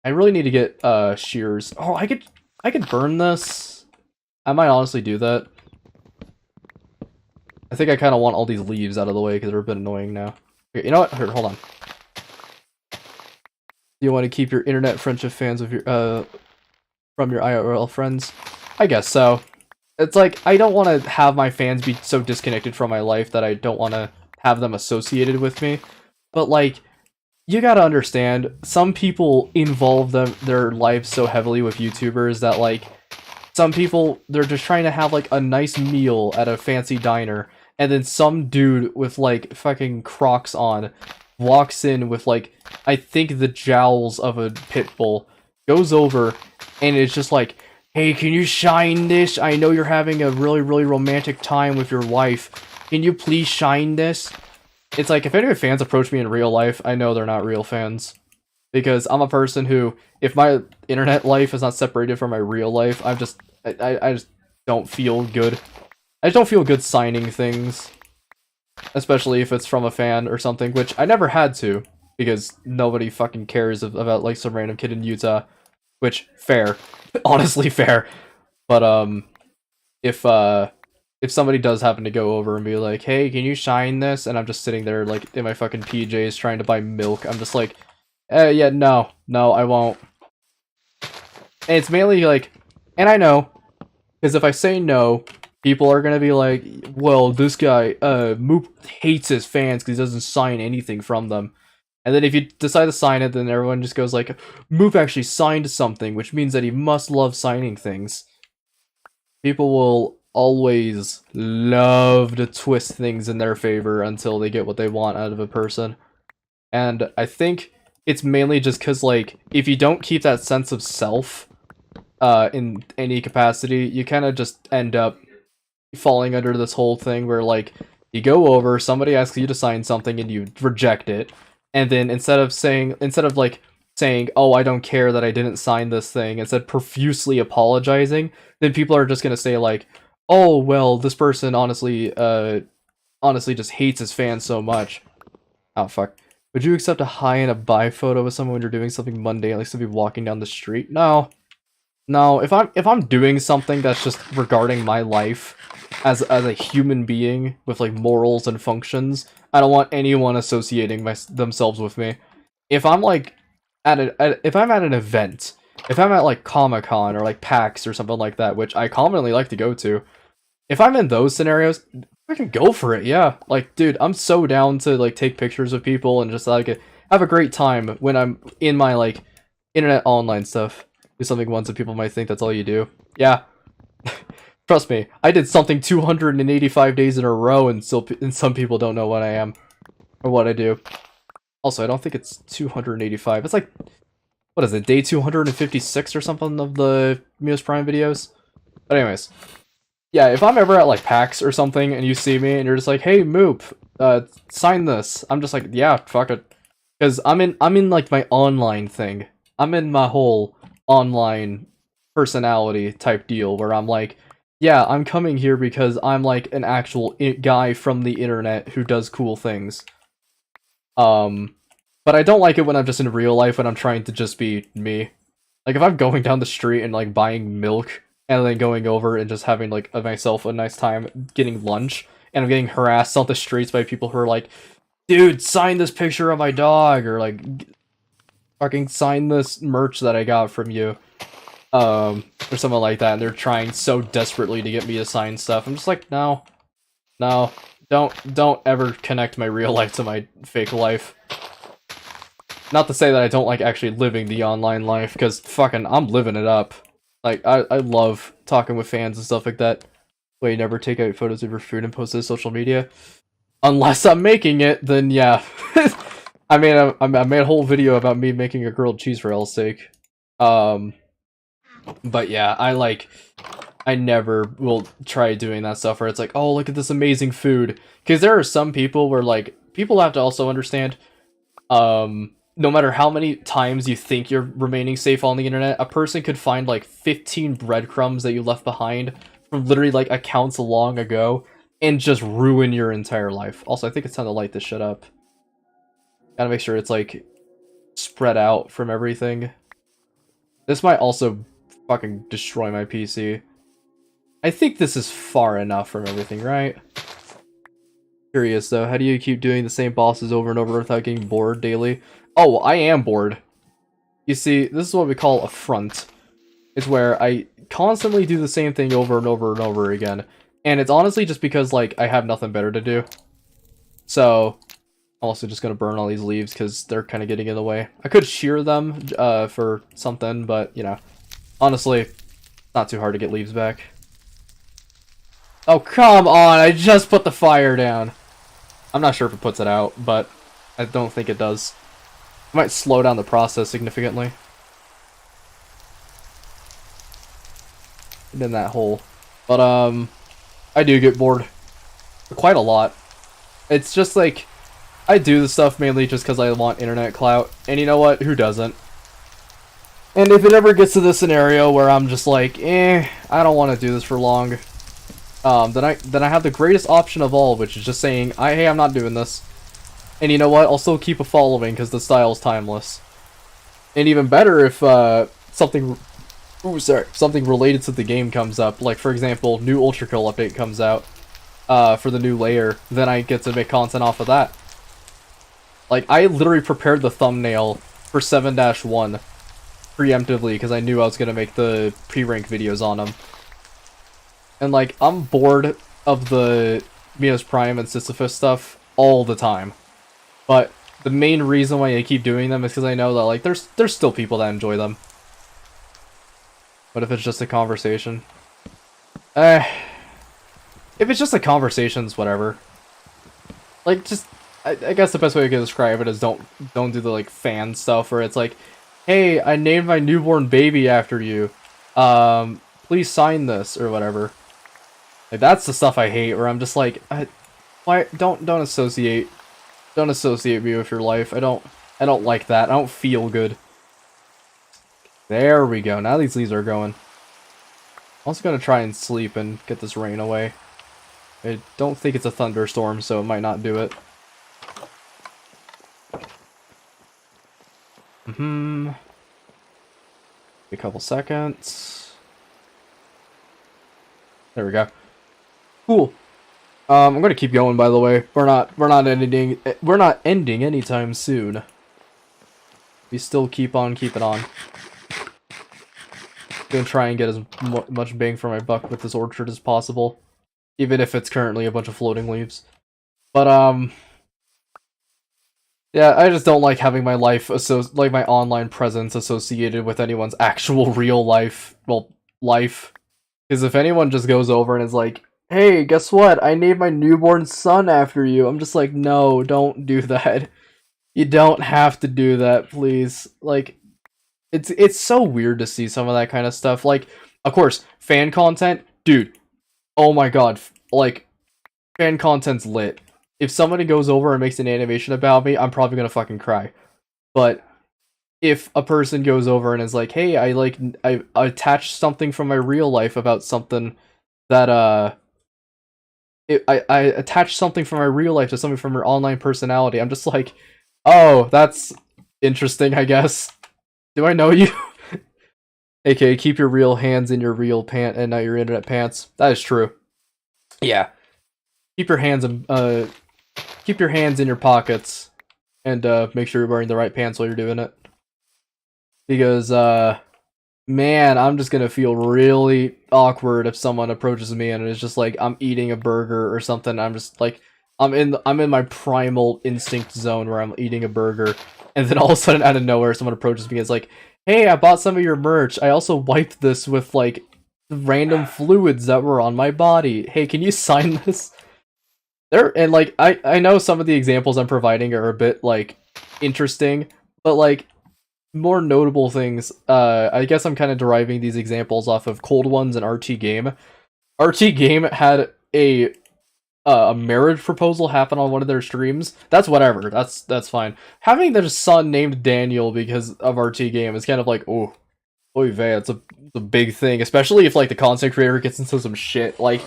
I really need to get, shears. Oh, I could burn this. I might honestly do that. I think I kind of want all these leaves out of the way because they're a bit annoying now. Okay, you know what? Here, hold on. You want to keep your internet friendship fans of your from your IRL friends? I guess so. It's like, I don't want to have my fans be so disconnected from my life that I don't want to have them associated with me. But, like, you gotta understand, some people involve their lives so heavily with YouTubers that, like, some people, they're just trying to have, like, a nice meal at a fancy diner, and then some dude with, like, fucking Crocs on walks in with, like, I think the jowls of a pit bull, goes over, and it's just like, hey, can you shine this? I know you're having a really, really romantic time with your wife. Can you please shine this? It's like, if any of my fans approach me in real life, I know they're not real fans. Because I'm a person who, if my internet life is not separated from my real life, I just don't feel good. I just don't feel good signing things. Especially if it's from a fan or something, which I never had to. Because nobody fucking cares about, like, some random kid in Utah. Which, fair. Honestly fair. But, if somebody does happen to go over and be like, hey, can you shine this? And I'm just sitting there, like, in my fucking PJs trying to buy milk, I'm just like, yeah, no, I won't. And it's mainly like, and I know, because if I say no, people are gonna be like, well, this guy, Moop hates his fans because he doesn't sign anything from them. And then if you decide to sign it, then everyone just goes like, Moop actually signed something, which means that he must love signing things. People will always love to twist things in their favor until they get what they want out of a person. And I think it's mainly just because, like, if you don't keep that sense of self in any capacity, you kind of just end up falling under this whole thing where, like, you go over, somebody asks you to sign something and you reject it, and then instead of, like, saying, oh, I don't care that I didn't sign this thing, instead profusely apologizing, then people are just gonna say like, oh, well, this person honestly just hates his fans so much. Oh, fuck. Would you accept a hi and a bye photo with someone when you're doing something mundane, like somebody walking down the street? No. No, if I'm doing something that's just regarding my life as a human being with like morals and functions, I don't want anyone associating themselves with me. If I'm like if I'm at an event, if I'm at like Comic-Con or like PAX or something like that, which I commonly like to go to, if I'm in those scenarios, I can go for it, yeah. Like, dude, I'm so down to like take pictures of people and just like have a great time when I'm in my like internet online stuff. Do something once and people might think that's all you do. Yeah. Trust me, I did something 285 days in a row and some people don't know what I am or what I do. Also, I don't think it's 285. It's like, what is it, day 256 or something of the Muse Prime videos? But anyways, yeah, if I'm ever at like PAX or something and you see me and you're just like, hey, Moop, sign this. I'm just like, yeah, fuck it. Because I'm in like my online thing. I'm in my whole online personality type deal where I'm like, yeah, I'm coming here because I'm like an actual guy from the internet who does cool things. But I don't like it when I'm just in real life when I'm trying to just be me. Like if I'm going down the street and like buying milk and then going over and just having like myself a nice time getting lunch and I'm getting harassed on the streets by people who are like, dude, sign this picture of my dog, or like fucking sign this merch that I got from you, or something like that, and they're trying so desperately to get me to sign stuff. I'm just like, no, don't ever connect my real life to my fake life. Not to say that I don't like actually living the online life, because fucking I'm living it up. Like, I love talking with fans and stuff like that. Wait, you never take out photos of your food and post it to social media? Unless I'm making it, then yeah. I made a whole video about me making a grilled cheese for L's sake. But yeah, I never will try doing that stuff where it's like, oh, look at this amazing food. Because there are some people where, like, people have to also understand, no matter how many times you think you're remaining safe on the internet, a person could find, like, 15 breadcrumbs that you left behind from literally, like, accounts long ago and just ruin your entire life. Also, I think it's time to light this shit up. Gotta make sure it's, like, spread out from everything. This might also fucking destroy my PC. I think this is far enough from everything, right? Curious, though. How do you keep doing the same bosses over and over without getting bored daily? Oh, I am bored. You see, this is what we call a front. It's where I constantly do the same thing over and over and over again. And it's honestly just because, like, I have nothing better to do. So, I'm also just gonna burn all these leaves because they're kind of getting in the way. I could shear them for something, but, you know, honestly, not too hard to get leaves back. Oh, come on! I just put the fire down. I'm not sure if it puts it out, but I don't think it does. It might slow down the process significantly. In that hole. But, I do get bored. Quite a lot. It's just like, I do this stuff mainly just because I want internet clout. And you know what? Who doesn't? And if it ever gets to the scenario where I'm just like, I don't want to do this for long, then I have the greatest option of all, which is just saying, hey, I'm not doing this. And you know what? I'll still keep a following because the style's timeless. And even better if something related to the game comes up, like for example, new Ultra Kill update comes out for the new layer, then I get to make content off of that. Like, I literally prepared the thumbnail for 7-1 preemptively because I knew I was going to make the pre-rank videos on them. And like, I'm bored of the Minos Prime and Sisyphus stuff all the time. But the main reason why I keep doing them is because I know that, like, there's still people that enjoy them. But if it's just a conversation? If it's just a conversation, it's whatever. Like, just, I guess the best way I can describe it is don't do the, like, fan stuff where it's like, hey, I named my newborn baby after you. Please sign this, or whatever. Like, that's the stuff I hate, where I'm just like, why, don't associate me with your life. I don't like that. I don't feel good. There we go. Now these leaves are going. I'm also gonna try and sleep and get this rain away. I don't think it's a thunderstorm, so it might not do it. A couple seconds. There we go. Cool. I'm gonna keep going, by the way. We're not ending anytime soon. We still keep on keeping on. Gonna try and get as much bang for my buck with this orchard as possible, even if it's currently a bunch of floating leaves. But yeah, I just don't like having my life like my online presence associated with anyone's actual real life, life. Because if anyone just goes over and is like, "Hey, guess what? I named my newborn son after you," I'm just like, no, don't do that. You don't have to do that, please. Like, it's so weird to see some of that kind of stuff. Like, of course, fan content, dude. Oh my god, like, fan content's lit. If somebody goes over and makes an animation about me, I'm probably gonna fucking cry. But if a person goes over and is like, "Hey, I attached something from my real life about something that I attached something from my real life to something from your online personality," I'm just like, "Oh, that's interesting, I guess. Do I know you?" AKA, keep your real hands in your real pant and not your internet pants. That is true. Yeah. Keep your hands in your pockets and make sure you're wearing the right pants while you're doing it. Because man, I'm just gonna feel really awkward if someone approaches me and it's just like I'm eating a burger or something. I'm just like I'm in my primal instinct zone where I'm eating a burger, and then all of a sudden out of nowhere someone approaches me and is like, "Hey, I bought some of your merch. I also wiped this with like random fluids that were on my body. Hey, can you sign this?" And like I know some of the examples I'm providing are a bit like interesting, but like more notable things, I guess I'm kind of deriving these examples off of Cold Ones and RT Game. RT Game had a marriage proposal happen on one of their streams. That's whatever. That's fine. Having their son named Daniel because of RT Game is kind of like, oh, oy vey, it's a big thing, especially if like the content creator gets into some shit. Like,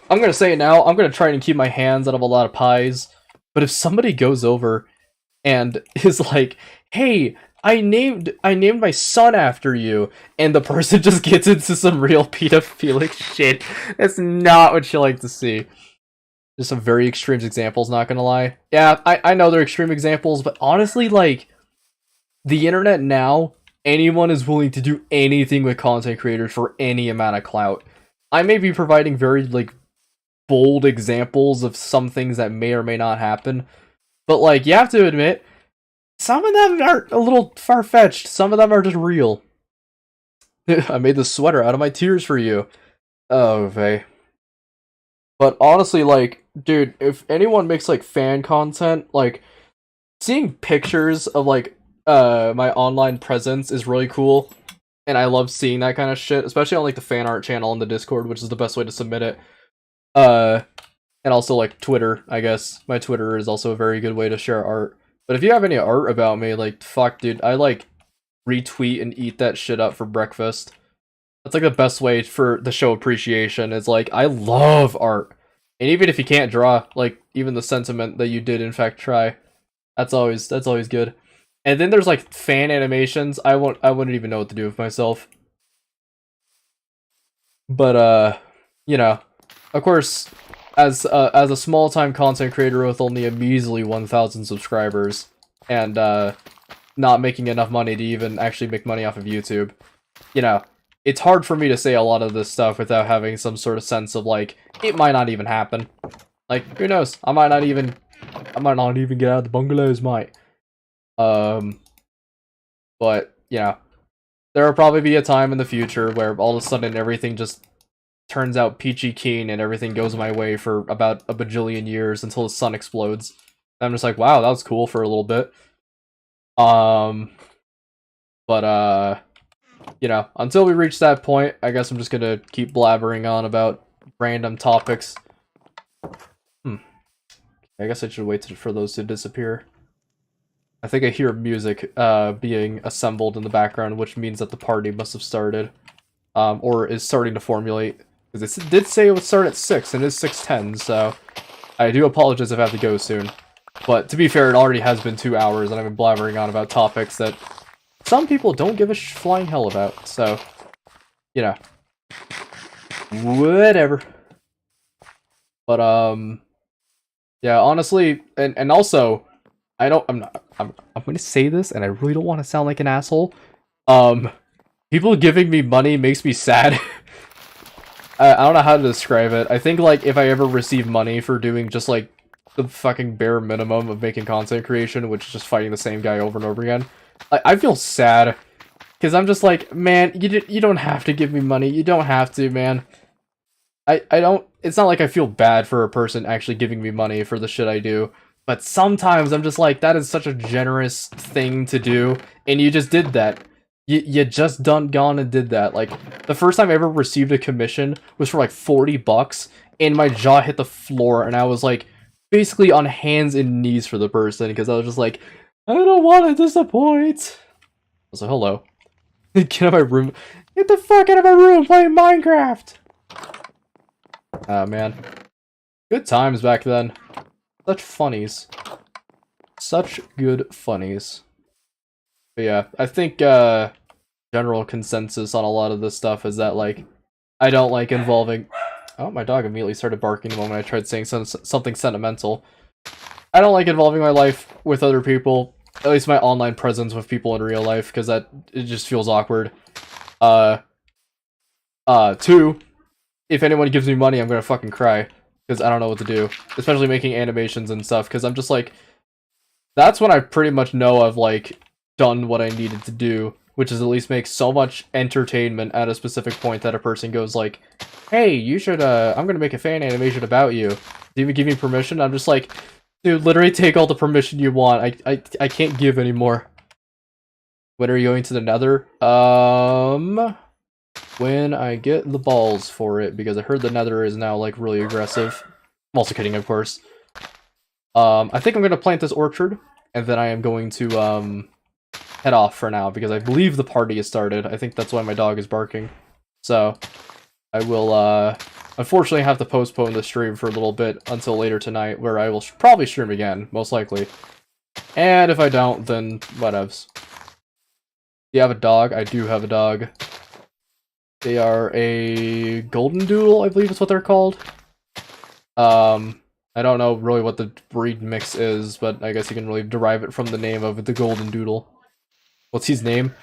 I'm gonna say it now. I'm gonna try and keep my hands out of a lot of pies. But if somebody goes over and is like, "Hey, I named my son after you," and the person just gets into some real pedophilic shit, that's not what you like to see. Just some very extreme examples, not gonna lie. Yeah, I know they're extreme examples, but honestly, like, the internet now, anyone is willing to do anything with content creators for any amount of clout. I may be providing very, like, bold examples of some things that may or may not happen, but, like, you have to admit, some of them are a little far-fetched. Some of them are just real. I made the sweater out of my tears for you. Oh, vey. But honestly, like, dude, if anyone makes, like, fan content, like, seeing pictures of, like, my online presence is really cool. And I love seeing that kind of shit, especially on, like, the fan art channel on the Discord, which is the best way to submit it. And also, like, Twitter, I guess. My Twitter is also a very good way to share art. But if you have any art about me, like, fuck, dude, I, like, retweet and eat that shit up for breakfast. That's, like, the best way for the show appreciation. Is like, I love art. And even if you can't draw, like, even the sentiment that you did, in fact, try. That's always good. And then there's, like, fan animations. I wouldn't even know what to do with myself. But, you know, of course, as a small-time content creator with only a measly 1,000 subscribers, and not making enough money to even actually make money off of YouTube, you know, it's hard for me to say a lot of this stuff without having some sort of sense of, like, it might not even happen. Like, who knows? I might not even get out of the bungalows, might. But, you know, there will probably be a time in the future where all of a sudden everything just turns out peachy keen and everything goes my way for about a bajillion years until the sun explodes. And I'm just like, wow, that was cool for a little bit. But you know, until we reach that point, I guess I'm just gonna keep blabbering on about random topics. I guess I should wait for those to disappear. I think I hear music being assembled in the background, which means that the party must have started. Or is starting to formulate. Because it did say it would start at 6, and it is 6:10, so I do apologize if I have to go soon. But to be fair, it already has been 2 hours, and I've been blabbering on about topics that some people don't give a flying hell about, so, you know. Whatever. But, yeah, honestly, and also, I'm gonna say this, and I really don't want to sound like an asshole. People giving me money makes me sad. I don't know how to describe it. I think, like, if I ever receive money for doing just, like, the fucking bare minimum of making content creation, which is just fighting the same guy over and over again, I feel sad. Because I'm just like, man, you don't have to give me money. You don't have to, man. I don't... It's not like I feel bad for a person actually giving me money for the shit I do. But sometimes I'm just like, that is such a generous thing to do. And you just did that. You just gone and did that. Like, the first time I ever received a commission was for like 40 bucks. And my jaw hit the floor. And I was like, basically on hands and knees for the person. Because I was just like, I don't want to disappoint. I was like, hello. Get out of my room. Get the fuck out of my room playing Minecraft! Ah, man. Good times back then. Such funnies. Such good funnies. But yeah, I think, general consensus on a lot of this stuff is that, like, I don't like involving... Oh, my dog immediately started barking the moment I tried saying something sentimental. I don't like involving my life with other people. At least my online presence with people in real life, because it just feels awkward. Two, if anyone gives me money, I'm gonna fucking cry, because I don't know what to do. Especially making animations and stuff, because I'm just like, that's when I pretty much know I've, like, done what I needed to do, which is at least make so much entertainment at a specific point that a person goes like, hey, you should, I'm gonna make a fan animation about you. Do you even give me permission? I'm just like, dude, literally take all the permission you want. I can't give anymore. When are you going to the Nether? When I get the balls for it, because I heard the Nether is now, like, really aggressive. I'm also kidding, of course. I think I'm gonna plant this orchard, and then I am going to, head off for now, because I believe the party has started. I think that's why my dog is barking. So, I will, unfortunately have to postpone the stream for a little bit until later tonight, where I will probably stream again, most likely. And if I don't, then whatevs. Do you have a dog? I do have a dog. They are a golden doodle, I believe is what they're called. I don't know really what the breed mix is, but I guess you can really derive it from the name of the golden doodle. What's his name?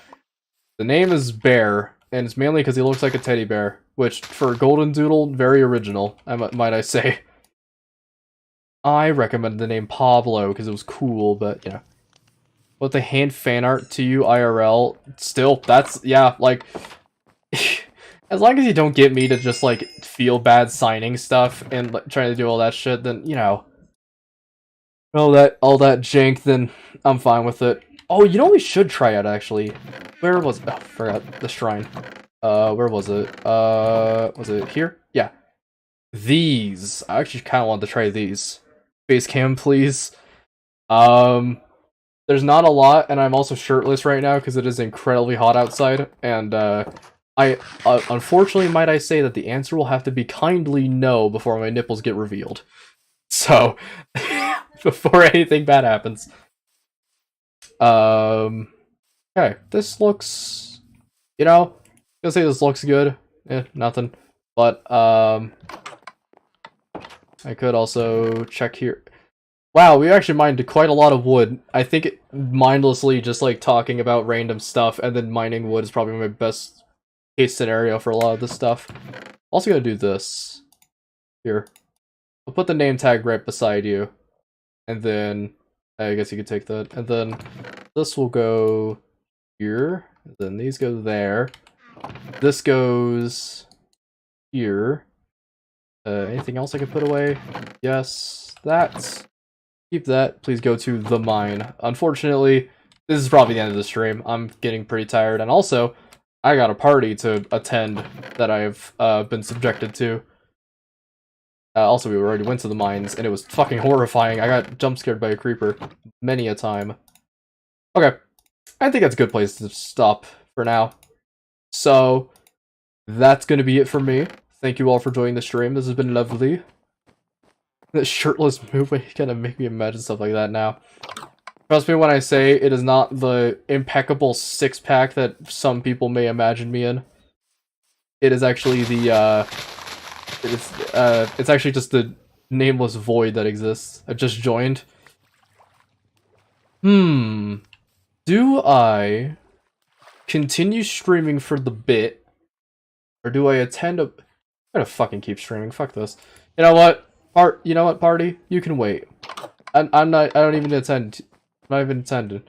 The name is Bear, and it's mainly because he looks like a teddy bear, which, for a golden doodle, very original, might I say. I recommended the name Pablo because it was cool, but, you know. But the hand fan art to you IRL, still, that's, yeah, like, as long as you don't get me to just, like, feel bad signing stuff and like, trying to do all that shit, then, you know, all that jank, then I'm fine with it. Oh, you know we should try out, actually. Where was, oh, forgot the shrine. Where was it here? Yeah. These. I actually kind of want to try these. Face cam, please. There's not a lot, and I'm also shirtless right now because it is incredibly hot outside, and, I, unfortunately, might I say that the answer will have to be kindly no before my nipples get revealed. So, before anything bad happens. Okay, this looks, you know, I'm gonna say this looks good. Nothing. But, I could also check here. Wow, we actually mined quite a lot of wood. I think mindlessly just, like, talking about random stuff and then mining wood is probably my best case scenario for a lot of this stuff. Also gonna do this. Here. I'll put the name tag right beside you. And then, I guess you could take that. And then, this will go here. And then these go there. This goes here. Anything else I could put away? Yes, that. Keep that. Please go to the mine. Unfortunately, this is probably the end of the stream. I'm getting pretty tired. And also, I got a party to attend that I've been subjected to. Also, we already went to the mines, and it was fucking horrifying. I got jump scared by a creeper many a time. Okay, I think that's a good place to stop for now. So, that's going to be it for me. Thank you all for joining the stream. This has been lovely. The shirtless movement kind of make me imagine stuff like that now. Trust me when I say it is not the impeccable six-pack that some people may imagine me in. It is actually the, it's actually just the nameless void that exists. I've just joined. Do I continue streaming for the bit? Or do I attend a... I'm gonna fucking keep streaming, fuck this. You know what? You know what, party? You can wait. I don't even attend. I'm not even attending.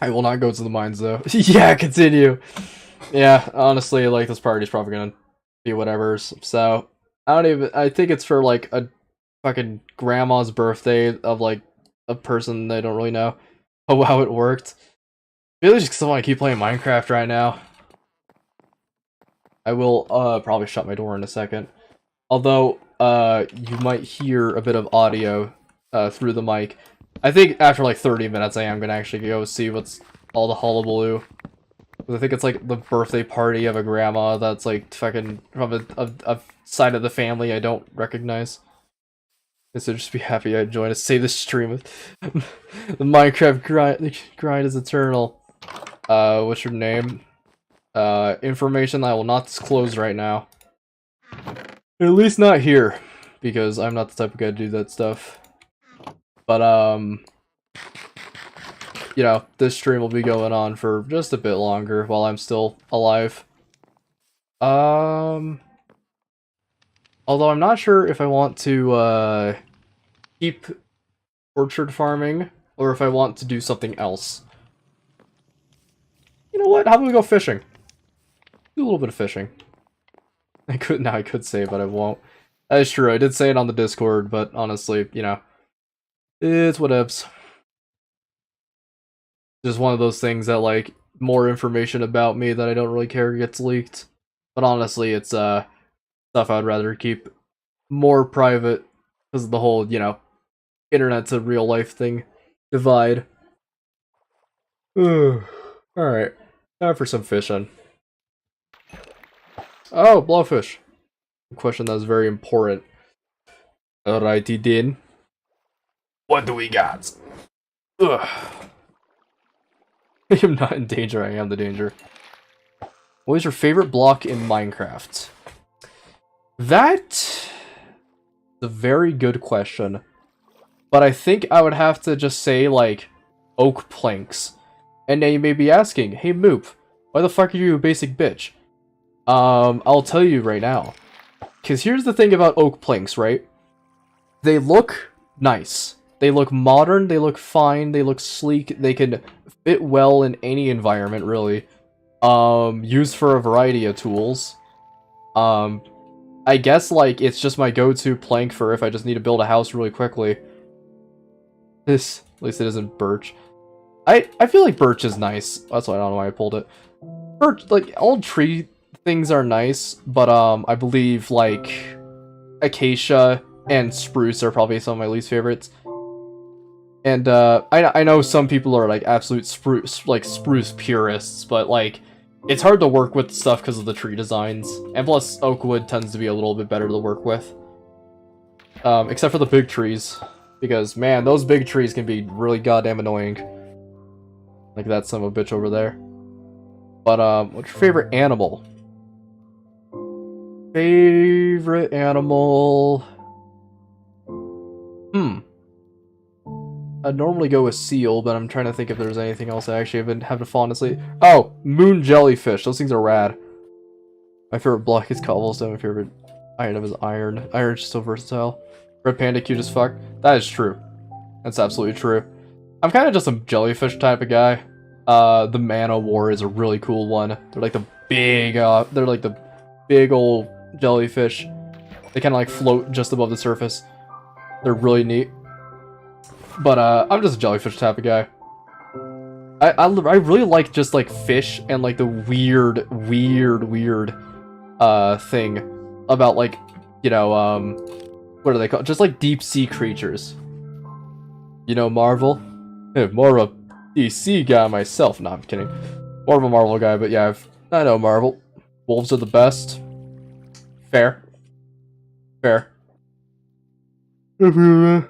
I will not go to the mines, though. Yeah, continue! Yeah, honestly, like, this party's probably gonna be whatever's, so... I think it's for, like, a fucking grandma's birthday of, like, a person they don't really know how it worked. Really just because I want to keep playing Minecraft right now. I will, probably shut my door in a second. Although, you might hear a bit of audio, through the mic. I think after, like, 30 minutes I am gonna actually go see what's all the hullabaloo. I think it's, like, the birthday party of a grandma that's, like, fucking from a side of the family I don't recognize. So just be happy I joined to save the stream. The Minecraft grind is eternal. What's your name? Information I will not disclose right now. At least not here, because I'm not the type of guy to do that stuff. But, you know, this stream will be going on for just a bit longer while I'm still alive. Although I'm not sure if I want to, keep orchard farming, or if I want to do something else. You know what? How about we go fishing? Do a little bit of fishing. I could say it, but I won't. That is true, I did say it on the Discord, but honestly, you know, it's whatevs. Just one of those things that, like, more information about me that I don't really care gets leaked. But honestly, it's, stuff I'd rather keep more private, because of the whole, you know, internet to real life thing divide. Alright, time for some fishing. Oh, blowfish. A question that is very important. Alrighty then. What do we got? Ugh. I am not in danger, I am the danger. What is your favorite block in Minecraft? That's a very good question. But I think I would have to just say, like, oak planks. And now you may be asking, hey Moop, why the fuck are you a basic bitch? I'll tell you right now. Because here's the thing about oak planks, right? They look nice. They look modern, they look fine, they look sleek, they can fit well in any environment, really. Used for a variety of tools. I guess, like, it's just my go-to plank for if I just need to build a house really quickly. At least it isn't birch. I feel like birch is nice. That's why I don't know why I pulled it. Birch, like, all tree things are nice, but, I believe, like, acacia and spruce are probably some of my least favorites. And, I know some people are, like, absolute spruce purists, but, like, it's hard to work with stuff because of the tree designs. And plus, oak wood tends to be a little bit better to work with. Except for the big trees. Because, man, those big trees can be really goddamn annoying. Like that son of a bitch over there. But, what's your favorite animal? Favorite animal... I'd normally go with seal, but I'm trying to think if there's anything else I actually have to fall honestly. Oh! Moon jellyfish! Those things are rad. My favorite block is cobblestone, my favorite item is iron. Iron's just so versatile. Red panda cute as fuck. That is true. That's absolutely true. I'm kind of just a jellyfish type of guy. The mana war is a really cool one. They're like the big old jellyfish. They kind of like float just above the surface. They're really neat. But I'm just a jellyfish type of guy. I really like just like fish and like the weird thing about like, you know, what are they called? Just like deep sea creatures. You know, Marvel? More of a DC guy myself. No, I'm kidding. More of a Marvel guy, but yeah, I know Marvel. Wolves are the best. Fair. Fair. I've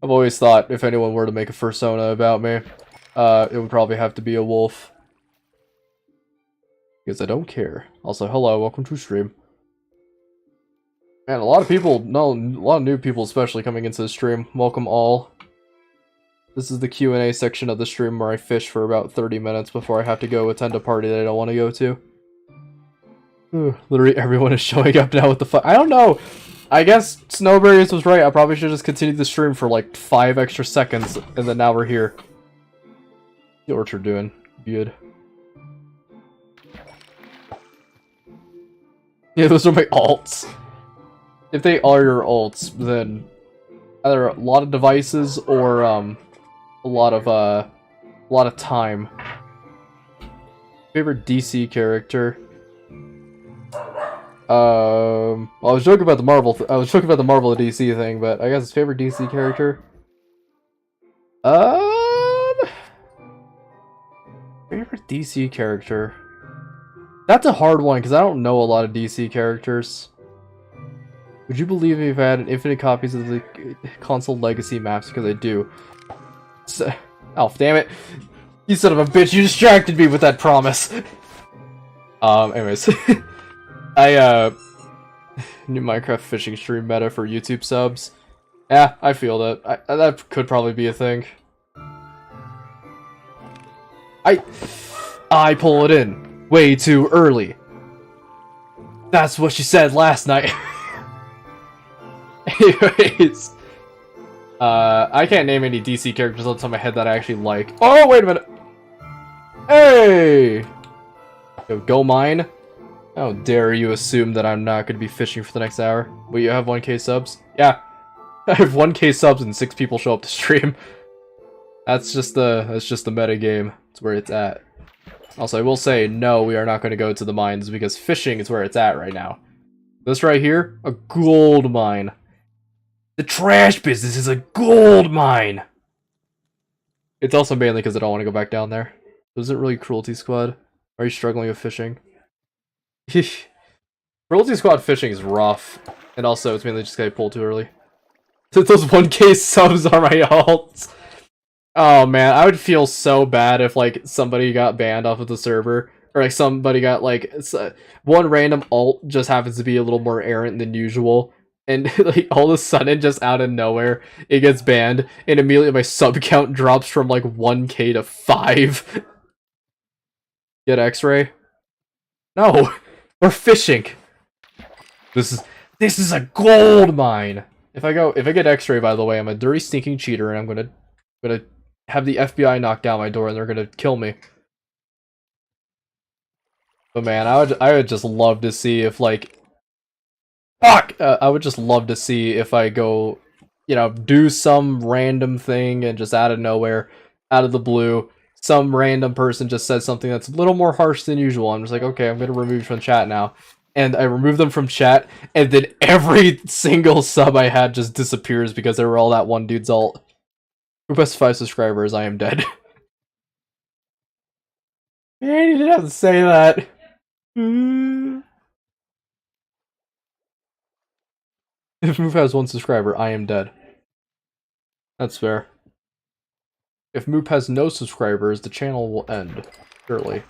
always thought if anyone were to make a persona about me, it would probably have to be a wolf. Because I don't care. Also, hello, welcome to stream. Man, a lot of people, no, a lot of new people especially coming into the stream. Welcome all. This is the Q&A section of the stream where I fish for about 30 minutes before I have to go attend a party that I don't want to go to. Literally everyone is showing up now with the fuck. I don't know. I guess Snowberries was right. I probably should just continue the stream for like 5 extra seconds, and then now we're here. The orchard doing good. Yeah, those are my alts. If they are your alts, then either a lot of devices or a lot of time. Favorite DC character? Well, I was joking about the Marvel. I was joking about the Marvel DC thing, but I guess his favorite DC character. Favorite DC character. That's a hard one because I don't know a lot of DC characters. Would you believe me if I had infinite copies of the console legacy maps? Because I do. So, oh, damn it! You son of a bitch! You distracted me with that promise. Anyways. I, new Minecraft fishing stream meta for YouTube subs. Yeah, I feel that. That could probably be a thing. I pull it in way too early. That's what she said last night. Anyways. I can't name any DC characters on the top of my head that I actually like. Oh, wait a minute! Hey! Yo, go mine. How dare you assume that I'm not going to be fishing for the next hour? Will you have 1k subs? Yeah. I have 1k subs and 6 people show up to stream. That's just the meta game. It's where it's at. Also, I will say, no, we are not going to go to the mines because fishing is where it's at right now. This right here, a gold mine. The trash business is a gold mine! It's also mainly because I don't want to go back down there. Is it really Cruelty Squad? Are you struggling with fishing? Cruelty Squad fishing is rough, and also it's mainly just because I pulled too early. Those 1k subs are my alts. Oh man, I would feel so bad if like somebody got banned off of the server, or like somebody got like one random alt just happens to be a little more errant than usual, and like all of a sudden, just out of nowhere, it gets banned, and immediately my sub count drops from like 1k to 5. Get X-ray? No. We're fishing. This is a gold mine. If I get X-ray, by the way, I'm a dirty, stinking cheater, and I'm gonna have the FBI knock down my door, and they're gonna kill me. But man, I would just love to see if like, fuck. I would just love to see if I go, you know, do some random thing and just out of nowhere, out of the blue, some random person just says something that's a little more harsh than usual. I'm just like, okay, I'm gonna remove you from chat now. And I remove them from chat, and then every single sub I had just disappears because they were all that one dude's alt. Who has 5 subscribers? I am dead. Man, you didn't have to say that. If Move has 1 subscriber, I am dead. That's fair. If Moop has no subscribers, the channel will end. Surely.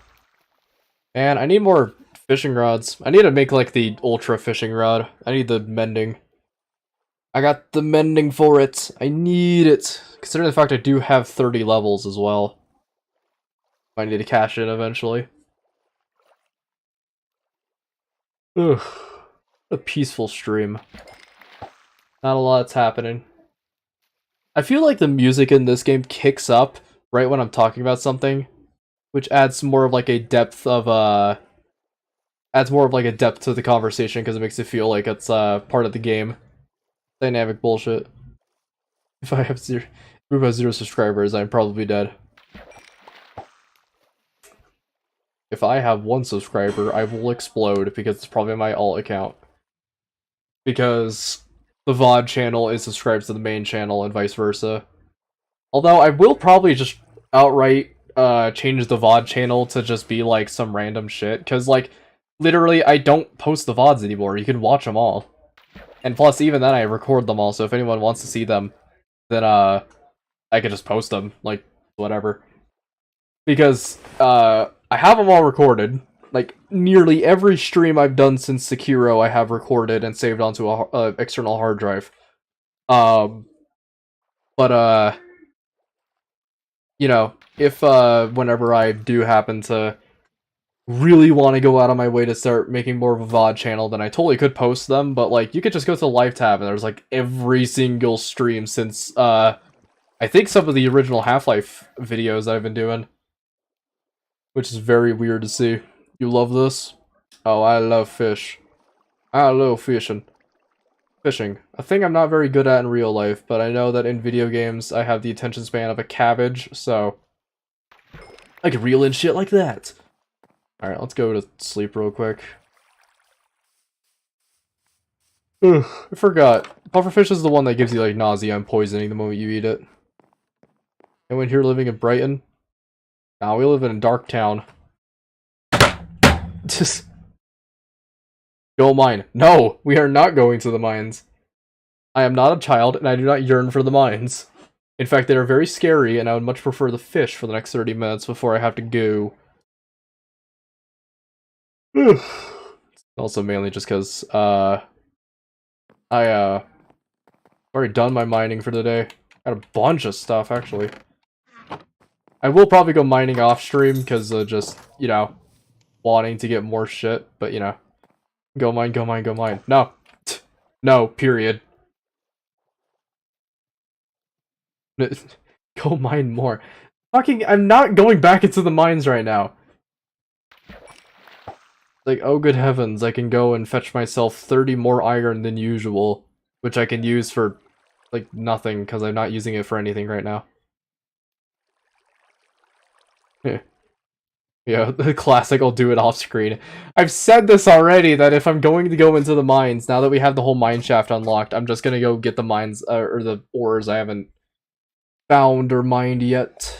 And I need more fishing rods. I need to make like the ultra fishing rod. I need the mending. I got the mending for it. I need it. Considering the fact I do have 30 levels as well. I need to cash in eventually. Ugh. What a peaceful stream. Not a lot's happening. I feel like the music in this game kicks up right when I'm talking about something, which adds more of like a depth of adds more of like a depth to the conversation because it makes it feel like it's part of the game. Dynamic bullshit. If I have 0 subscribers, I'm probably dead. If I have 1 subscriber, I will explode because it's probably my alt account. Because the VOD channel is subscribed to the main channel and vice versa. Although I will probably just outright change the VOD channel to just be like some random shit, because like literally I don't post the VODs anymore. You can watch them all. And plus even then I record them all, so if anyone wants to see them, then I could just post them, like whatever. Because I have them all recorded. Like nearly every stream I've done since Sekiro I have recorded and saved onto a external hard drive. But you know, if whenever I do happen to really want to go out of my way to start making more of a VOD channel, then I totally could post them, but like you could just go to the live tab and there's like every single stream since I think some of the original Half-Life videos I've been doing. Which is very weird to see. You love this? Oh, I love fish. I love fishing. Fishing. A thing I'm not very good at in real life, but I know that in video games I have the attention span of a cabbage, so I can reel in shit like that. Alright, let's go to sleep real quick. Ugh, I forgot. Pufferfish is the one that gives you like nausea and poisoning the moment you eat it. Anyone here living in Brighton? Nah, we live in a dark town. Just go mine. No, we are not going to the mines. I am not a child, and I do not yearn for the mines. In fact, they are very scary, and I would much prefer the fish for the next 30 minutes before I have to go. Also mainly just because, I already done my mining for the day. Got a bunch of stuff, actually. I will probably go mining off stream because just, you know, wanting to get more shit, but you know. Go mine, go mine, go mine. No. No, period. Go mine more. Fucking, I'm not going back into the mines right now. Like, oh good heavens, I can go and fetch myself 30 more iron than usual, which I can use for, like, nothing, because I'm not using it for anything right now. Yeah, the classic I'll do it off screen. I've said this already, that if I'm going to go into the mines, now that we have the whole mine shaft unlocked, I'm just gonna go get the mines, or the ores I haven't found or mined yet.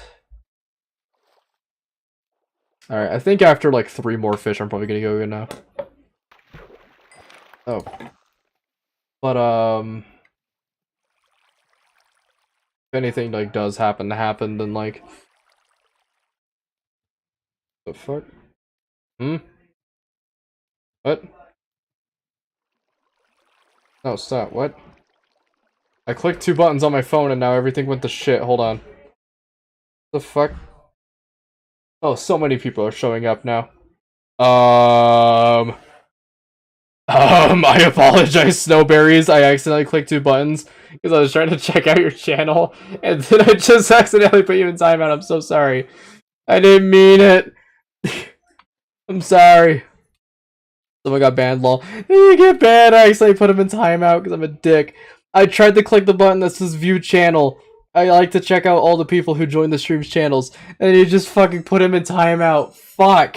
Alright, I think after like 3 more fish, I'm probably gonna go good now. Oh. But, if anything, like, does happen to happen, then, like... The fuck? Hmm? What? No, stop, what? I clicked 2 buttons on my phone and now everything went to shit, hold on. The fuck? Oh, so many people are showing up now. I apologize, Snowberries. I accidentally clicked 2 buttons because I was trying to check out your channel and then I just accidentally put you in timeout. I'm so sorry. I didn't mean it. I'm sorry. Someone got banned, lol. You get banned. I accidentally put him in timeout because I'm a dick. I tried to click the button that says view channel. I like to check out all the people who join the stream's channels, and you just fucking put him in timeout. Fuck.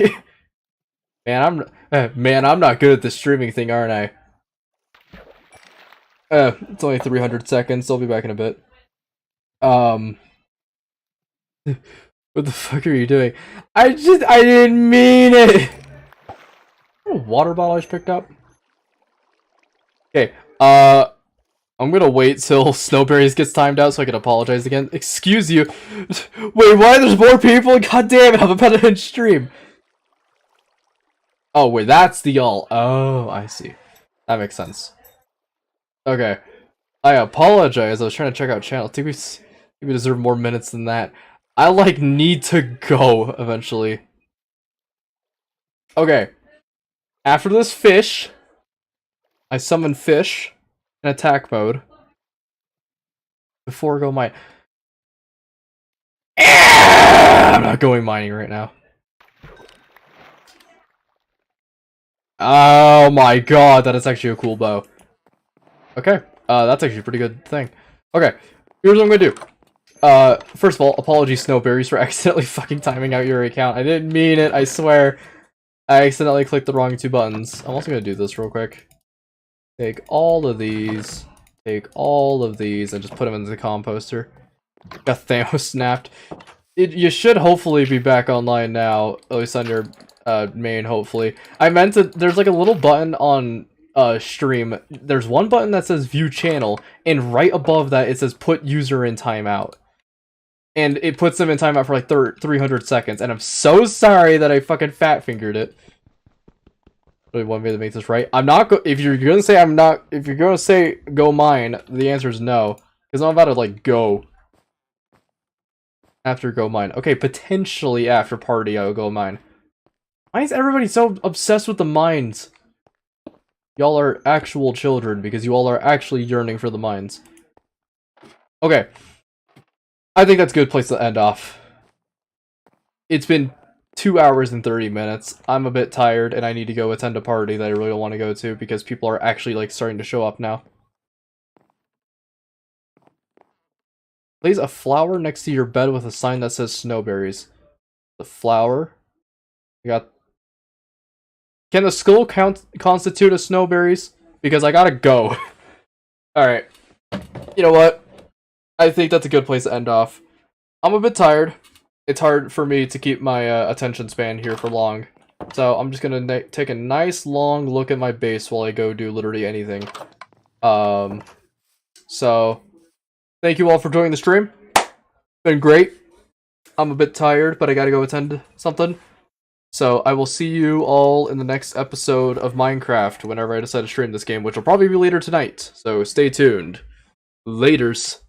Man, I'm not good at this streaming thing, aren't I? It's only 300 seconds, so I'll be back in a bit. What the fuck are you doing? I didn't mean it! Water bottle I just picked up? Okay, I'm gonna wait till Snowberries gets timed out so I can apologize again. Excuse you. Wait, why? There's more people? God damn it, I'm about to end stream. Oh, wait, that's the all. Oh, I see. That makes sense. Okay. I apologize. I was trying to check out channel. I think we deserve more minutes than that. I, like, need to go eventually. Okay. After this fish, I summon fish in attack mode. Before I go mine. I'm not going mining right now. Oh my god, that is actually a cool bow. Okay, that's actually a pretty good thing. Okay, here's what I'm gonna do. First of all, apologies Snowberries for accidentally fucking timing out your account. I didn't mean it, I swear. I accidentally clicked the wrong 2 buttons. I'm also gonna do this real quick. Take all of these, take all of these and just put them into the composter. Got Thanos snapped. You should hopefully be back online now, at least on your main, hopefully. I meant to, there's like a little button on stream. There's one button that says view channel, and right above that it says put user in timeout. And it puts them in timeout for like 300 seconds, and I'm so sorry that I fucking fat fingered it. Really want me to make this right? I'm not if you're gonna say I'm not, if you're gonna say go mine, the answer is no. Because I'm about to like go. After go mine. Okay, potentially after party I'll go mine. Why is everybody so obsessed with the mines? Y'all are actual children because you all are actually yearning for the mines. Okay. I think that's a good place to end off. It's been 2 hours and 30 minutes. I'm a bit tired and I need to go attend a party that I really don't want to go to because people are actually like starting to show up now. Place a flower next to your bed with a sign that says snowberries. The flower. You got. Can the skull constitute a snowberries? Because I gotta go. Alright. You know what? I think that's a good place to end off. I'm a bit tired. It's hard for me to keep my attention span here for long. So I'm just gonna take a nice long look at my base while I go do literally anything. So thank you all for joining the stream. Been great. I'm a bit tired, but I gotta go attend something. So I will see you all in the next episode of Minecraft whenever I decide to stream this game, which will probably be later tonight. So stay tuned. Laters.